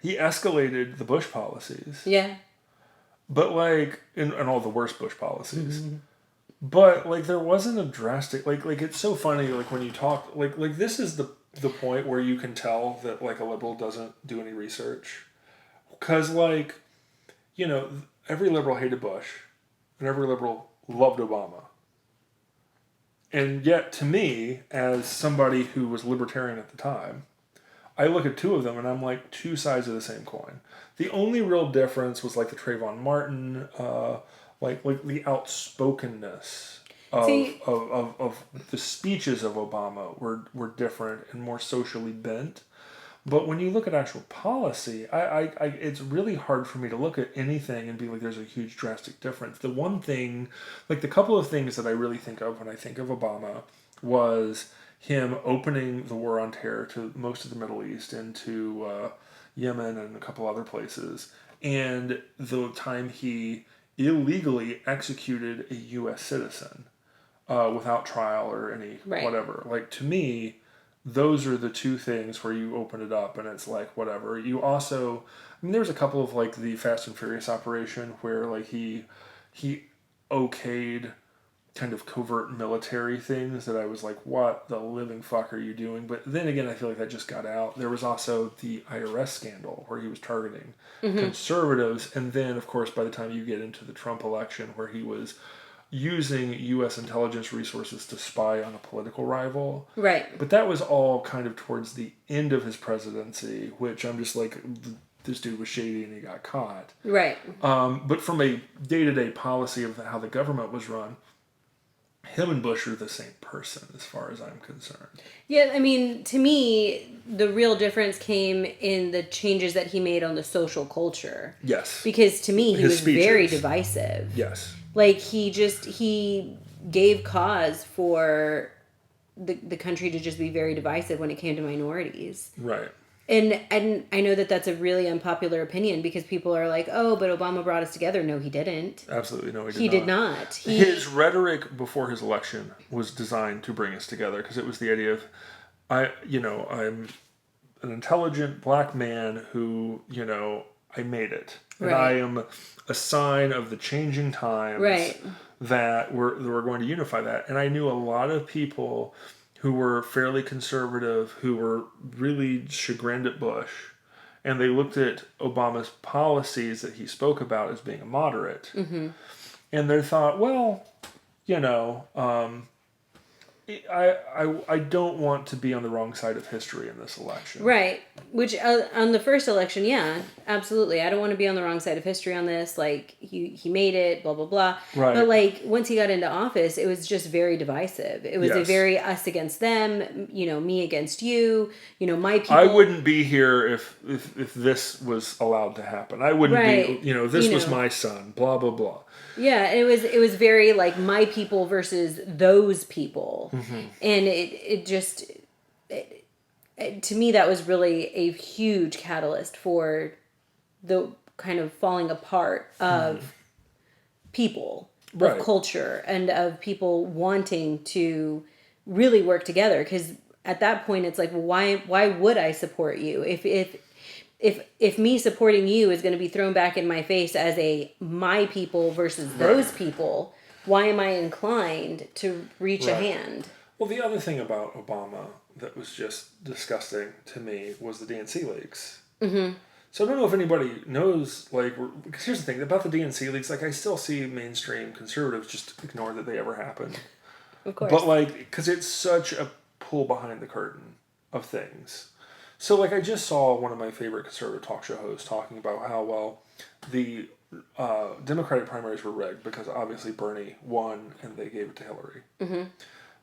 He escalated the Bush policies. Yeah. But like, and all the worst Bush policies. But like, there wasn't a drastic, like it's so funny, like when you talk, like this is the point where you can tell that like a liberal doesn't do any research. Because like, you know, every liberal hated Bush and every liberal loved Obama. And yet, to me, as somebody who was libertarian at the time, I look at two of them and I'm like, two sides of the same coin. The only real difference was like the Trayvon Martin, like the outspokenness of the speeches of Obama were different and more socially bent. But when you look at actual policy, I it's really hard for me to look at anything and be like, there's a huge drastic difference. The one thing, like the couple of things that I really think of when I think of Obama was him opening the war on terror to most of the Middle East and to Yemen and a couple other places, and the time he illegally executed a U.S. citizen without trial or any Right. whatever. Like, to me, those are the two things where you open it up and it's like, whatever. You also, I mean, there's a couple of, like, the Fast and Furious operation where, like, he okayed kind of covert military things that I was like, what the living fuck are you doing? But then again, I feel like that just got out. There was also the IRS scandal where he was targeting conservatives. And then, of course, by the time you get into the Trump election where he was using U.S. intelligence resources to spy on a political rival. Right. But that was all kind of towards the end of his presidency, which I'm just like, this dude was shady and he got caught. Right. But from a day-to-day policy of how the government was run, him and Bush are the same person as far as I'm concerned. Yeah, I mean, to me, the real difference came in the changes that he made on the social culture. Yes. Because to me, he His was speeches. very divisive. Yes. Like, he gave cause for the country to just be very divisive when it came to minorities. Right. And I know that that's a really unpopular opinion because people are like, oh, but Obama brought us together. No, he didn't. Absolutely no, He did not. His rhetoric before his election was designed to bring us together because it was the idea of, I'm an intelligent black man who, I made it. And Right. I am a sign of the changing times Right. that we're going to unify that. And I knew a lot of people who were fairly conservative, who were really chagrined at Bush, and they looked at Obama's policies that he spoke about as being a moderate. Mm-hmm. And they thought, well, I don't want to be on the wrong side of history in this election. Right. Which, on the first election, yeah, absolutely. I don't want to be on the wrong side of history on this. Like, he made it, blah, blah, blah. Right. But, like, once he got into office, it was just very divisive. It was a Yes. very us against them, me against you, my people. I wouldn't be here if this was allowed to happen. I wouldn't Right. be, this was my son, blah, blah, blah. Yeah, and it was very like my people versus those people, and it just to me that was really a huge catalyst for the kind of falling apart of people, Right. of culture, and of people wanting to really work together. Because at that point, it's like, well, why would I support you if me supporting you is going to be thrown back in my face as my people versus those people, why am I inclined to reach a hand? Well, the other thing about Obama that was just disgusting to me was the DNC leaks. Mm-hmm. So I don't know if anybody knows, because here's the thing about the DNC leaks, I still see mainstream conservatives just ignore that they ever happened. Of course. But, because it's such a pull behind the curtain of things. So, I just saw one of my favorite conservative talk show hosts talking about how, well, the Democratic primaries were rigged because obviously Bernie won and they gave it to Hillary. Mm-hmm.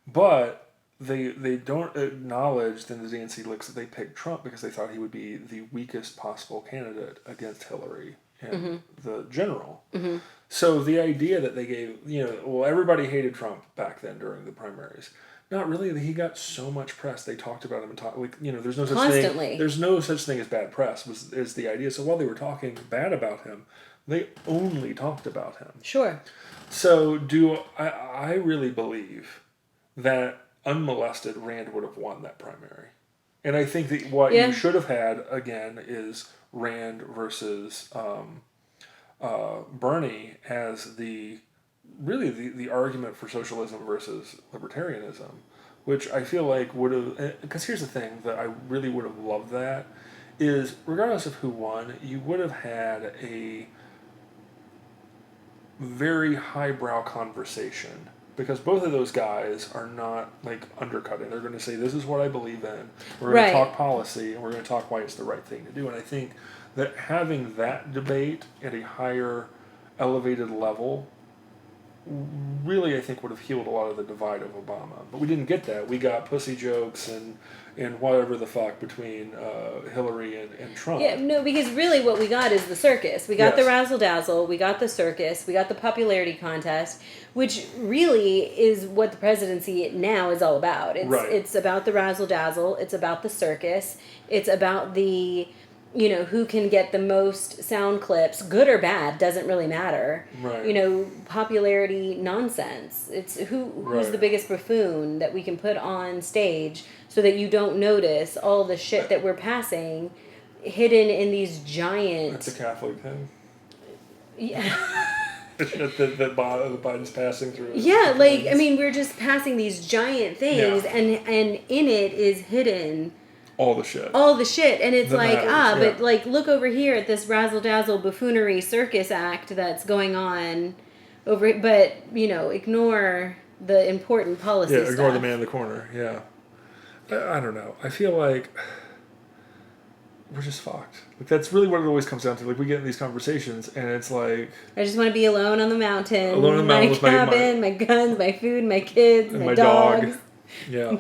But they don't acknowledge in the DNC leaks that they picked Trump because they thought he would be the weakest possible candidate against Hillary in the general. Mm-hmm. So the idea that they gave, everybody hated Trump back then during the primaries. Not really. He got so much press. They talked about him and there's no such Constantly. thing. There's no such thing as bad press. Is the idea. So while they were talking bad about him, they only talked about him. Sure. So I really believe that unmolested Rand would have won that primary, and I think that what you should have had again is Rand versus Bernie as the argument for socialism versus libertarianism, which I feel like would have, because here's the thing that I really would have loved that, is regardless of who won, you would have had a very highbrow conversation, because both of those guys are not undercutting. They're going to say, this is what I believe in. We're going to talk policy, and we're going to talk why it's the right thing to do. And I think that having that debate at a higher elevated level really, I think, would have healed a lot of the divide of Obama. But we didn't get that. We got pussy jokes and whatever the fuck between Hillary and Trump. Yeah, no, because really what we got is the circus. We got the razzle-dazzle, we got the circus, we got the popularity contest, which really is what the presidency now is all about. It's about the razzle-dazzle, it's about the circus, it's about the who can get the most sound clips, good or bad, doesn't really matter. Right. Popularity nonsense. It's who's Right. the biggest buffoon that we can put on stage so that you don't notice all the shit that we're passing hidden in these giant... That's a Catholic thing. Yeah. The shit that Biden's passing through. Yeah, like, I mean, we're just passing these giant things, Yeah. and in it is hidden... all the shit. And it's that like, matters, but like, look over here at this razzle-dazzle buffoonery circus act that's going on over, but, ignore the important policy stuff. Yeah, ignore the man in the corner, yeah. I don't know. I feel like we're just fucked. Like, that's really what it always comes down to. Like, we get in these conversations, and it's like... I just want to be alone on the mountain. Alone on the mountain with cabin, my guns, my food, my kids, my dogs. Dog. Yeah.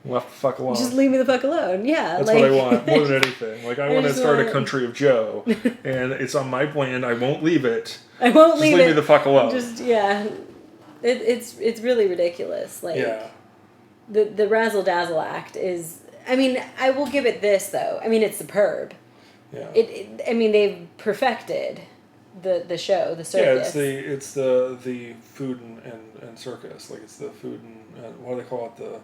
Left the fuck alone. Just leave me the fuck alone. Yeah. That's what I want, more than anything. Like, I want to start a country of Joe, and it's on my land. I won't leave it. I won't leave it. Just leave me the fuck alone. Just, yeah. It's really ridiculous. Like, yeah. The razzle-dazzle act is... I mean, I will give it this, though. I mean, it's superb. Yeah. I mean, they've perfected the show, the circus. Yeah, it's the food and circus. Like, it's the food and what do they call it? The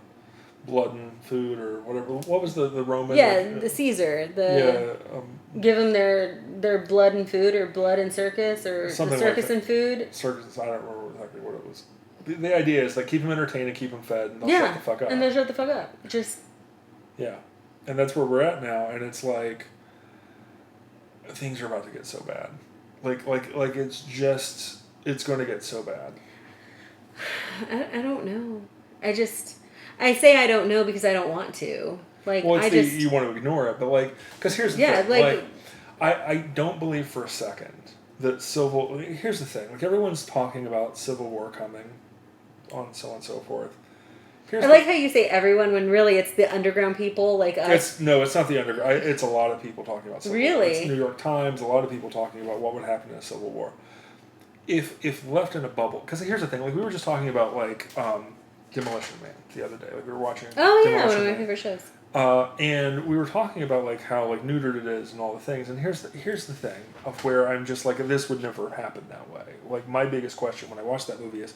blood and food or whatever. What was the Roman? Yeah, the Caesar. Give them their blood and food, or blood and circus, or something the circus like and food. Circus. I don't remember exactly what it was. The idea is like keep them entertained and keep them fed, and they'll shut the fuck up. And they'll shut the fuck up. Just. Yeah, and that's where we're at now, and it's like things are about to get so bad. Like it's going to get so bad. I don't know. I say I don't know because I don't want to. Like, well, you want to ignore it, but like, because here's the thing. Like, I don't believe for a second that here's the thing. Like, everyone's talking about civil war coming, on so on and so forth. I like how you say everyone when really it's the underground people like us. It's not the underground. It's a lot of people talking about civil war. Really? It's New York Times. A lot of people talking about what would happen in a civil war. If left in a bubble, because here's the thing. Like, we were just talking about like. Demolition Man the other day. Like, we were watching. Oh yeah, one of my favorite shows. And we were talking about like how like neutered it is and all the things. And here's the thing of where I'm just like, this would never happen that way. Like, my biggest question when I watched that movie is,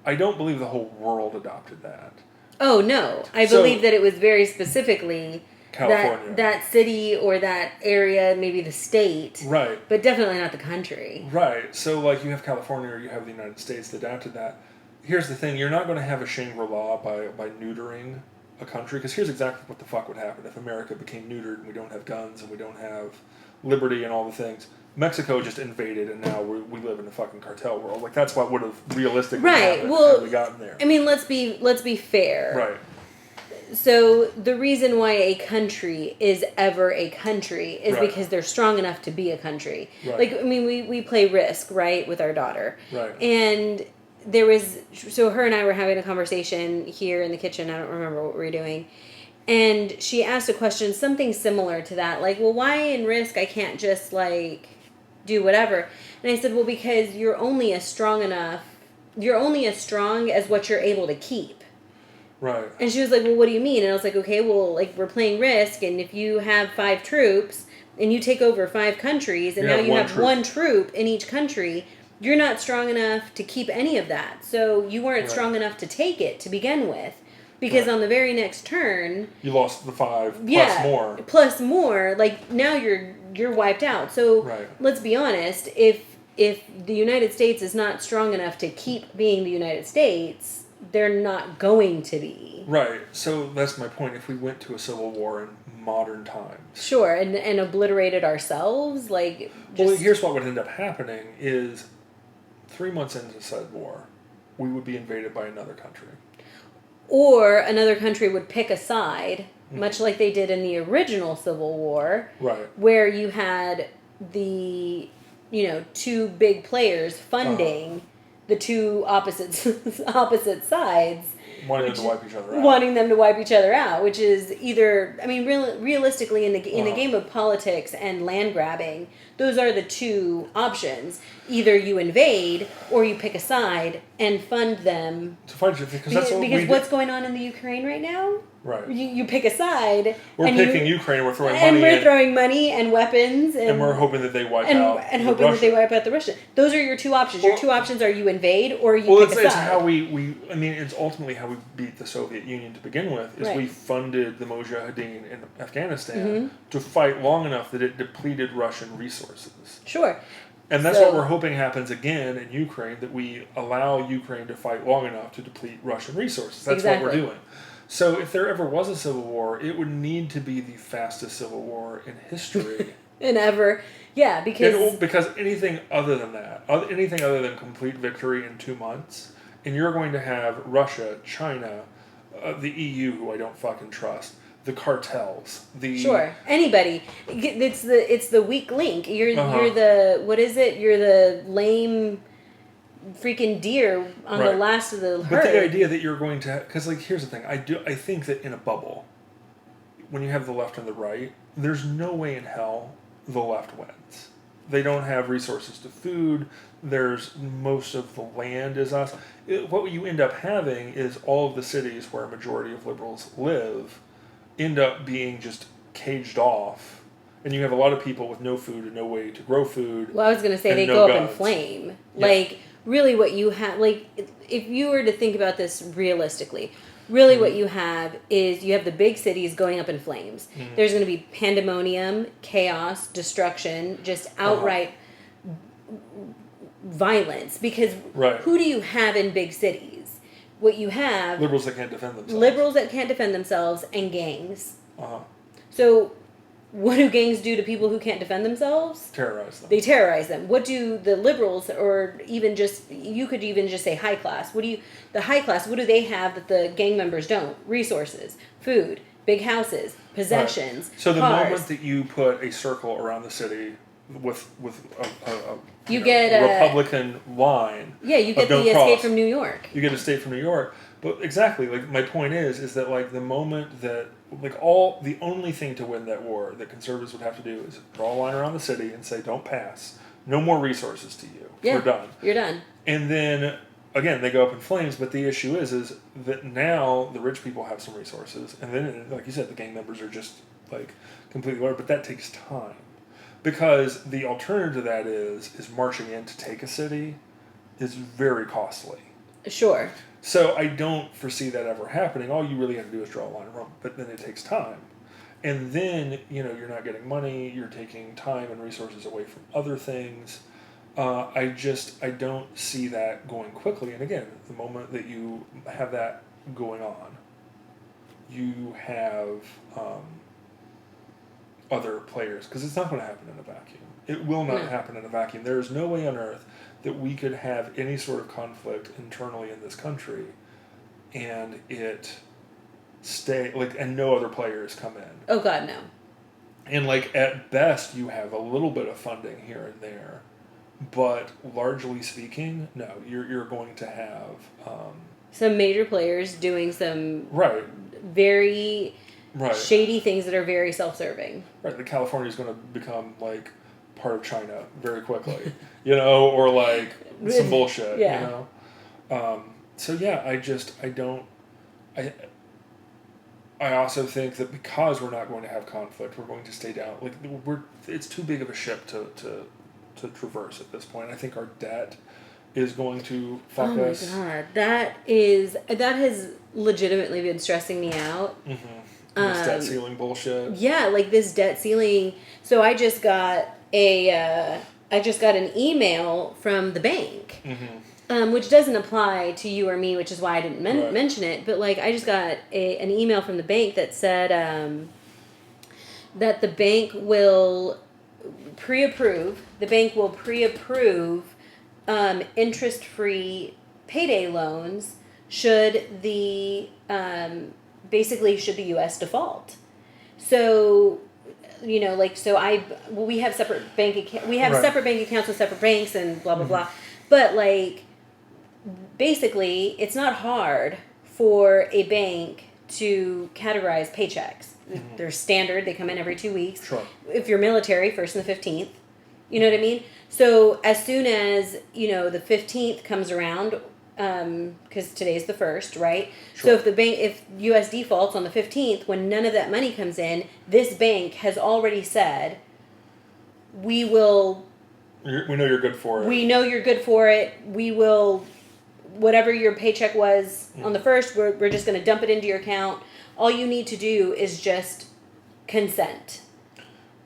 I don't believe the whole world adopted that. Oh no, I believe that it was very specifically California, that city or that area, maybe the state, right? But definitely not the country, right? So like, you have California or you have the United States that adapted that. Here's the thing, you're not going to have a Shangri-La by neutering a country, because here's exactly what the fuck would happen if America became neutered and we don't have guns and we don't have liberty and all the things. Mexico just invaded and now we live in a fucking cartel world. Like, that's what would have realistically happened had we gotten there. I mean, let's be fair. Right. So the reason why a country is ever a country is because they're strong enough to be a country. Right. Like, I mean, we play Risk, right, with our daughter. Right. And so her and I were having a conversation here in the kitchen. I don't remember what we were doing. And she asked a question, something similar to that. Like, well, why in Risk I can't just, like, do whatever? And I said, well, because you're only as strong as what you're able to keep. Right. And she was like, well, what do you mean? And I was like, okay, well, like, we're playing Risk, and if you have 5 troops, and you take over 5 countries, and now you have one troop in each country... You're not strong enough to keep any of that. So you weren't strong enough to take it to begin with. Because on the very next turn... You lost the 5 plus more. Plus more. Like, now you're wiped out. So let's be honest. If the United States is not strong enough to keep being the United States, they're not going to be. Right. So that's my point. If we went to a civil war in modern times... Sure. And obliterated ourselves, like... Well, here's what would end up happening is... 3 months into said war, we would be invaded by another country. Or another country would pick a side, much like they did in the original Civil War. Right. Where you had the, 2 big players funding the 2 opposite sides. Wanting them to wipe each other out. Wanting them to wipe each other out, which is either, I mean, realistically, in the game of politics and land grabbing, those are the two options. Either you invade or you pick a side and fund them. To fight you, because that's what because what's going on in the Ukraine right now? Right. You pick a side. We're picking Ukraine. We're throwing money. And we're throwing money and weapons. And we're hoping that they wipe out. And hoping that they wipe out the Russian. Those are your two options. Your two options are you invade or you pick a side. It's how we. I mean, it's ultimately how we beat the Soviet Union to begin with. Is we funded the Mujahideen in Afghanistan to fight long enough that it depleted Russian resources. Sure. And that's what we're hoping happens again in Ukraine, that we allow Ukraine to fight long enough to deplete Russian resources. That's what we're doing. So if there ever was a civil war, it would need to be the fastest civil war in history. Because anything other than that, anything other than complete victory in 2 months, and you're going to have Russia, China, the EU, who I don't fucking trust, the cartels, anybody. It's the weak link. You're the what is it? You're the lame freaking deer on the last of the herd. But the idea that you're going to, because here's the thing, I think that in a bubble, when you have the left and the right, there's no way in hell the left wins. They don't have resources to food. There's most of the land is us. What you end up having is all of the cities where a majority of liberals live end up being just caged off, and you have a lot of people with no food and no way to grow food. Well, I was going to say they go up in flame. Really what you have, if you were to think about this realistically, what you have is you have the big cities going up in flames. There's going to be pandemonium, chaos, destruction, just outright violence, because who do you have in big cities? What you have... Liberals that can't defend themselves. And gangs. So, what do gangs do to people who can't defend themselves? Terrorize them. They terrorize them. What do the liberals, or even just... You could even just say high class. The high class, what do they have that the gang members don't? Resources, food, big houses, possessions, So the cars. moment that you put a circle around the city with you get a Republican line. Yeah, you get the escape from New York. You get escape from New York. But exactly, my point is that the moment that the only thing to win that war that conservatives would have to do is draw a line around the city and say, don't pass. No more resources to you. We're done. You're done. And then again, they go up in flames, but the issue is that now the rich people have some resources, and then, like you said, the gang members are just completely lower, but that takes time. Because the alternative to that is marching in to take a city is very costly. Sure. So I don't foresee that ever happening. All you really have to do is draw a line around, but then it takes time. And then, you're not getting money, you're taking time and resources away from other things. I don't see that going quickly. And again, the moment that you have that going on, you have other players, because it's not going to happen in a vacuum. It will not happen in a vacuum. There is no way on earth that we could have any sort of conflict internally in this country and it stay and no other players come in. Oh God, no. And at best you have a little bit of funding here and there, but largely speaking, no, you're going to have some major players doing some very shady things that are very self-serving. Right, the California is going to become part of China very quickly, or some bullshit, So yeah, I also think that because we're not going to have conflict, we're going to stay down. It's too big of a ship to traverse at this point. I think our debt is going to fuck us. Oh my God, that has legitimately been stressing me out. Mm-hmm. This debt ceiling bullshit. Yeah, this debt ceiling. So I just got an email from the bank, which doesn't apply to you or me, which is why I didn't mention it. But I just got an email from the bank that said that the bank will pre-approve. The bank will pre-approve interest-free payday loans should the should the U.S. default. So, we have separate bank separate bank accounts with separate banks and blah blah blah. But basically, it's not hard for a bank to categorize paychecks. They're standard. They come in every 2 weeks. Sure. If you're military, 1st and the 15th. You know what I mean? So as soon as, the 15th comes around, because today's the 1st, right? Sure. So if U.S. defaults on the 15th, when none of that money comes in, this bank has already said, we will... We know you're good for it. We know you're good for it. We will... Whatever your paycheck was on the 1st, we're just going to dump it into your account. All you need to do is just consent.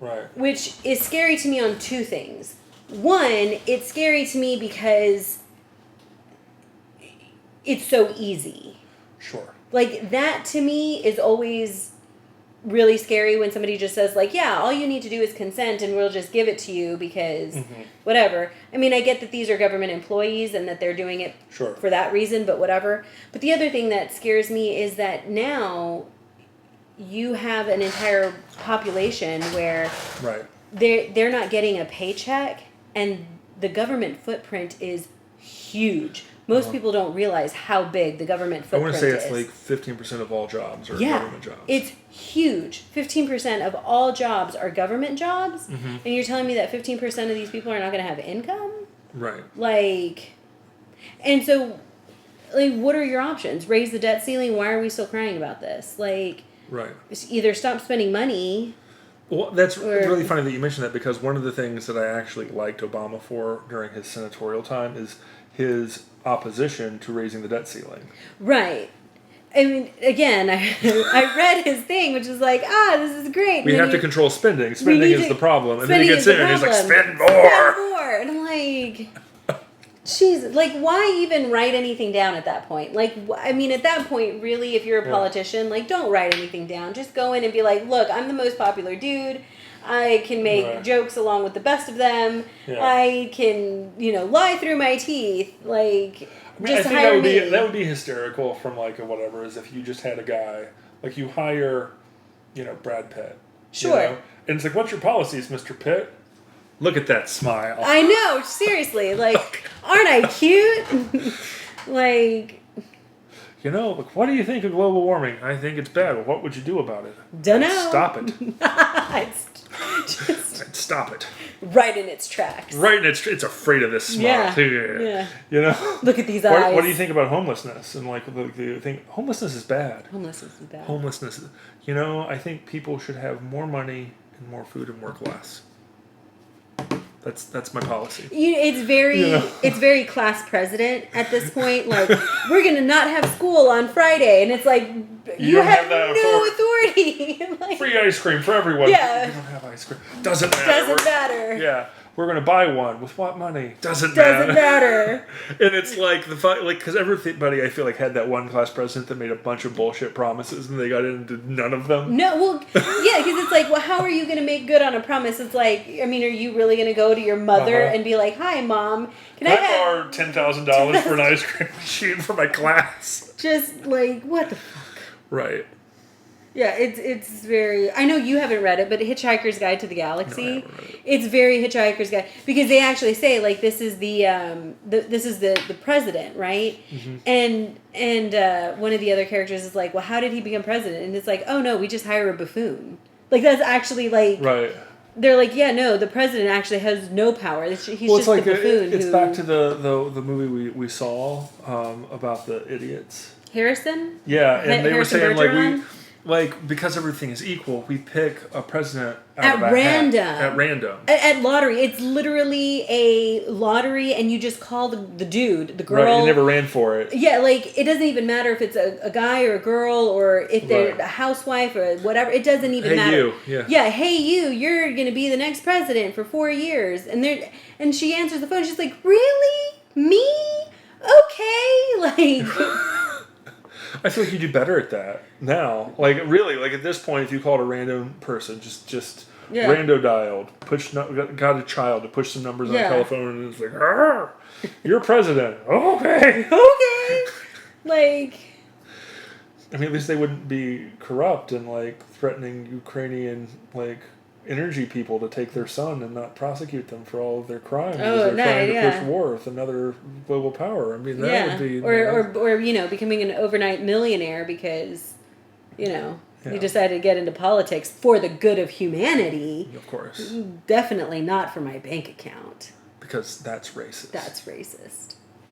Right. Which is scary to me on two things. One, it's scary to me because it's so easy. Sure. Like, that to me is always really scary when somebody just says, like, yeah, all you need to do is consent and we'll just give it to you because whatever. I mean, I get that these are government employees and that they're doing it for that reason, but whatever. But the other thing that scares me is that now you have an entire population where they're not getting a paycheck and the government footprint is huge. Most people don't realize how big the government footprint is. I want to say it's like 15% of all jobs are government jobs. It's huge. 15% of all jobs are government jobs. Mm-hmm. And you're telling me that 15% of these people are not going to have income? Right. Like, and so, like, what are your options? Raise the debt ceiling? Why are we still crying about this? Like, either stop spending money. Well, that's really funny that you mentioned that because one of the things that I actually liked Obama for during his senatorial time is his opposition to raising the debt ceiling. Right. I mean, again, I read his thing, which is like, this is great. We have to control spending. Spending is the problem. And then he gets in and he's like, spend more. Spend more. And I'm like, jeez, like, why even write anything down at that point? Like, I mean, at that point, really, if you're a politician, like, don't write anything down. Just go in and be like, look, I'm the most popular dude. I can make jokes along with the best of them. Yeah. I can, lie through my teeth. Like, I mean, just hire me. That would be hysterical from, like, a whatever, is if you just had a guy, like, you hire, Brad Pitt. Sure. And it's like, what's your policies, Mr. Pitt? Look at that smile. I know, seriously. Like, aren't I cute? Like... Look, what do you think of global warming? I think it's bad. Well, what would you do about it? Dunno. Stop it. Stop it. Right in its tracks. It's afraid of this smile too. Yeah. Look at these eyes. What do you think about homelessness? And like the thing, homelessness is bad. Homelessness. I think people should have more money and more food and work less. That's my policy. It's very class president at this point. Like, we're gonna not have school on Friday, and it's like you have no authority. Like, free ice cream for everyone. Yeah, you don't have ice cream. Doesn't matter. Yeah, we're gonna buy one with what money? Doesn't matter. And it's like because everybody I feel like had that one class president that made a bunch of bullshit promises and they got into none of them. No, well, yeah, because it's like, well, how are you gonna make good on a promise? It's like, I mean, are you really gonna go to your mother and be like, "Hi, Mom, can I borrow $10,000 for an ice cream machine for my class?" Just like, what the fuck? Right. Yeah, it's very... I know you haven't read it, but Hitchhiker's Guide to the Galaxy. No, I haven't read it. It's very Hitchhiker's Guide because they actually say like this is the president, right? Mm-hmm. And one of the other characters is like, well, how did he become president? And it's like, oh no, we just hire a buffoon. Like that's actually like right. They're like, yeah, no, the president actually has no power. He's just like the buffoon. It's back to the movie we saw about the idiots. Harrison? Yeah, and they were saying because everything is equal, we pick a president at random. At random. At lottery. It's literally a lottery, and you just call the dude, the girl. Right, you never ran for it. Yeah, like, it doesn't even matter if it's a guy or a girl, or if they're a housewife or whatever. It doesn't even matter. Hey, you. Yeah, hey, you're going to be the next president for 4 years. And she answers the phone. She's like, really? Me? Okay. Like... I feel like you do better at that now. Like, really, like at this point, if you called a random person, just rando dialed, got a child to push some numbers on the telephone, and it's like, you're president. Okay. Like, I mean, at least they wouldn't be corrupt and like threatening Ukrainian energy people to take their son and not prosecute them for all of their crimes. They're trying to push war with another global power. I mean, that would be... Or becoming an overnight millionaire because, You decided to get into politics for the good of humanity. Of course. Definitely not for my bank account. Because that's racist. That's racist.